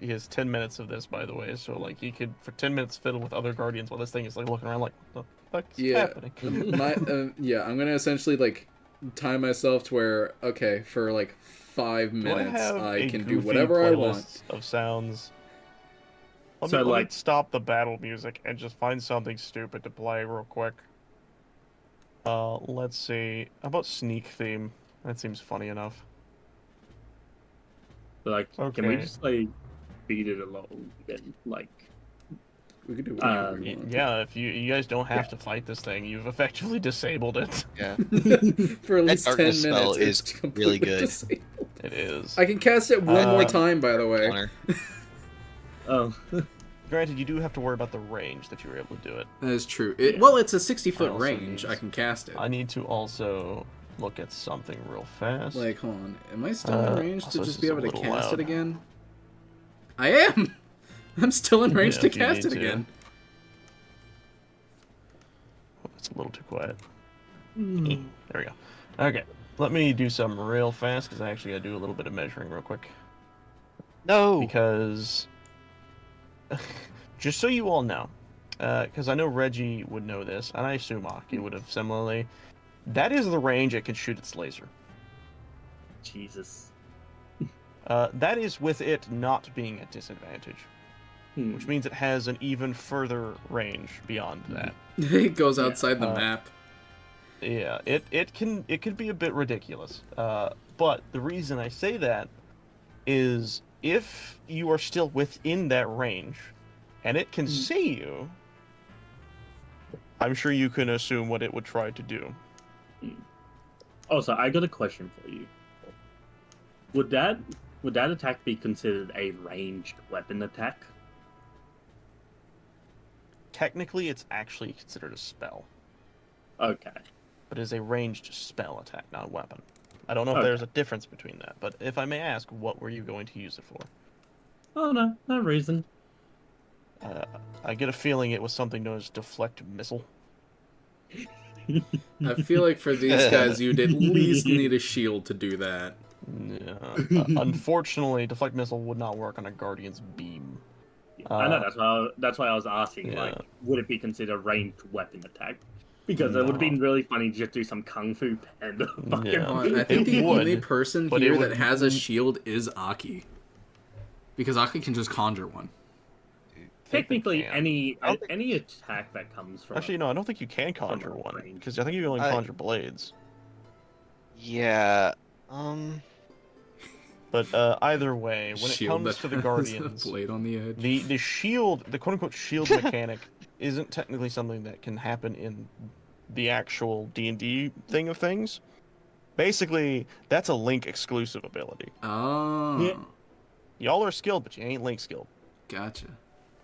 He has 10 minutes of this, by the way, so like he could for 10 minutes fiddle with other guardians while this thing is like looking around like, what the fuck's happening? I'm gonna essentially like time myself to where okay, for like 5 minutes I can do whatever I want. Of sounds. Let So, me like- stop the battle music and just find something stupid to play real quick. Let's see. How about sneak theme? That seems funny enough. Like, can we Okay. just, like, beat it a little bit? Like, We can do whatever we want. Yeah, if you guys don't have to fight this thing, you've effectively disabled it. Yeah. For at That least 10 darkness minutes, spell it's is completely really good. disabled. It is. I can cast it one more Uh, time, by the way. Honor. oh, Granted, you do have to worry about the range that you were able to do it. That is true. Yeah. Well, it's a I 60-foot also range. need- I can cast it. I need to also look at something real fast. Like, hold on. Am I still in range also to this just be is a able to little cast loud. it again? I am! I'm still in range Yeah, to if you cast need it to. again. Oh, it's a little too quiet. There we go. Okay, let me do something real fast because I actually got to do a little bit of measuring real quick. No. Because, just so you all know, because I know Reggie would know this, and I assume Aki would have similarly. That is the range it can shoot its laser. Jesus. That is with it not being at disadvantage, Hmm. which means it has an even further range beyond that. It goes Yeah. outside the map. Yeah, it could be a bit ridiculous. But the reason I say that is if you are still within that range, and it can see you, I'm sure you can assume what it would try to do. Also, I got a question for you. Would that attack be considered a ranged weapon attack? Technically, it's actually considered a spell, Okay. but it is a ranged spell attack, not a weapon. I don't know if Okay. there's a difference between that, but if I may ask, what were you going to use it for? Oh no, no reason. I get a feeling it was something known as deflect missile. I feel like for these guys, you'd at least need a shield to do that. Yeah. Unfortunately, deflect missile would not work on a guardian's beam. I know that's why I was asking. Yeah. Like, would it be considered a ranged weapon attack? Because it would have been really funny to just do some kung fu panda. Yeah. Well, I think the It would, only person but here it would- that has a shield is Aki. Because Aki can just conjure one. Technically, can. any I don't think- any attack that comes from Actually, no, I don't think you can conjure From a one range. because I think you can only I- conjure blades. Yeah. But either way, when it Shield comes that to the has a guardians, blade on the edge. the shield, the quote unquote shield mechanic, isn't technically something that can happen in the actual D&D thing of things. Basically, that's a Link exclusive ability. Oh, Yeah. Y'all are skilled, but you ain't Link skilled. gotcha.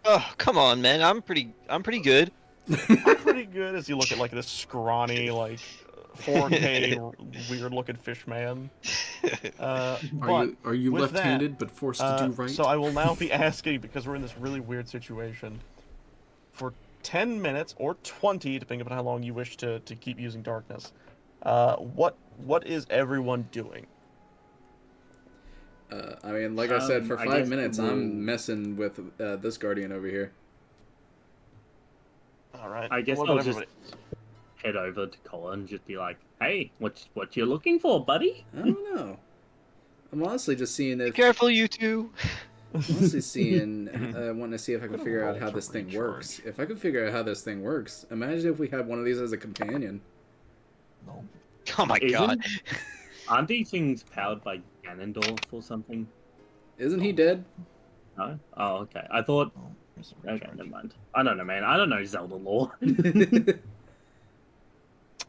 Oh, come on, man. I'm pretty good. Pretty good as you look at like this scrawny, like 4K weird looking fish man. Are you with left-handed but forced to do right? So I will now be asking, because we're in this really weird situation, for 10 minutes or 20, depending upon how long you wish to keep using darkness. What is everyone doing? I mean, like I said, for I 5 guess minutes, we'll- I'm messing with this guardian over here. All right. I guess what I'll about just everybody? head over to Colin and just be like, "Hey, what you looking for, buddy?" I don't know. I'm honestly just seeing Be if careful, you two. honestly seeing, wanting to see if I can Gonna figure out roll how to this thing recharge. works. If I could figure out how this thing works, imagine if we had one of these as a companion. No. Oh my god. Aren't these things powered by Ganondorf or something? Isn't he dead? No. Oh, okay. I thought. Oh, here's the Okay, recharge. never mind. I don't know, man. I don't know Zelda lore.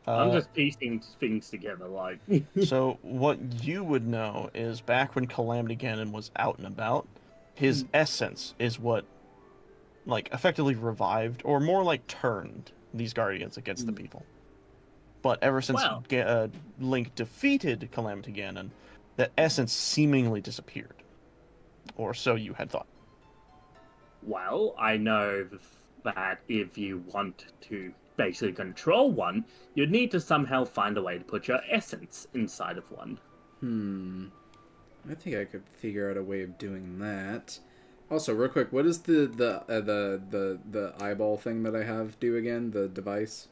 I'm Uh, just piecing things together, like. So what you would know is back when Calamity Ganon was out and about, his essence is what, like, effectively revived, or more like turned these guardians against the people. But ever since Wow. Link defeated Calamity Ganon, that essence seemingly disappeared. Or so you had thought. Well, I know that if you want to basically control one, you'd need to somehow find a way to put your essence inside of one. I think I could figure out a way of doing that. Also, real quick, what does the eyeball thing that I have do again? The device.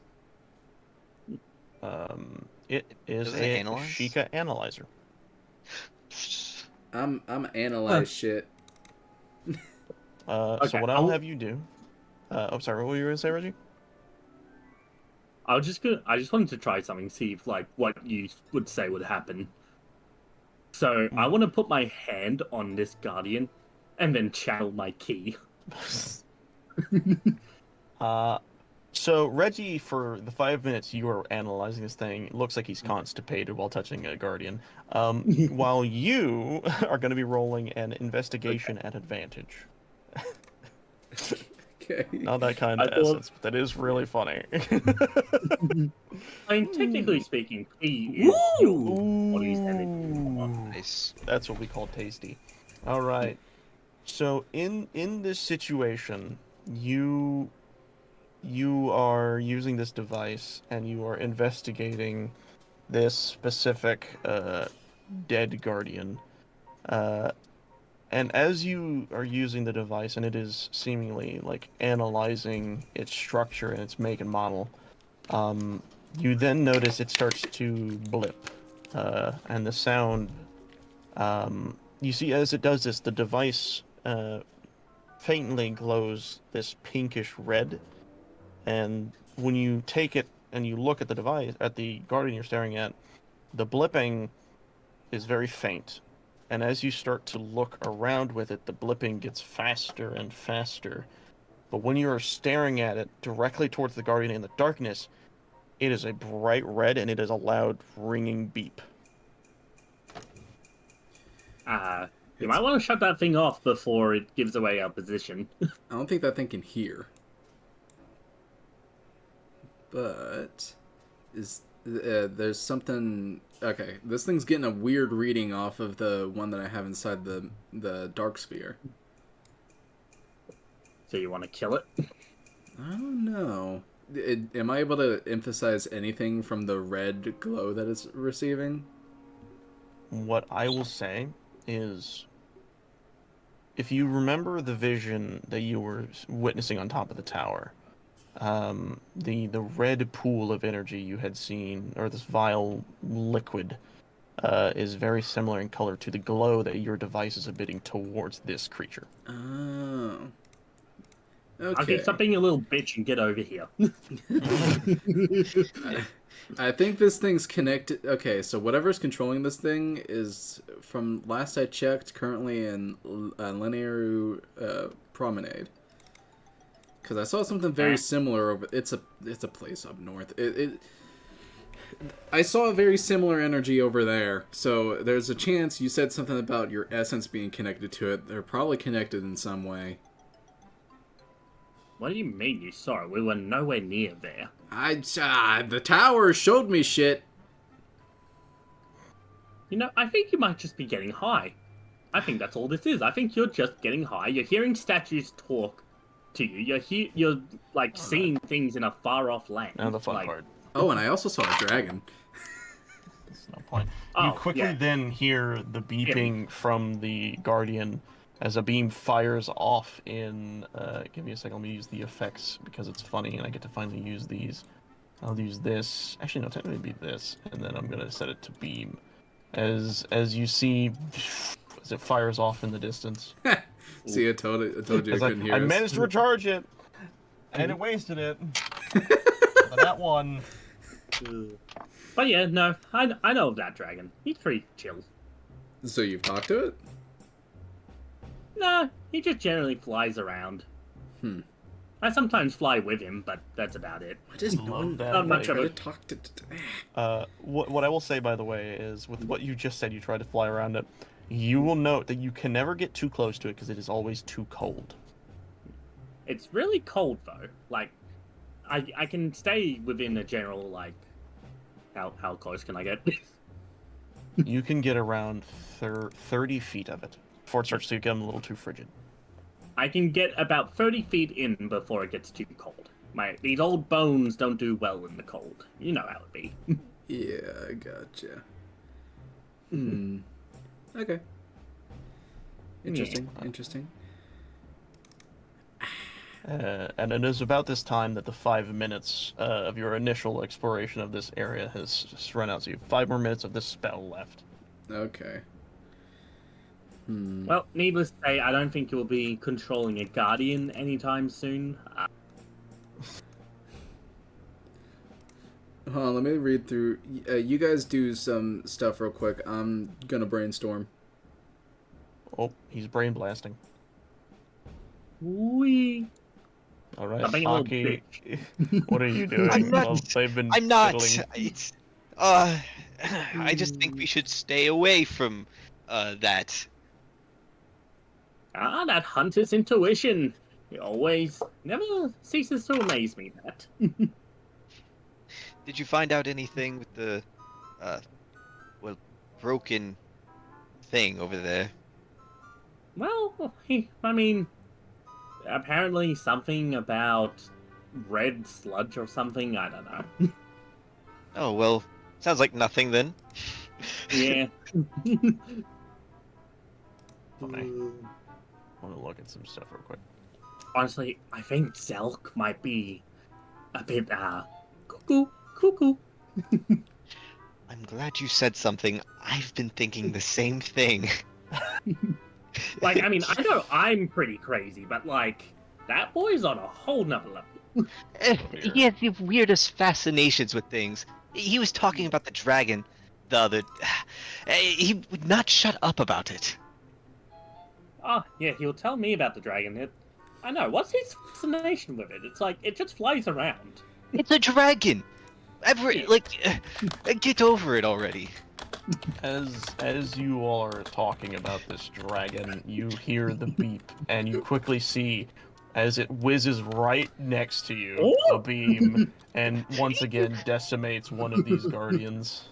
It is Does it a analyze? Sheikah analyzer. I'm analyze shit. So Okay, what I'll have you do... oh, sorry, what were you going to say, Reggie? I just wanted to try something, see if, like, what you would say would happen. So I want to put my hand on this guardian, and then channel my key. So Reggie, for the 5 minutes you are analyzing this thing, it looks like he's constipated while touching a guardian. While you are going to be rolling an investigation at advantage. Okay. Not that kind of I thought- essence, but that is really funny. I mean, technically speaking, key is your body's energy. Nice. That's what we call tasty. All right. So in this situation, you are using this device and you are investigating this specific dead guardian. And as you are using the device and it is seemingly like analyzing its structure and its make and model, you then notice it starts to blip, and the sound You see, as it does this, the device faintly glows this pinkish red, and when you take it and you look at the device, at the guardian you're staring at, the blipping is very faint. And as you start to look around with it, the blipping gets faster and faster. But when you are staring at it directly towards the guardian in the darkness, it is a bright red and it is a loud ringing beep. You might want to shut that thing off before it gives away our position. I don't think that thing can hear. But there's something. Okay, this thing's getting a weird reading off of the one that I have inside the dark sphere. So you want to kill it? I don't know. Am I able to emphasize anything from the red glow that it's receiving? What I will say is, if you remember the vision that you were witnessing on top of the tower, the red pool of energy you had seen, or this vile liquid, is very similar in color to the glow that your device is emitting towards this creature. Oh. Okay. Okay, stop being a little bitch and get over here. I think this thing's connected. Okay, so whatever's controlling this thing is, from last I checked, currently in Linear Promenade. Because I saw something very similar over. It's a place up north. I saw a very similar energy over there. So there's a chance you said something about your essence being connected to it. They're probably connected in some way. What do you mean you saw it? We were nowhere near there. The tower showed me shit. You know, I think you might just be getting high. I think that's all this is. I think you're just getting high. You're hearing statues talk to you. You're like seeing things in a far off land. Now the fun like, part. Oh, and I also saw a dragon. That's no point. Oh, You quickly then hear the beeping from the guardian as a beam fires off in, give me a second, let me use the effects because it's funny and I get to finally use these. I'll use this, actually no, technically it'd be this, and then I'm gonna set it to beam. As you see, as it fires off in the distance. See, I told you I couldn't hear I us. managed to recharge it, and it wasted it. But that one. But yeah, no, I know of that dragon. He's pretty chill. So you've talked to it? Nah, he just generally flies around. I sometimes fly with him, but that's about it. I just love that. Not much of it. Talk to. What I will say, by the way, is with what you just said, you tried to fly around it. You will note that you can never get too close to it because it is always too cold. It's really cold though. Like, I can stay within a general like. How close can I get? You can get around 30 feet of it before it starts to become a little too frigid. I can get about 30 feet in before it gets too cold. These old bones don't do well in the cold. You know how it be. Yeah, I gotcha. Okay. Interesting. Interesting. And it is about this time that the 5 minutes of your initial exploration of this area has just run out. So you have 5 more minutes of this spell left. Okay. Well, needless to say, I don't think you'll be controlling a guardian anytime soon. Hold on, let me read through. You guys do some stuff real quick. I'm gonna brainstorm. Oh, he's brain blasting. Wee. All right, Stop being a little Hockey. What are you doing? I'm not- Well, they've been I'm not. fiddling. It's, I just think we should stay away from that. Ah, that hunter's intuition. It always never ceases to amaze me, that. Did you find out anything with the, broken thing over there? Well, I mean, apparently something about red sludge or something, I don't know. Oh, well, sounds like nothing then. Yeah. Funny. I want to look at some stuff real quick. Honestly, I think Zelk might be a bit, cuckoo. I'm glad you said something. I've been thinking the same thing. Like, I mean, I know I'm pretty crazy, but like, that boy's on a whole nother level. He has the weirdest fascinations with things. He was talking about the dragon the other. He would not shut up about it. Oh, yeah, he'll tell me about the dragon. I know. What's his fascination with it? It's like, it just flies around. It's a dragon. Yeah. Get over it already. As you all are talking about this dragon, you hear the beep, and you quickly see as it whizzes right next to you a Oh! beam, and once again decimates one of these guardians.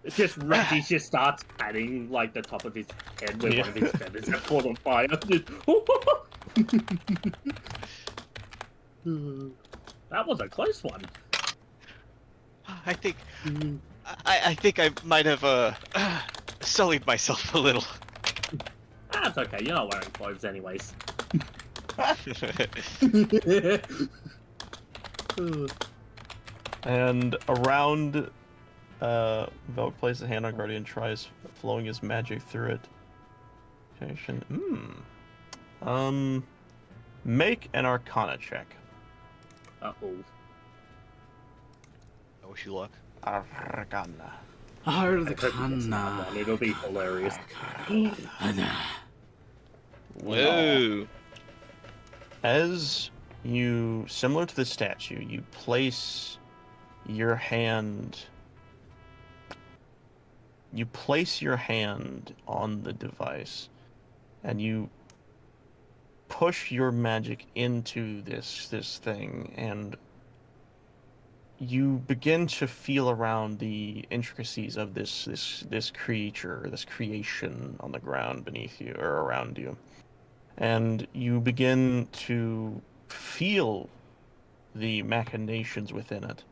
It's just Reggie just starts patting like the top of his head with one of his feathers that caught on fire. That was a close one. I think I might have sullied myself a little. That's okay. You're not wearing clothes anyways. And around, Velk places a hand on Guardian, tries flowing his magic through it. Make an Arcana check. Uh-oh. I wish you luck. Arcana. Arcana. It'll be hilarious. Whoa. As you, similar to the statue, you place your hand. You place your hand on the device, and you push your magic into this thing, and you begin to feel around the intricacies of this creature, this creation on the ground beneath you or around you. And you begin to feel the machinations within it.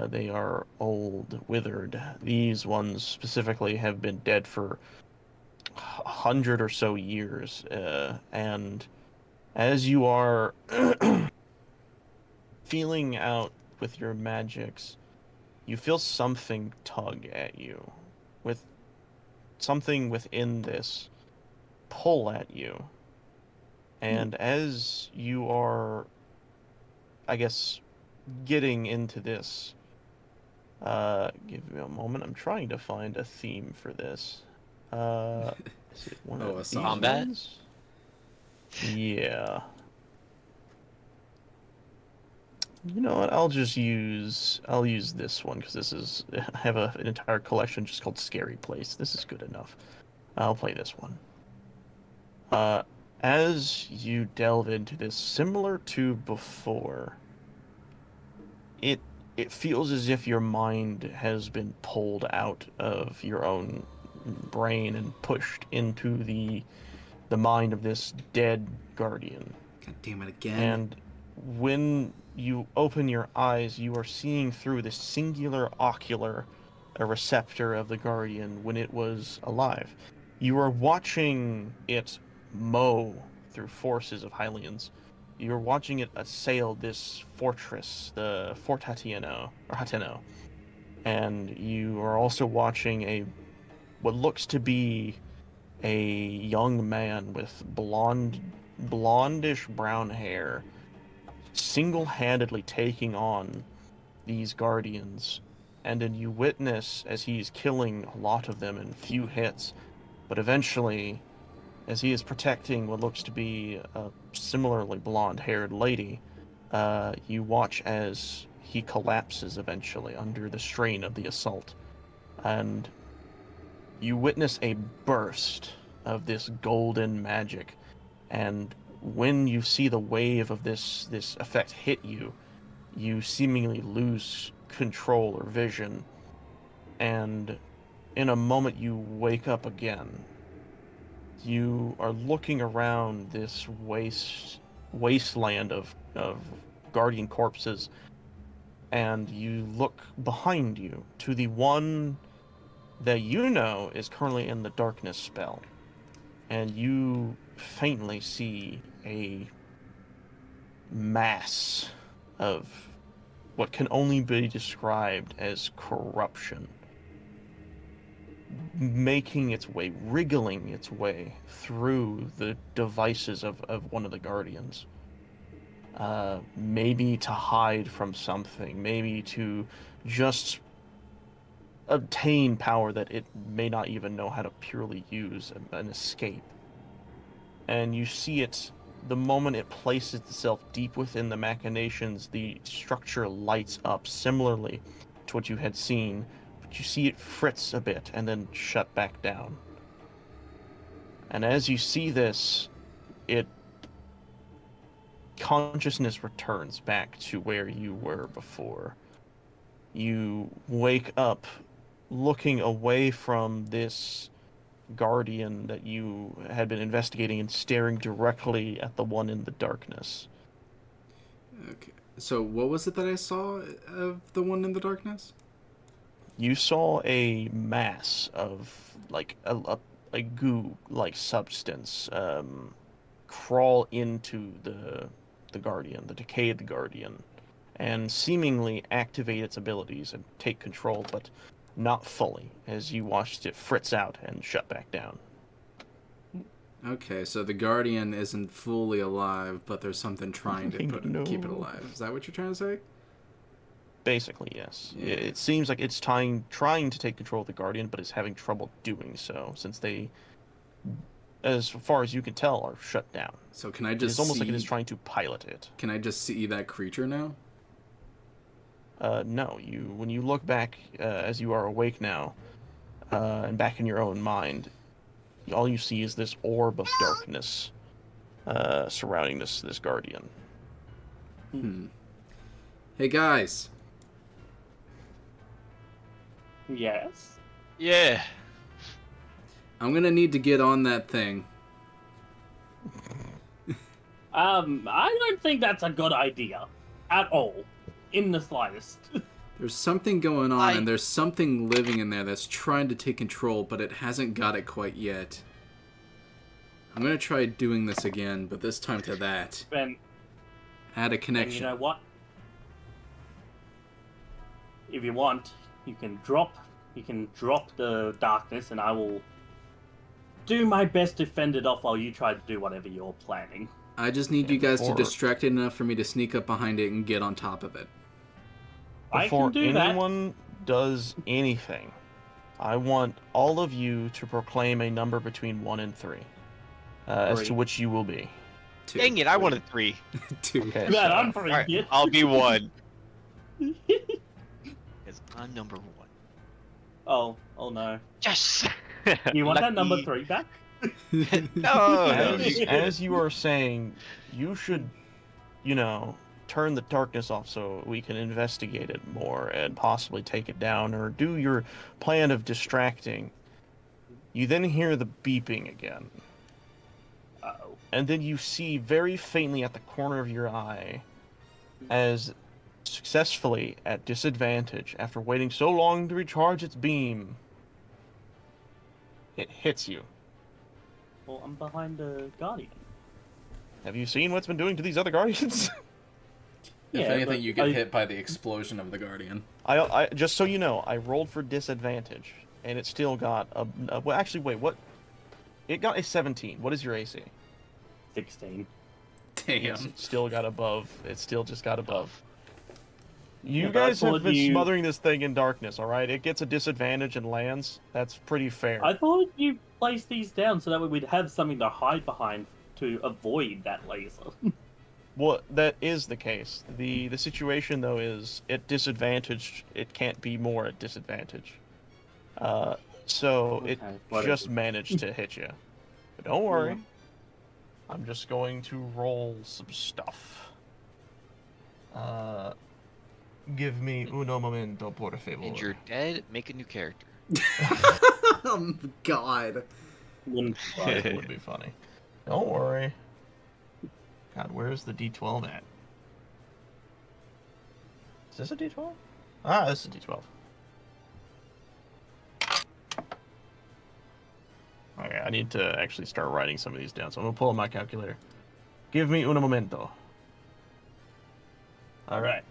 They are old, withered. These ones specifically have been dead for 100 or so years. And as you are feeling out with your magics, you feel something tug at you. With something within this pull at you. And as you are, I guess, getting into this, give me a moment. I'm trying to find a theme for this. Is it one of a these song. Combat? ones? Yeah. You know what? I'll use this one because this is, I have an entire collection just called Scary Place. This is good enough. I'll play this one. As you delve into this, similar to before, it feels as if your mind has been pulled out of your own brain and pushed into the mind of this dead guardian. God damn it again. And when you open your eyes, you are seeing through this singular ocular receptor of the guardian when it was alive. You are watching it mow through forces of Hylians. You're watching it assail this fortress, the Fort Hateno. And you are also watching what looks to be a young man with blondish brown hair, single-handedly taking on these guardians. And then you witness as he's killing a lot of them in few hits, but eventually, as he is protecting what looks to be a similarly blonde-haired lady, you watch as he collapses eventually under the strain of the assault. And you witness a burst of this golden magic. And when you see the wave of this effect hit you, you seemingly lose control or vision. And in a moment you wake up again. You are looking around this wasteland of guardian corpses, and you look behind you to the one that you know is currently in the darkness spell, and you faintly see a mass of what can only be described as corruption making its way, wriggling its way through the devices of one of the Guardians. Maybe to hide from something, maybe to just obtain power that it may not even know how to purely use, an escape. And you see it, the moment it places itself deep within the machinations, the structure lights up similarly to what you had seen, but you see it fritz a bit and then shut back down. And as you see this, consciousness returns back to where you were before. You wake up looking away from this guardian that you had been investigating and staring directly at the one in the darkness. Okay. So what was it that I saw of the one in the darkness? You saw a mass of like a goo-like substance crawl into the guardian, the decayed guardian, and seemingly activate its abilities and take control, but not fully, as you watched it fritz out and shut back down. Okay, so the Guardian isn't fully alive, but there's something trying to keep it No. alive. Is that what you're trying to say? Basically, yes. Yeah. It seems like it's trying to take control of the Guardian, but is having trouble doing so, since they, as far as you can tell, are shut down. So can I just It's almost like it see- is trying to pilot it. Can I just see that creature now? No, when you look back, as you are awake now, and back in your own mind, all you see is this orb of darkness surrounding this Guardian. Hey guys, Yes. Yeah. I'm gonna need to get on that thing. I don't think that's a good idea. At all. In the slightest. There's something going on, and there's something living in there that's trying to take control, but it hasn't got it quite yet. I'm gonna try doing this again, but this time to that. Ben, Add a and connection. you know what? If you want, you can drop the darkness, and I will do my best to fend it off while you try to do whatever you're planning. I just need you guys to Before- distract it enough for me to sneak up behind it and get on top of it. Before I can do that. anyone does anything, I want all of you to proclaim a number between 1 and 3, as to Three. which you will be. 2. Dang it, I wanted 3. 2. Okay. Man, so- I'm pretty Alright, good. I'll be 1. Because I'm number 1. Oh no. Yes! You want that number Lucky. 3 back? No, as you are saying, you should, turn the darkness off so we can investigate it more and possibly take it down or do your plan of distracting. You then hear the beeping again. Uh-oh. And then you see very faintly at the corner of your eye, as successfully at disadvantage after waiting so long to recharge its beam, it hits you. Well, I'm behind the Guardian. Have you seen what's been doing to these other Guardians? If Yeah, anything, but you get I- hit by the explosion of the Guardian. I just so you know, I rolled for disadvantage, and it still got well, actually, wait, what? It got a 17. What is your AC? 16. Damn. Yes, it still got above. It still just got above. You Yeah, but I guys have thought been you- smothering this thing in darkness, all right? It gets a disadvantage and lands. That's pretty fair. I thought you placed these down so that way we'd have something to hide behind to avoid that laser. Well, that is the case. The situation though is at disadvantage. It can't be more at disadvantage. So it Okay, whatever. just managed to hit you. But don't worry. I'm just going to roll some stuff. Give me uno momento, por favor. And you're dead, make a new character. Oh, God. That would be funny. Don't worry. God, where's the D12 at? Is this a D12? Ah, this is a D12. Okay, I need to actually start writing some of these down, so I'm gonna pull up my calculator. Give me un momento. Alright.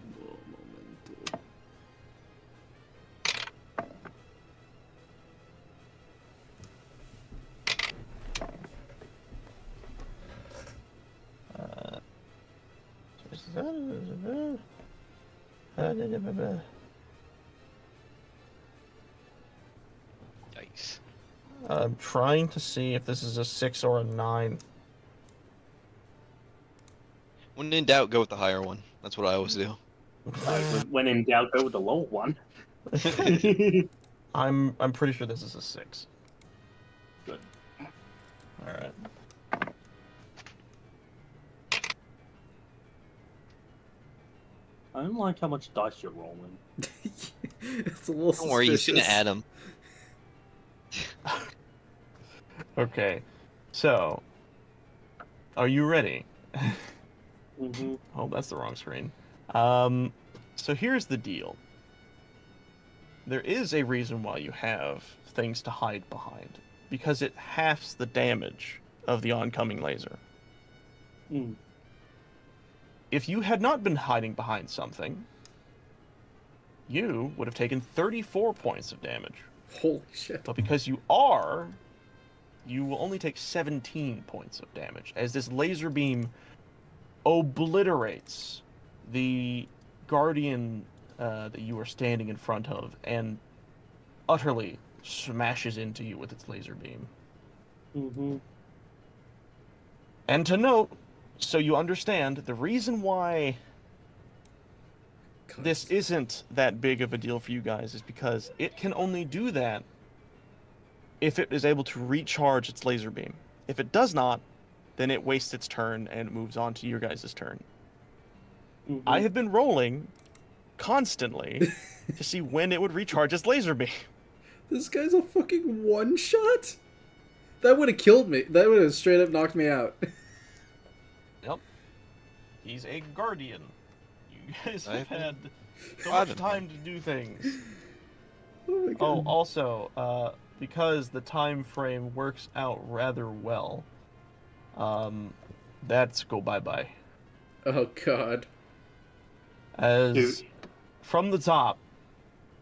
Yikes. I'm trying to see if this is a 6 or a 9. When in doubt, go with the higher one. That's what I always do. When in doubt, go with the low one. I'm pretty sure this is a 6. Good. All right. I don't like how much dice you're rolling. It's a little Don't worry, you shouldn't suspicious. add them. Okay. So, are you ready? Mm-hmm. Oh, that's the wrong screen. So here's the deal. There is a reason why you have things to hide behind, because it halves the damage of the oncoming laser. Mm. If you had not been hiding behind something, you would have taken 34 points of damage. Holy shit. But because you are, you will only take 17 points of damage, as this laser beam obliterates the guardian that you are standing in front of and utterly smashes into you with its laser beam. Mm-hmm. And to note, so you understand, the reason why this isn't that big of a deal for you guys is because it can only do that if it is able to recharge its laser beam. If it does not, then it wastes its turn and moves on to your guys' turn. Mm-hmm. I have been rolling constantly to see when it would recharge its laser beam. This guy's a fucking one-shot? That would have killed me. That would have straight up knocked me out. Yep. He's a guardian. You guys I've have had so thought much of time to do things. Oh my Oh, god. also, because the time frame works out rather well, that's go bye-bye. Oh god. As Dude. from the top,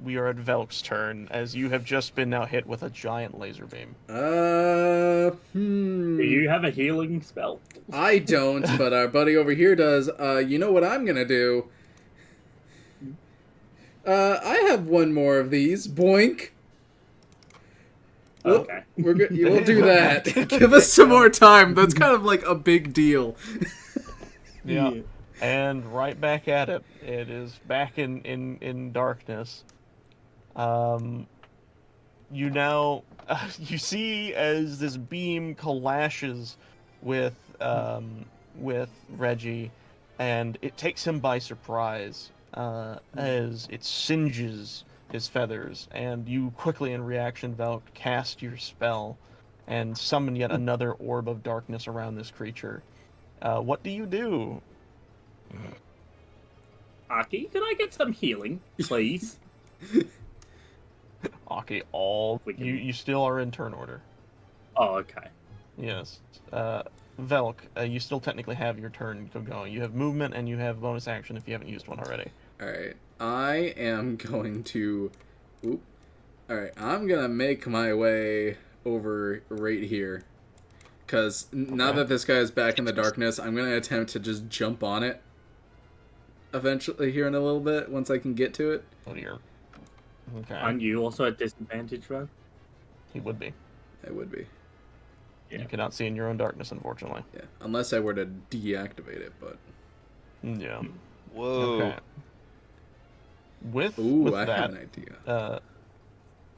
we are at Velk's turn, as you have just been now hit with a giant laser beam. Do you have a healing spell? I don't, but our buddy over here does. You know what I'm gonna do? I have one more of these. Boink. We'll, Okay. we'll do that. Give us some more time. That's kind of like a big deal. Yeah. And right back at it. It is back in darkness. You now you see as this beam clashes with Reggie, and it takes him by surprise as it singes his feathers, and you quickly, in reaction, Valk, cast your spell and summon yet another orb of darkness around this creature. What do you do? Aki, can I get some healing, please? Okay, We can- you still are in turn order. Oh, okay. Yes. Velk, you still technically have your turn going. You have movement and you have bonus action if you haven't used one already. Alright. I am going to... Oop. Alright, I'm gonna make my way over right here. Because now Okay. that this guy is back in the darkness, I'm gonna attempt to just jump on it. Eventually, here in a little bit, once I can get to it. Oh dear. Okay. Aren't you also at disadvantage, though? He would be. It would be. Yeah. You cannot see in your own darkness, unfortunately. Yeah. Unless I were to deactivate it, but... Yeah. Whoa. Okay. With Ooh, I that, have an idea.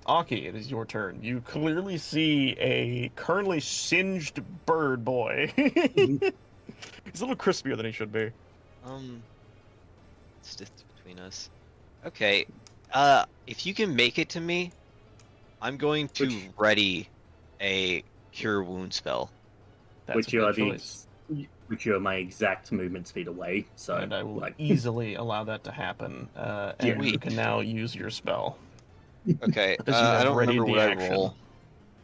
Aki, it is your turn. You clearly see a currently singed bird boy. He's a little crispier than he should be. It's just between us. Okay. If you can make it to me, I'm going to ready a cure wound spell. That's Which a you good are the choice. which you are my exact movement speed away. So And I will like easily allow that to happen. And Yeah. you can now use your spell. Okay. Because you I have don't readied remember the what action.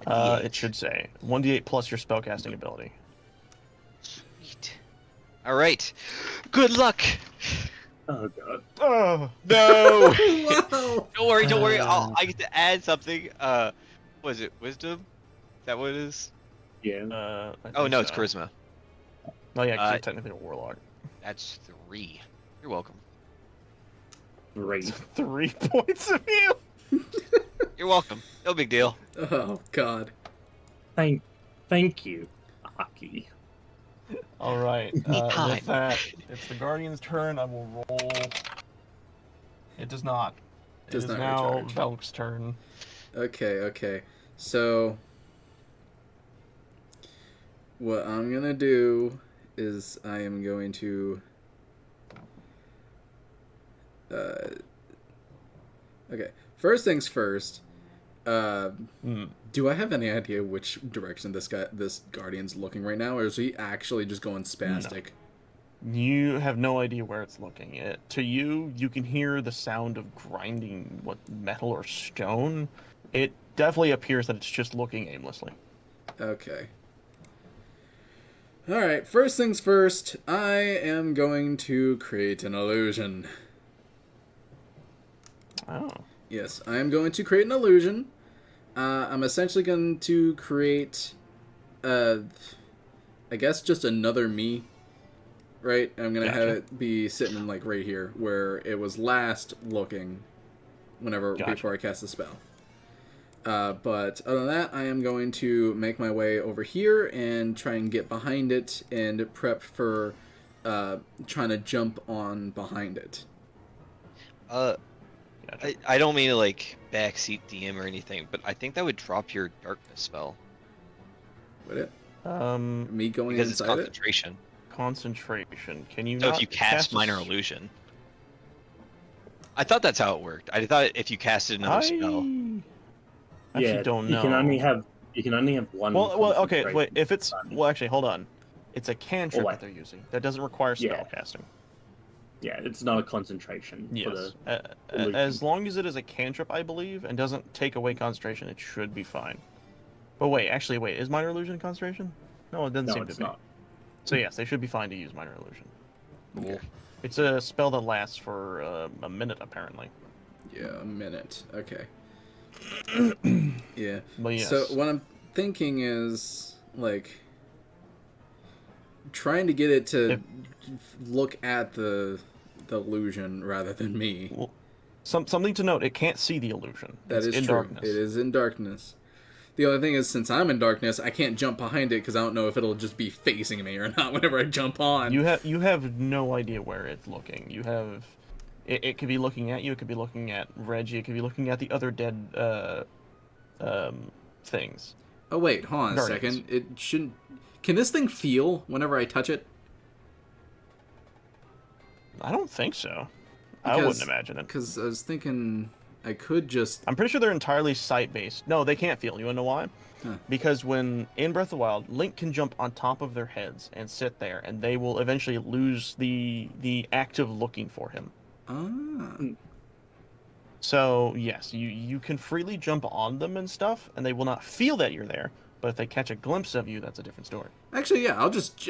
I roll. It should say 1d8 plus your spellcasting ability. Sweet. All right. Good luck. oh god. Oh No. Wow! Don't worry. Don't worry. I get to add something. Was it wisdom? Is that what it is? Yeah. Oh no, it's charisma. Oh yeah, 'cause you're technically a warlock. That's 3. You're welcome. Great. 3 points of heal. You're welcome. No big deal. Oh God. Thank you, Aki. All right. Anytime. With that, it's the Guardian's turn. I will roll. It does not. Does it is not now recharge. Velk's turn. Okay. So what I'm gonna do is I am going to. Okay. First things first. Do I have any idea which direction this Guardian's looking right now, or is he actually just going spastic? You have no idea where it's looking. To you, you can hear the sound of grinding metal or stone. It definitely appears that it's just looking aimlessly. Okay. Alright, first things first, I am going to create an illusion. Oh. Yes, I am going to create an illusion. I'm essentially going to create, I guess just another me, right? I'm going to have it be sitting like right here, where it was last looking before I cast the spell. But other than that, I am going to make my way over here and try and get behind it and prep for trying to jump on behind it. I don't mean to like backseat DM or anything, but I think that would drop your darkness spell. Would it? Me going Because it's inside concentration. Concentration. Can you So not if you cast minor illusion. I thought that's how it worked. I thought if you casted another spell. Actually don't know. You can only have one. Well, okay. concentration Wait. If it's time. well, actually, hold on. It's a cantrip wait. that they're using. That doesn't require spell Yeah. casting. Yeah, it's not a concentration. Yes. For the illusion. As long as it is a cantrip, I believe, and doesn't take away concentration, it should be fine. But wait, is minor illusion concentration? No, it doesn't seem to it's be. not. So yes, they should be fine to use minor illusion. Okay. It's a spell that lasts for a minute, apparently. Yeah, a minute. Okay. Yeah. But yes. So what I'm thinking is like trying to get it to look at the illusion rather than me. Well, something to note: it can't see the illusion. That It's is in true. darkness. It is in darkness. The only thing is, since I'm in darkness, I can't jump behind it because I don't know if it'll just be facing me or not whenever I jump on. You have no idea where it's looking. You have it could be looking at you. It could be looking at Reggie. It could be looking at the other dead things. Oh wait, hold on a Guardians. second. It shouldn't. Can this thing feel whenever I touch it? I don't think so. I wouldn't imagine it. Because I was thinking I could just. I'm pretty sure they're entirely sight-based. No, they can't feel. You wanna know why? Huh. Because when in Breath of the Wild, Link can jump on top of their heads and sit there, and they will eventually lose the act of looking for him. Ah. So yes, you can freely jump on them and stuff, and they will not feel that you're there. But if they catch a glimpse of you, that's a different story. Actually, yeah,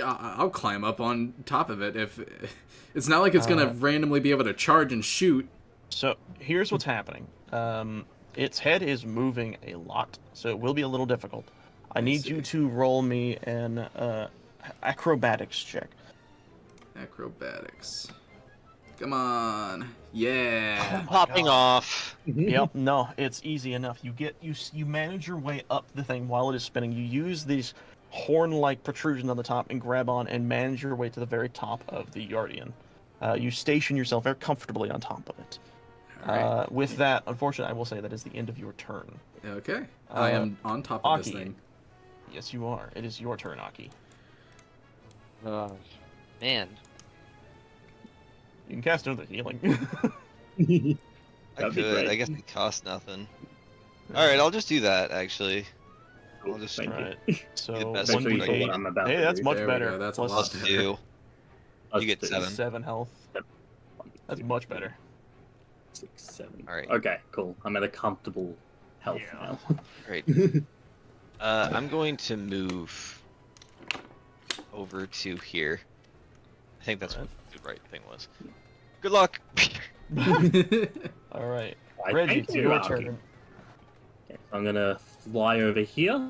I'll climb up on top of it. If it's not like it's gonna randomly be able to charge and shoot. So here's what's happening. Its head is moving a lot, so it will be a little difficult. I need you to roll me an acrobatics check. Acrobatics. Come on. Yeah. Popping off. Yep, no, it's easy enough. You manage your way up the thing while it is spinning. You use these horn-like protrusions on the top and grab on and manage your way to the very top of the Guardian. You station yourself very comfortably on top of it. Alright. With that, unfortunately, I will say that is the end of your turn. Okay. I am on top of this Aki. thing. Yes, you are. It is your turn, Aki. Man. You can cast another healing. I That'd be could. great. I guess it costs nothing. Alright, I'll just do that, actually. I'll just Thank right. the So best Make sure you 1d8. know what I'm about Hey, to that's do. much There we better. go, that's a Plus lot plus 2. Let's You get do 7. 7 health. That's much better. 6, 7. Alright. Okay, cool. I'm at a comfortable health Yeah. now. Great. I'm going to move over to here. I think that's what the right thing was. Good luck. All right, I Reggie, thank it's you, your Aki. turn. Okay, I'm gonna fly over here,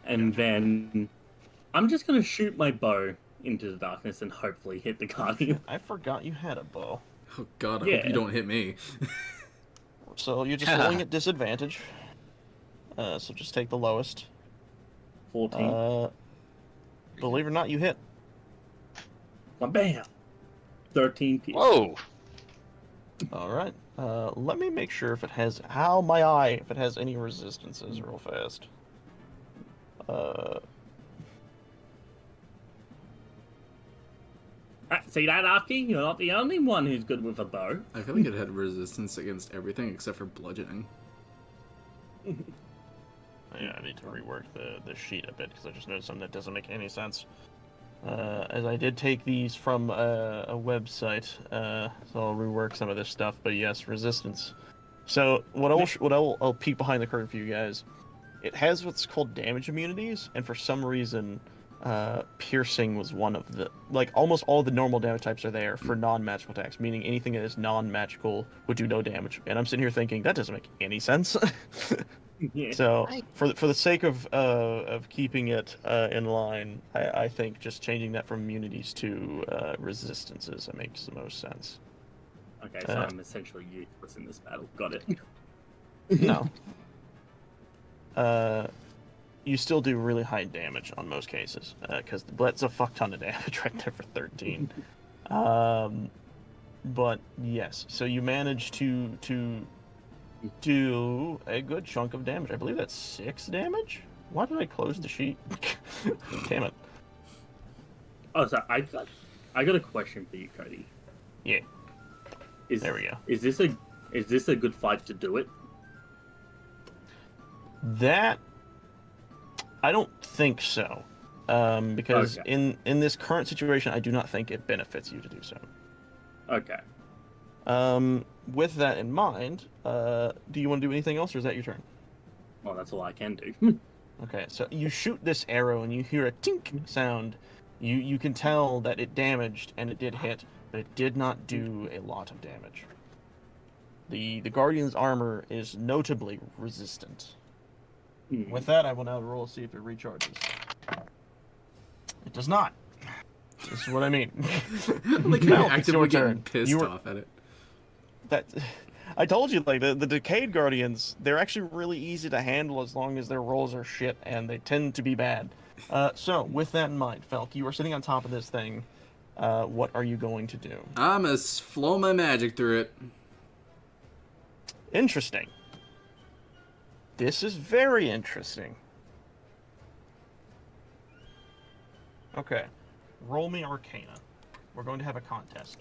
and then I'm just gonna shoot my bow into the darkness and hopefully hit the guardian. I forgot you had a bow. Oh god, I Yeah. hope you don't hit me. So you're just rolling at disadvantage. So just take the lowest. 14. Believe it or not, you hit. Bam! 13 piercing. Whoa! All right. Let me make sure if it has if it has any resistances real fast. See that, Aki? You're not the only one who's good with a bow. I feel like it had resistance against everything except for bludgeoning. Yeah, I need to rework the sheet a bit because I just noticed something that doesn't make any sense. As I did take these from a website, so I'll rework some of this stuff. But yes, resistance. So I'll peek behind the curtain for you guys. It has what's called damage immunities, and for some reason, piercing was one of the almost all the normal damage types are there for non-magical attacks, meaning anything that is non-magical would do no damage. And I'm sitting here thinking that doesn't make any sense. Yeah. So for the sake of keeping it in line, I think just changing that from immunities to resistances, that makes the most sense. Okay, so I'm essentially useless in this battle. Got it. No. You still do really high damage on most cases, because that's a fuck ton of damage right there for 13. But yes, so you manage to do a good chunk of damage. I believe that's 6 damage? Why did I close the sheet? Damn it. Oh, so I got a question for you, Cody. Yeah. There we go. Is this a good fight to do it? That I don't think so. Because Okay. in this current situation, I do not think it benefits you to do so. Okay. With that in mind, do you want to do anything else, or is that your turn? Well, that's all I can do. Okay, so you shoot this arrow and you hear a tink sound. You can tell that it damaged and it did hit, but it did not do a lot of damage. The Guardian's armor is notably resistant. With that, I will now roll to see if it recharges. It does not. This is what I mean. Like Now, you're it's your actively turn. getting pissed You were- off at it. That I told you, like the Decayed Guardians, they're actually really easy to handle as long as their rolls are shit, and they tend to be bad. So with that in mind, Felk, you are sitting on top of this thing. What are you going to do? I'm gonna flow my magic through it. Interesting. This is very interesting. Okay, roll me Arcana. We're going to have a contest.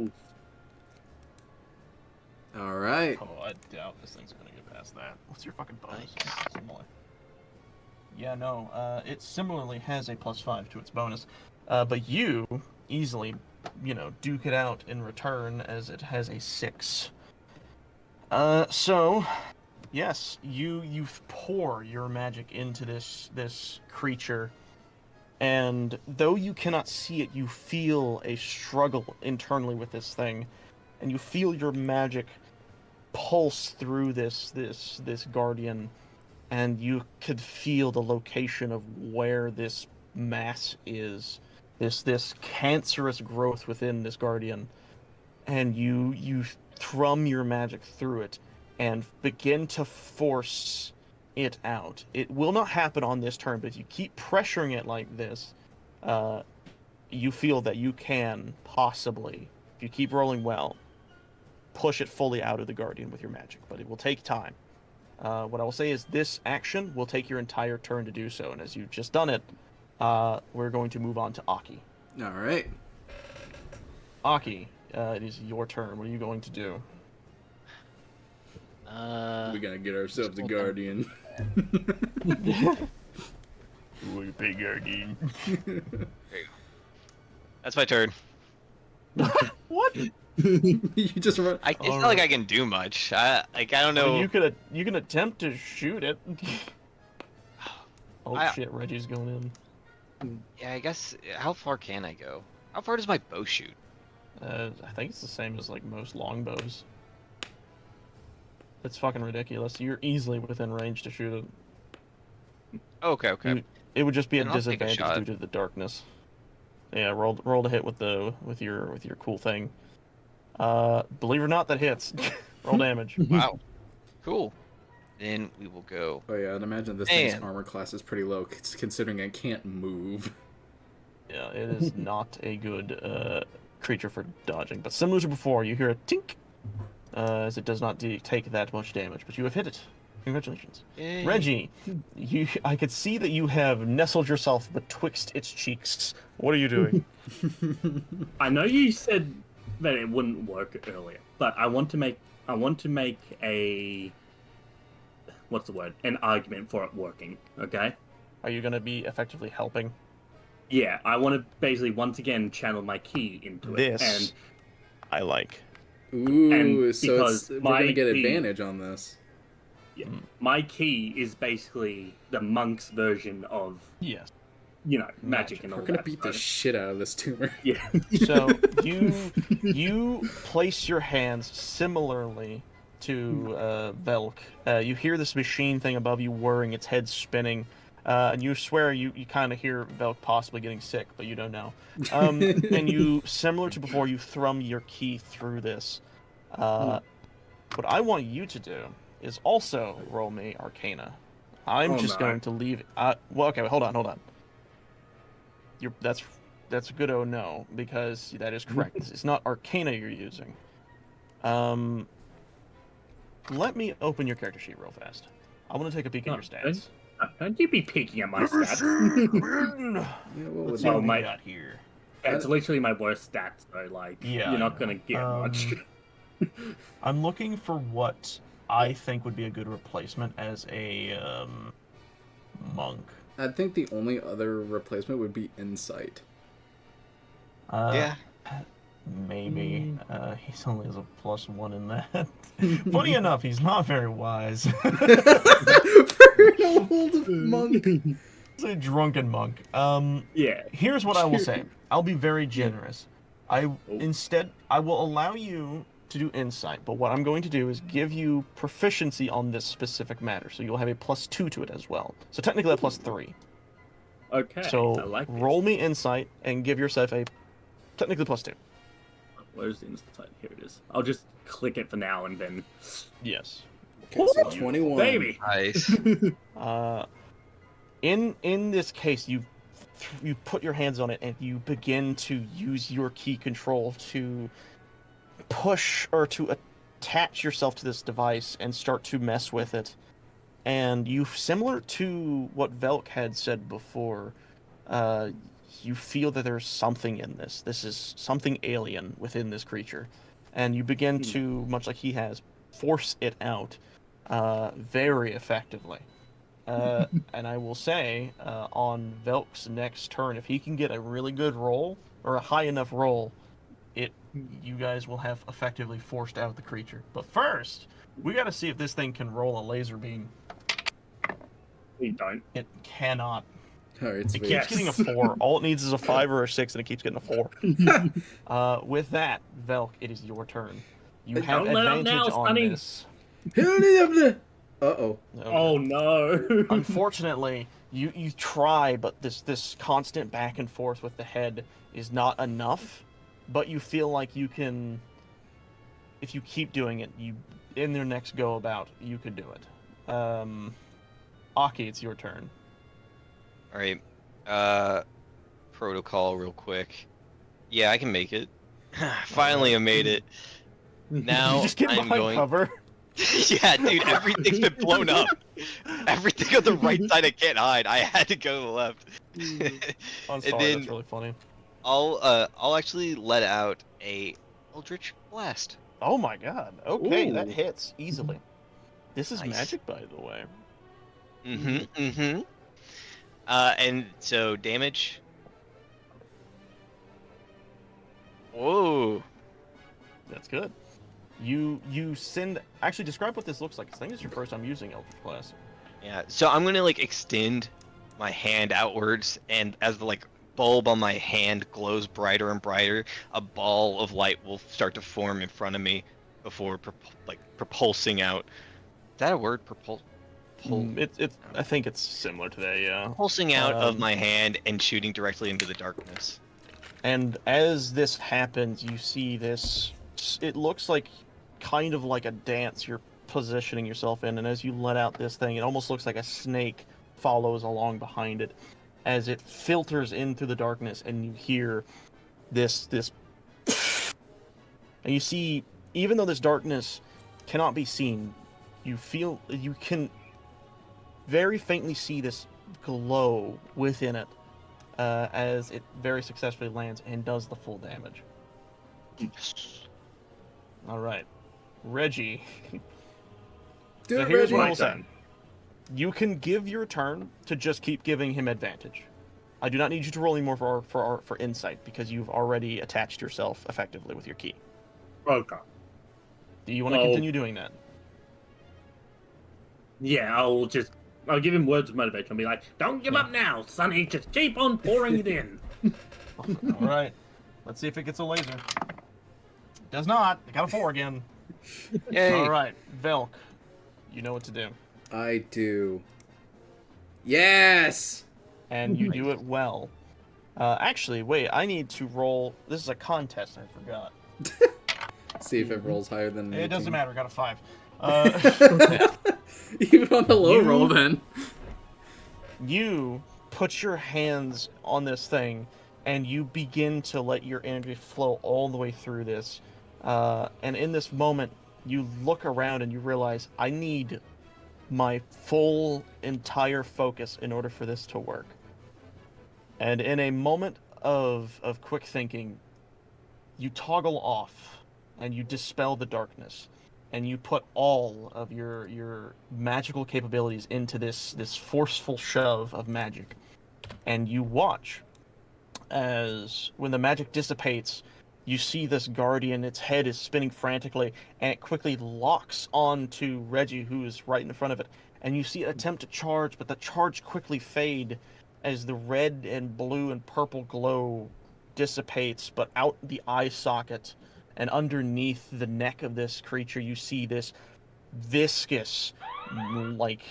Oof. All right. Oh, I doubt this thing's gonna get past that. What's your fucking bonus? Similar. Yeah, no. It similarly has a +5 to its bonus, but you easily, duke it out in return as it has a 6. So, yes, you pour your magic into this creature, and though you cannot see it, you feel a struggle internally with this thing, and you feel your magic pulse through this guardian, and you could feel the location of where this mass is, this cancerous growth within this guardian, and you thrum your magic through it and begin to force it out. It will not happen on this turn, but if you keep pressuring it like this, you feel that you can possibly, if you keep rolling well, push it fully out of the guardian with your magic, but it will take time. What I will say is this action will take your entire turn to do so, and as you've just done it, we're going to move on to Aki. All right. Aki, it is your turn. What are you going to do? We gotta get ourselves a guardian. Ooh, big guardian. That's my turn. What? You just run. It's not like I can do much. I don't know. You can attempt to shoot it. Oh shit, Reggie's going in. Yeah, I guess. How far can I go? How far does my bow shoot? I think it's the same as like most longbows. It's fucking ridiculous. You're easily within range to shoot it. Okay. It would just be a And I'll take a disadvantage shot. due to the darkness. Yeah, roll to hit with your cool thing. Believe it or not, that hits. Roll damage. Wow. Cool. Then we will go. Oh yeah, I'd imagine this thing's Man. armor class is pretty low, considering it can't move. Yeah, it is not a good creature for dodging. But similar to before, you hear a tink, as it does not take that much damage. But you have hit it. Congratulations. Yay. Reggie, I could see that you have nestled yourself betwixt its cheeks. What are you doing? I know you said that it wouldn't work earlier, but I want to make a what's the word? An argument for it working. Okay. Are you going to be effectively helping? Yeah, I want to basically once again channel my key into it. This And I like. Ooh, And so because we're my gonna get key- advantage on this. yeah, my key is basically the monk's version of, Yes. magic and all We're gonna that. beat the shit out of this tumor. Yeah. So you place your hands similarly to Velk. You hear this machine thing above you whirring, its head spinning, and you swear you kind of hear Velk possibly getting sick, but you don't know. And you, similar to before, you thrum your key through this. What I want you to do is also roll me Arcana. I'm just going to leave. Well, okay, hold on. That's a good oh no, because that is correct. It's not Arcana you're using. Let me open your character sheet real fast. I want to take a peek at your stats. Don't you be peeking at my stats. Yeah, what Let's would see what Oh, we my- got here. It's literally my worst stats, though. Like, Yeah, you're I not know. gonna get much. I'm looking for what I think would be a good replacement as a monk. I think the only other replacement would be Insight. Yeah. Maybe. He's only has a +1 in that. Funny enough, he's not very wise. For an old monk. He's a drunken monk. Yeah. Here's what I will say. I'll be very generous. Oh. Instead, I will allow you to do insight, but what I'm going to do is give you proficiency on this specific matter, so you'll have a +2 to it as well. So technically a +3. Okay. So I like this. roll me insight and give yourself a technically +2. Where's the insight? Here it is. I'll just click it for now and then. Yes. Okay, so 21. Baby. Nice. In this case, you put your hands on it and you begin to use your key control to push or to attach yourself to this device and start to mess with it. And you, similar to what Velk had said before, you feel that there's something in this. This is something alien within this creature. And you begin to, much like he has, force it out very effectively. And I will say, on Velk's next turn, if he can get a really good roll, or a high enough roll, you guys will have effectively forced out the creature. But first, we gotta see if this thing can roll a laser beam. We don't. It cannot. Alright, It sweet. keeps Yes. getting a 4. All it needs is a 5 or a 6, and it keeps getting a 4. With that, Velk, it is your turn. You have Don't let up advantage now, on Sonny. this. Uh-oh. Oh no. Unfortunately, you try, but this constant back and forth with the head is not enough. But you feel like you can, if you keep doing it, in their next go about, you could do it. Aki, it's your turn. Alright. Protocol real quick. Yeah, I can make it. Finally I made it. Now you just get I'm behind going cover. Yeah, dude, everything's been blown up. Everything on the right side I can't hide. I had to go to the left. I'm And sorry, then that's really funny. I'll actually let out a Eldritch Blast. Oh my god. Okay, that Ooh. hits easily. This is Nice. magic, by the way. And so damage. Whoa. That's good. You send. Actually, describe what this looks like. I think it's your first time using Eldritch Blast. Yeah, so I'm gonna like extend my hand outwards, and as the like bulb on my hand glows brighter and brighter, a ball of light will start to form in front of me before propulsing out. Is that a word? I think it's similar to that, yeah. Pulsing out of Um, my hand and shooting directly into the darkness. And as this happens, you see this. It looks like kind of like a dance you're positioning yourself in, and as you let out this thing, it almost looks like a snake follows along behind it as it filters in through the darkness, and you hear this. And you see, even though this darkness cannot be seen, you can very faintly see this glow within it. As it very successfully lands and does the full damage. All right, Reggie. Do So it, here's Reggie. what I My will say. turn. You can give your turn to just keep giving him advantage. I do not need you to roll anymore for insight because you've already attached yourself effectively with your key. Okay. Do you want to Well- continue doing that? Yeah, I'll give him words of motivation. I'll be like, "Don't give up now, Sonny. Just keep on pouring it in." All right. Let's see if it gets a laser. It does not. I got a 4 again. Yay! All right, Velk. You know what to do. I do. Yes! And you do it well. Actually, wait, I need to roll. This is a contest, I forgot. See if it rolls higher than an It doesn't 18. matter, I got a 5. Even on the low You- roll, then. You put your hands on this thing, and you begin to let your energy flow all the way through this. And in this moment, you look around and you realize, I need my full, entire focus in order for this to work. And in a moment of quick thinking, you toggle off and you dispel the darkness, and you put all of your magical capabilities into this forceful shove of magic. And you watch as when the magic dissipates, you see this guardian, its head is spinning frantically, and it quickly locks onto Reggie, who is right in front of it. And you see it attempt to charge, but the charge quickly fade as the red and blue and purple glow dissipates, but out the eye socket and underneath the neck of this creature, you see this viscous, like,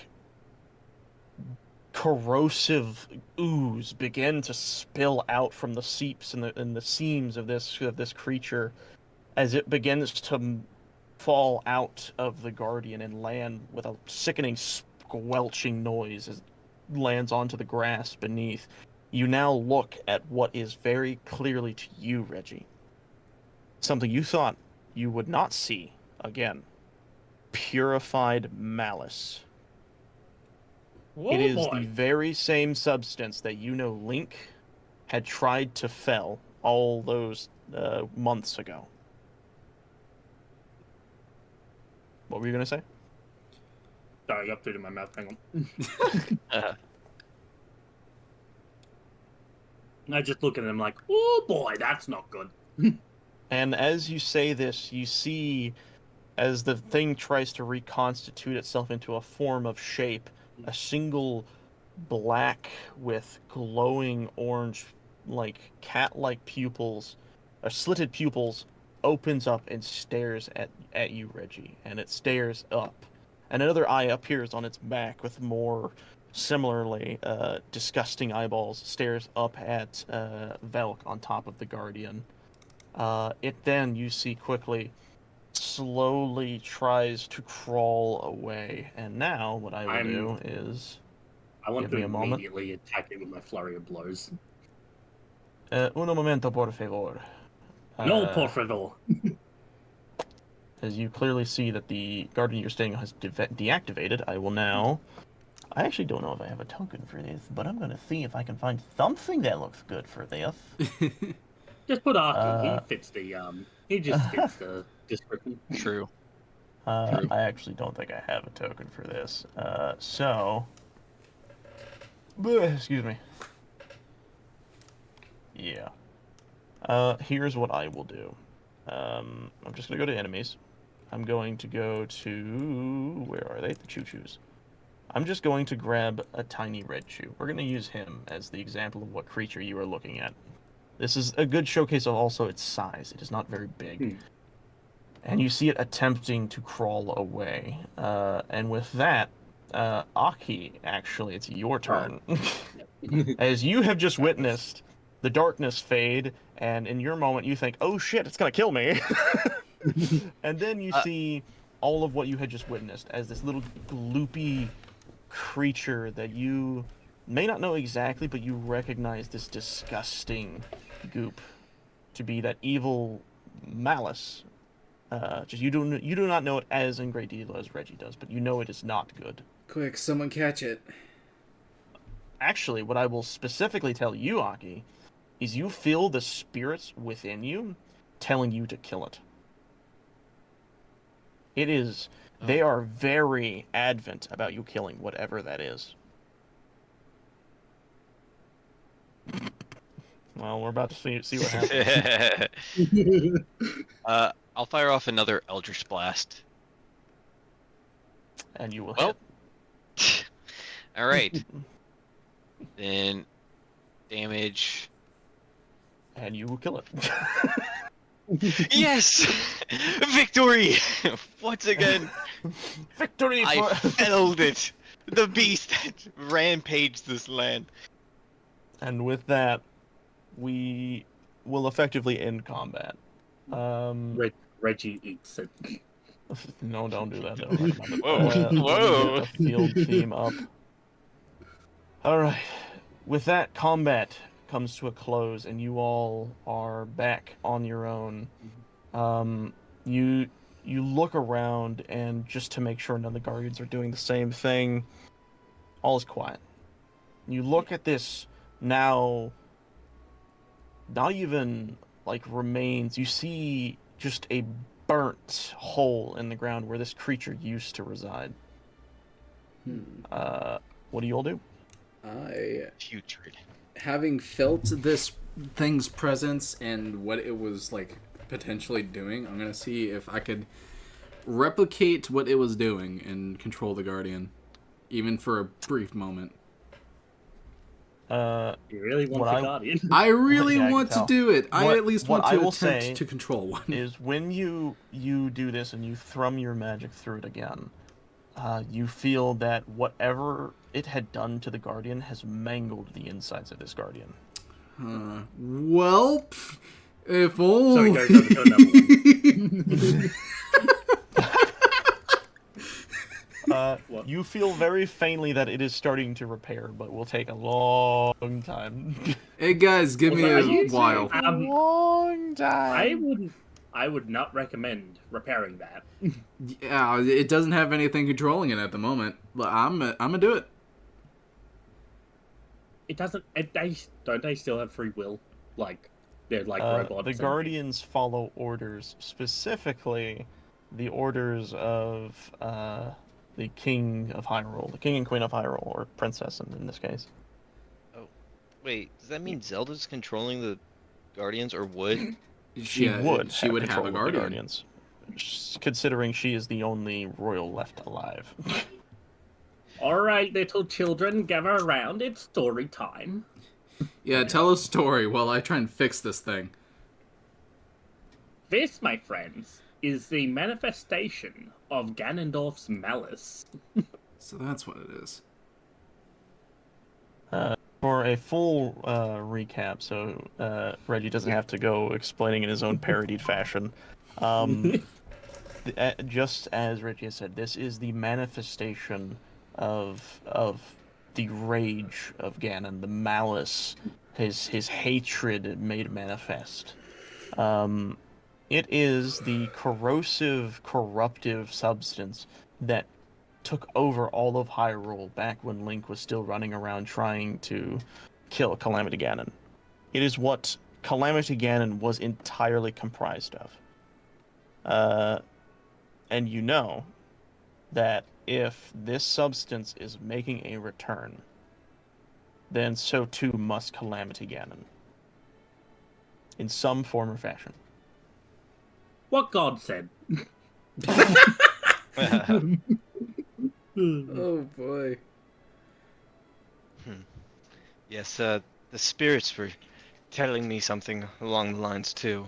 corrosive ooze begin to spill out from the seeps and the seams of this creature as it begins to fall out of the guardian and land with a sickening squelching noise as it lands onto the grass beneath. You now look at what is very clearly to you, Reggie, something you thought you would not see again. Purified malice. It is the very same substance that you know Link had tried to fell all those months ago. What were you going to say? Sorry, I got food in my mouth. Hang on. I just look at him like, "Oh boy, that's not good." And as you say this, you see, as the thing tries to reconstitute itself into a form of shape, a single black with glowing orange, like cat-like pupils, or slitted pupils, opens up and stares at you, Reggie. And it stares up. And another eye appears on its back with more similarly disgusting eyeballs, stares up at Velk on top of the Guardian. It then, you see quickly, slowly tries to crawl away. And now, what I will do is... I want Give to me a moment. immediately attack it with my flurry of blows. Uno momento, por favor. No, por favor. As you clearly see that the Guardian you're staying on has deactivated, I will now... I actually don't know if I have a token for this, but I'm going to see if I can find something that looks good for this. Just put Arky. He fits the He just fits the description. True. I actually don't think I have a token for this. Excuse me. Yeah. Here's what I will do. I'm just going to go to enemies. I'm going to go to... Where are they? The choo-choos. I'm just going to grab a tiny red chew. We're going to use him as the example of what creature you are looking at. This is a good showcase of also its size. It is not very big. And you see it attempting to crawl away. And with that, Aki, actually, it's your turn. As you have just witnessed the darkness fade, and in your moment you think, oh shit, it's gonna kill me. And then you see all of what you had just witnessed as this little gloopy creature that you may not know exactly, but you recognize this disgusting goop to be that evil malice. Just you do not know it as in great detail as Reggie does, but you know it is not good. Quick, someone catch it. Actually, what I will specifically tell you, Aki, is you feel the spirits within you telling you to kill it. It is. They are very adamant about you killing whatever that is. Well, we're about to see what happens. I'll fire off another Eldritch Blast. And you will Well, hit. all right. Then damage. And you will kill it. Yes! Victory! Once again, Victory! I felled it. The beast that rampaged this land. And with that, we will effectively end combat. Reggie eats it. No, don't do that. Whoa. Let me Whoa. get the field theme up. Alright. With that, combat comes to a close, and you all are back on your own. You look around, and just to make sure none of the guardians are doing the same thing, all is quiet. You look at this now, not even like remains. You see just a burnt hole in the ground where this creature used to reside. What do you all do? Putrid. Having felt this thing's presence and what it was like potentially doing, I'm gonna see if I could replicate what it was doing and control the guardian, even for a brief moment. You really want the guardian? I really Yeah, I want can to tell. do it. I at least want I to will attempt say to control one. is when you do this and you thrum your magic through it again, you feel that whatever it had done to the guardian has mangled the insides of this guardian. Well, if only. So he goes over to another one. You feel very faintly that it is starting to repair, but will take a long time. Hey guys, give me a while. Long time. I would not recommend repairing that. Yeah, it doesn't have anything controlling it at the moment, but I'm gonna do it. It doesn't. Don't they still have free will? Like they're like robots. The guardians follow orders, specifically the orders of the king of Hyrule, the king and queen of Hyrule, or princess in this case. Oh, wait. Does that mean Zelda's controlling the guardians, or would? She would have control a of the guardian. guardians, considering she is the only royal left alive. All right, little children, gather around. It's story time. Yeah, tell a story while I try and fix this thing. This, my friends, is the manifestation of Ganondorf's malice. So that's what it is. For a full recap, so Reggie doesn't have to go explaining in his own parodied fashion. Just as Reggie has said, this is the manifestation of the rage of Ganon, the malice, his hatred made manifest. It is the corrosive, corruptive substance that took over all of Hyrule back when Link was still running around trying to kill Calamity Ganon. It is what Calamity Ganon was entirely comprised of. And you know that if this substance is making a return, then so too must Calamity Ganon. In some form or fashion. What God said. Oh boy. Yes, the spirits were telling me something along the lines too.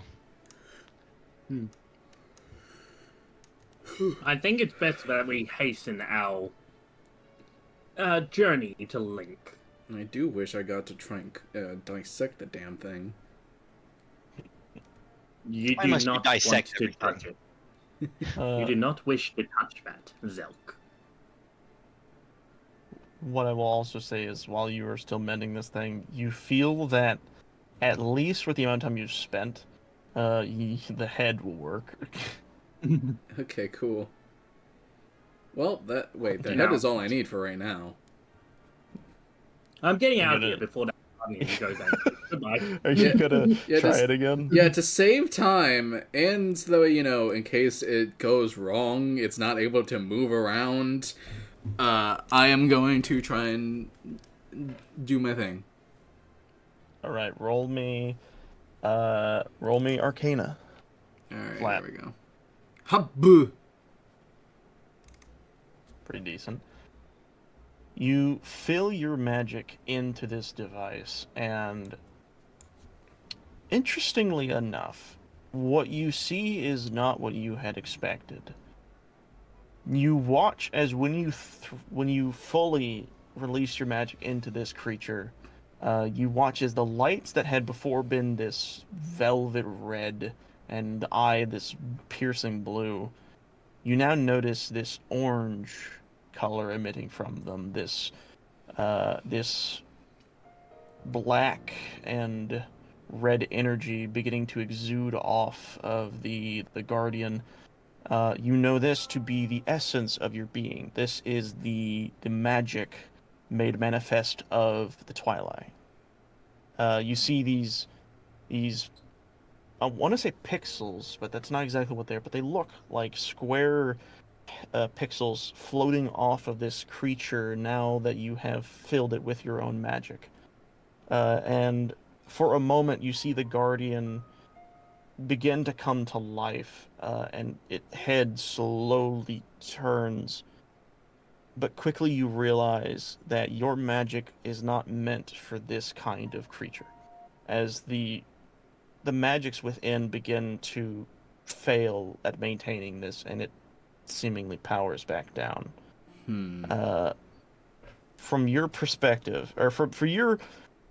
I think it's best that we hasten our journey to Link. I do wish I got to try and dissect the damn thing. You Why do must you not dissect want to touch everything? it. Uh, You do not wish to touch that, Zelk. What I will also say is, while you are still mending this thing, you feel that, at least with the amount of time you've spent, the head will work. Okay, cool. Well, the You head know. is all I need for right now. I'm getting You're out of gonna- here before that goes down. Goodbye. Are you gonna Yeah, try just- it again? Yeah, to save time, and so that way, in case it goes wrong, it's not able to move around, I am going to try and do my thing. All right, roll me Arcana. Alright, Flat. here we go. Habbu! Pretty decent. You fill your magic into this device, and interestingly enough, what you see is not what you had expected. You watch as when you fully release your magic into this creature, you watch as the lights that had before been this velvet red and the eye this piercing blue, you now notice this orange color emitting from them, this black and red energy beginning to exude off of the guardian. You know this to be the essence of your being. This is the magic made manifest of the twilight. You see these I want to say pixels, but that's not exactly what they are, but they look like square pixels floating off of this creature now that you have filled it with your own magic. And for a moment, you see the Guardian begin to come to life, and its head slowly turns. But quickly you realize that your magic is not meant for this kind of creature, as the magics within begin to fail at maintaining this, and it seemingly powers back down. From your perspective, or for your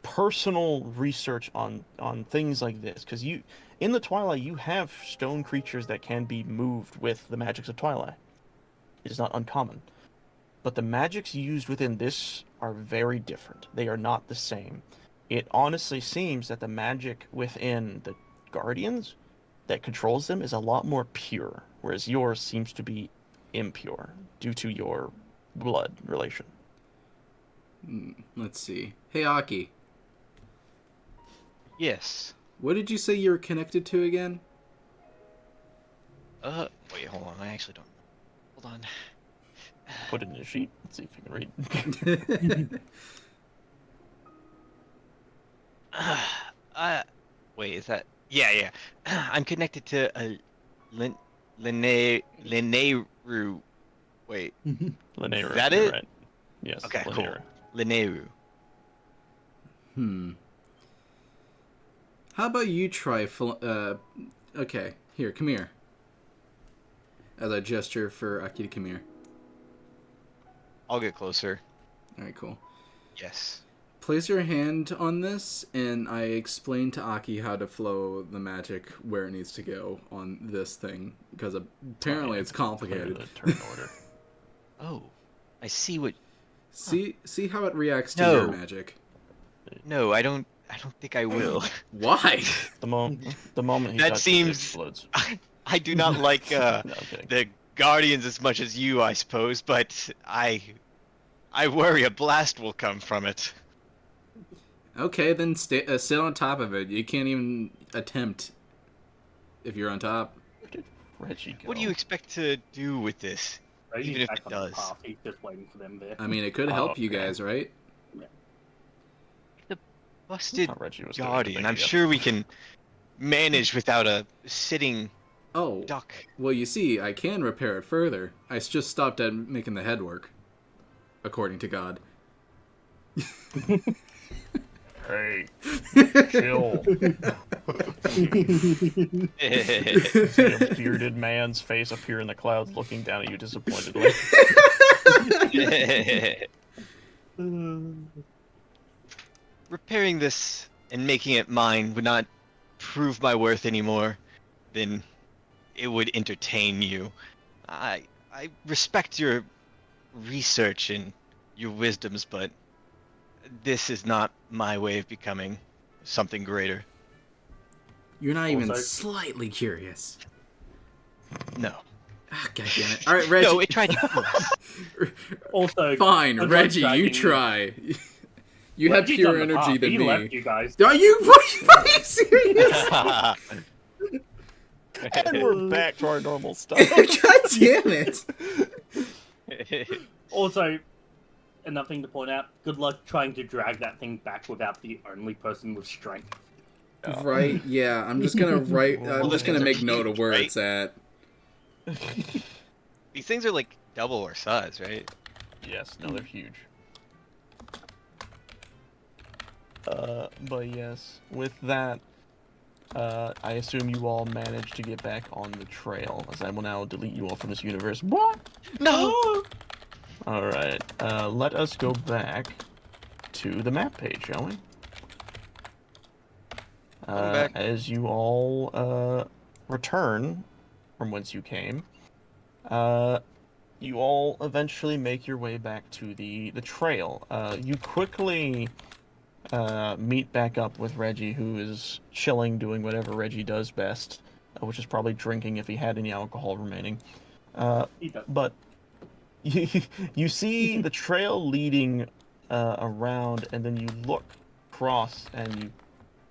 personal research on things like this, because you in the Twilight you have stone creatures that can be moved with the magics of Twilight. It is not uncommon, but the magics used within this are very different. They are not the same. It honestly seems that the magic within the Guardians that controls them is a lot more pure, whereas yours seems to be impure due to your blood relation. Let's see. Hey, Aki, Yes. what did you say you were connected to again? Wait, hold on. I actually don't. Hold on. Put it in a sheet. Let's see if you can read. Wait, is that? Yeah. I'm connected to a Lineru. Wait, Linear. Is that you're it? Right. Yes. okay, Linear. cool. Lineru. How about you try... okay, here, come here. As I gesture for Aki to come here. I'll get closer. Alright, cool. Yes. Place your hand on this, and I explain to Aki how to flow the magic where it needs to go on this thing, because apparently it's complicated. The turn order. Oh, I see what. See how it reacts to No. your magic. No, I don't think I will. Why? The moment he That touches seems- it explodes. I do not like No, I'm kidding. the Guardians as much as you, I suppose, but I worry a blast will come from it. Okay, then sit on top of it. You can't even attempt if you're on top. Where did Reggie go? What do you expect to do with this? Reggie's Even if back it on the does. path. He's just waiting for them there. I mean, it could help you okay. guys, right? Busted Oh, Reggie was doing the Guardian. thing I'm again. sure we can manage without a sitting Oh, duck. well, you see, I can repair it further. I just stopped at making the head work, according to God. Hey, chill. See a bearded man's face appear in the clouds, looking down at you disappointedly. repairing this and making it mine would not prove my worth anymore, then it would entertain you. I respect your research and your wisdoms, but this is not my way of becoming something greater. You're not even Also- slightly curious. No. Ah, God damn it. All right, Reggie. No, it tried you first. Also, Fine, good luck Reggie, you dragging- try. You have Reggie's pure on the energy path. than He me. left you guys. Are you fucking serious? And we're back to our normal stuff. God damn it. Also, another thing to point out: good luck trying to drag that thing back without the only person with strength. Right, yeah, I'm just gonna write, I'm Well, just the gonna things make are note of huge, where right? it's at. These things are like double our size, right? Yes, no, they're huge. But yes, with that, I assume you all managed to get back on the trail, as I will now delete you all from this universe. What? No! Alright, let us go back to the map page, shall we? back. As you all, return from whence you came, you all eventually make your way back to the trail. You quickly meet back up with Reggie, who is chilling, doing whatever Reggie does best, which is probably drinking if he had any alcohol remaining. He does. But you see the trail leading around, and then you look across, and you,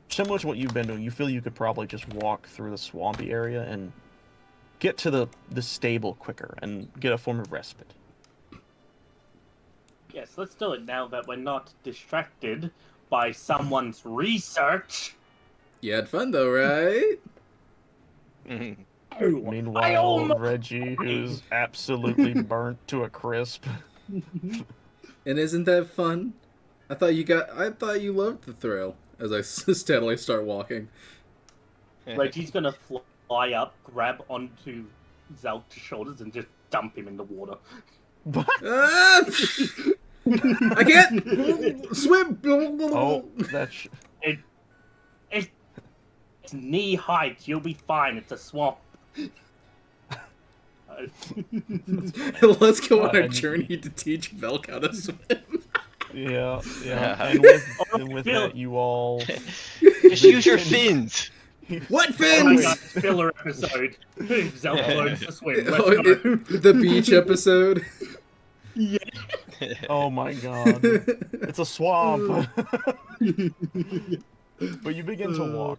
similar to what you've been doing, you feel you could probably just walk through the swampy area and get to the stable quicker and get a form of respite. Yes, let's do it now that we're not distracted by someone's research. You had fun though, right? I Meanwhile, almost- Reggie, who's absolutely burnt to a crisp. And isn't that fun? I thought you loved the thrill as I steadily start walking. Reggie's gonna fly up, grab onto Zelda's shoulders, and just dump him in the water. Ah! I can't swim. Oh, that's It's knee height. You'll be fine. It's a swamp. Let's go on a and- journey to teach Velk how to swim. yeah. Yeah. And with that, you all. Just use your fins. What Oh my fins? god, filler episode. Zelda learns to swim. Let's Oh, go. the beach episode. Yeah. Oh my god. It's a swamp. But you begin to walk.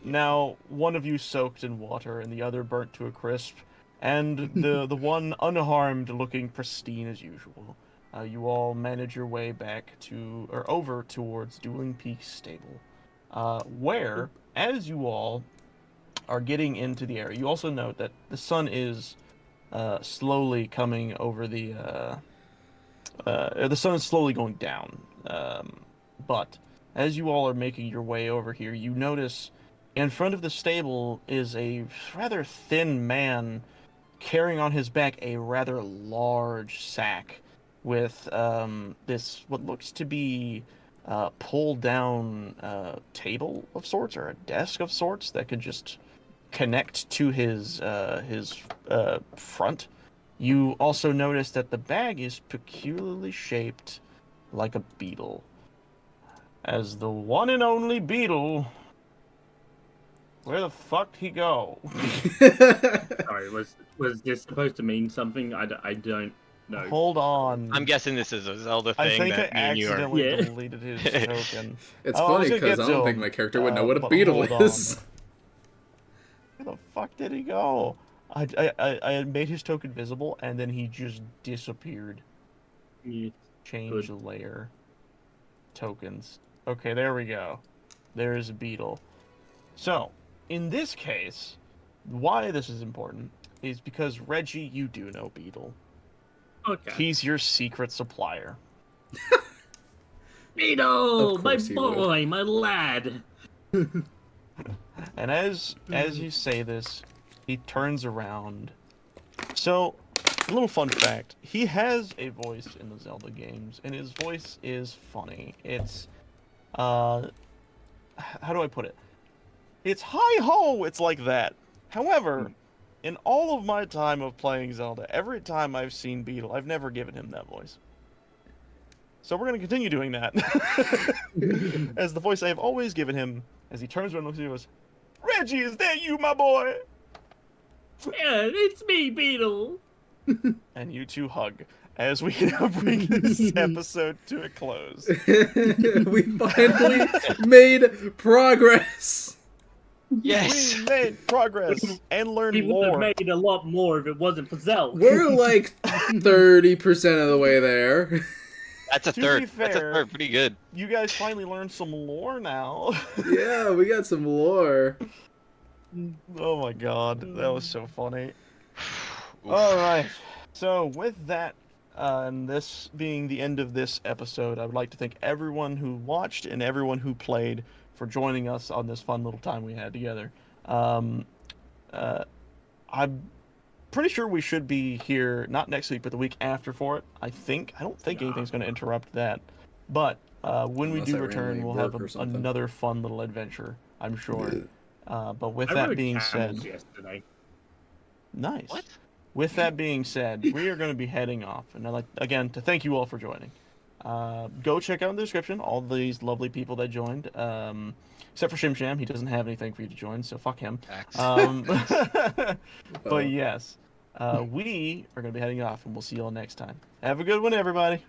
Now, one of you soaked in water, and the other burnt to a crisp, and the one unharmed, looking pristine as usual. You all manage your way back to, or over towards Dueling Peaks Stable, where, as you all are getting into the area, you also note that the sun is slowly coming over the sun is slowly going down. But as you all are making your way over here, you notice in front of the stable is a rather thin man carrying on his back a rather large sack with this what looks to be pulled down table of sorts, or a desk of sorts that could just connect to his front. You also notice that the bag is peculiarly shaped like a beetle. As the one and only beetle, where the fuck he go? Sorry, was this supposed to mean something? I don't know. Hold on. I'm guessing this is a Zelda I thing think I that me and you are. accidentally Yeah. deleted his token. It's Oh, I funny was gonna because get I to don't think him, my character would know what a but beetle hold is. on. Where the fuck did he go? I had made his token visible, and then he just disappeared. Yeah. Change Good. layer. Tokens. Okay, there we go. There's a beetle. So, in this case, why this is important is because, Reggie, you do know Beetle. Okay. He's your secret supplier. Beetle, Of my course he would. boy, my lad. And as you say this, he turns around. So, A little fun fact: he has a voice in the Zelda games, and his voice is funny. It's, how do I put it? It's hi ho. It's like that. However, in all of my time of playing Zelda, every time I've seen Beetle, I've never given him that voice. So we're going to continue doing that. As the voice I have always given him, as he turns around and looks at you and goes, Reggie, is that you, my boy? Yeah, it's me, Beetle. And you two hug as we now bring this episode to a close. We finally made progress. Yes. We made progress and learned We would have more. made a lot more if it wasn't for Zelda. We're like 30% of the way there. That's a To third. be That's a fair- third. Pretty good. You guys finally learned some lore now. Yeah, we got some lore. Oh my god, that was so funny. Alright, so with that, and this being the end of this episode, I would like to thank everyone who watched and everyone who played for joining us on this fun little time we had together. I'm pretty sure we should be here, not next week, but the week after for it, I think. I don't think anything's going to interrupt that. But when we Unless do I return, randomly we'll have work or something. another fun little adventure, I'm sure. But with I that rode being camels said... yesterday. Nice. What? With that being said, we are going to be heading off, and I'd like again to thank you all for joining. Go check out in the description all these lovely people that joined, except for Shim Sham. He doesn't have anything for you to join, so fuck him. Facts. But yes, we are going to be heading off, and we'll see you all next time. Have a good one, everybody.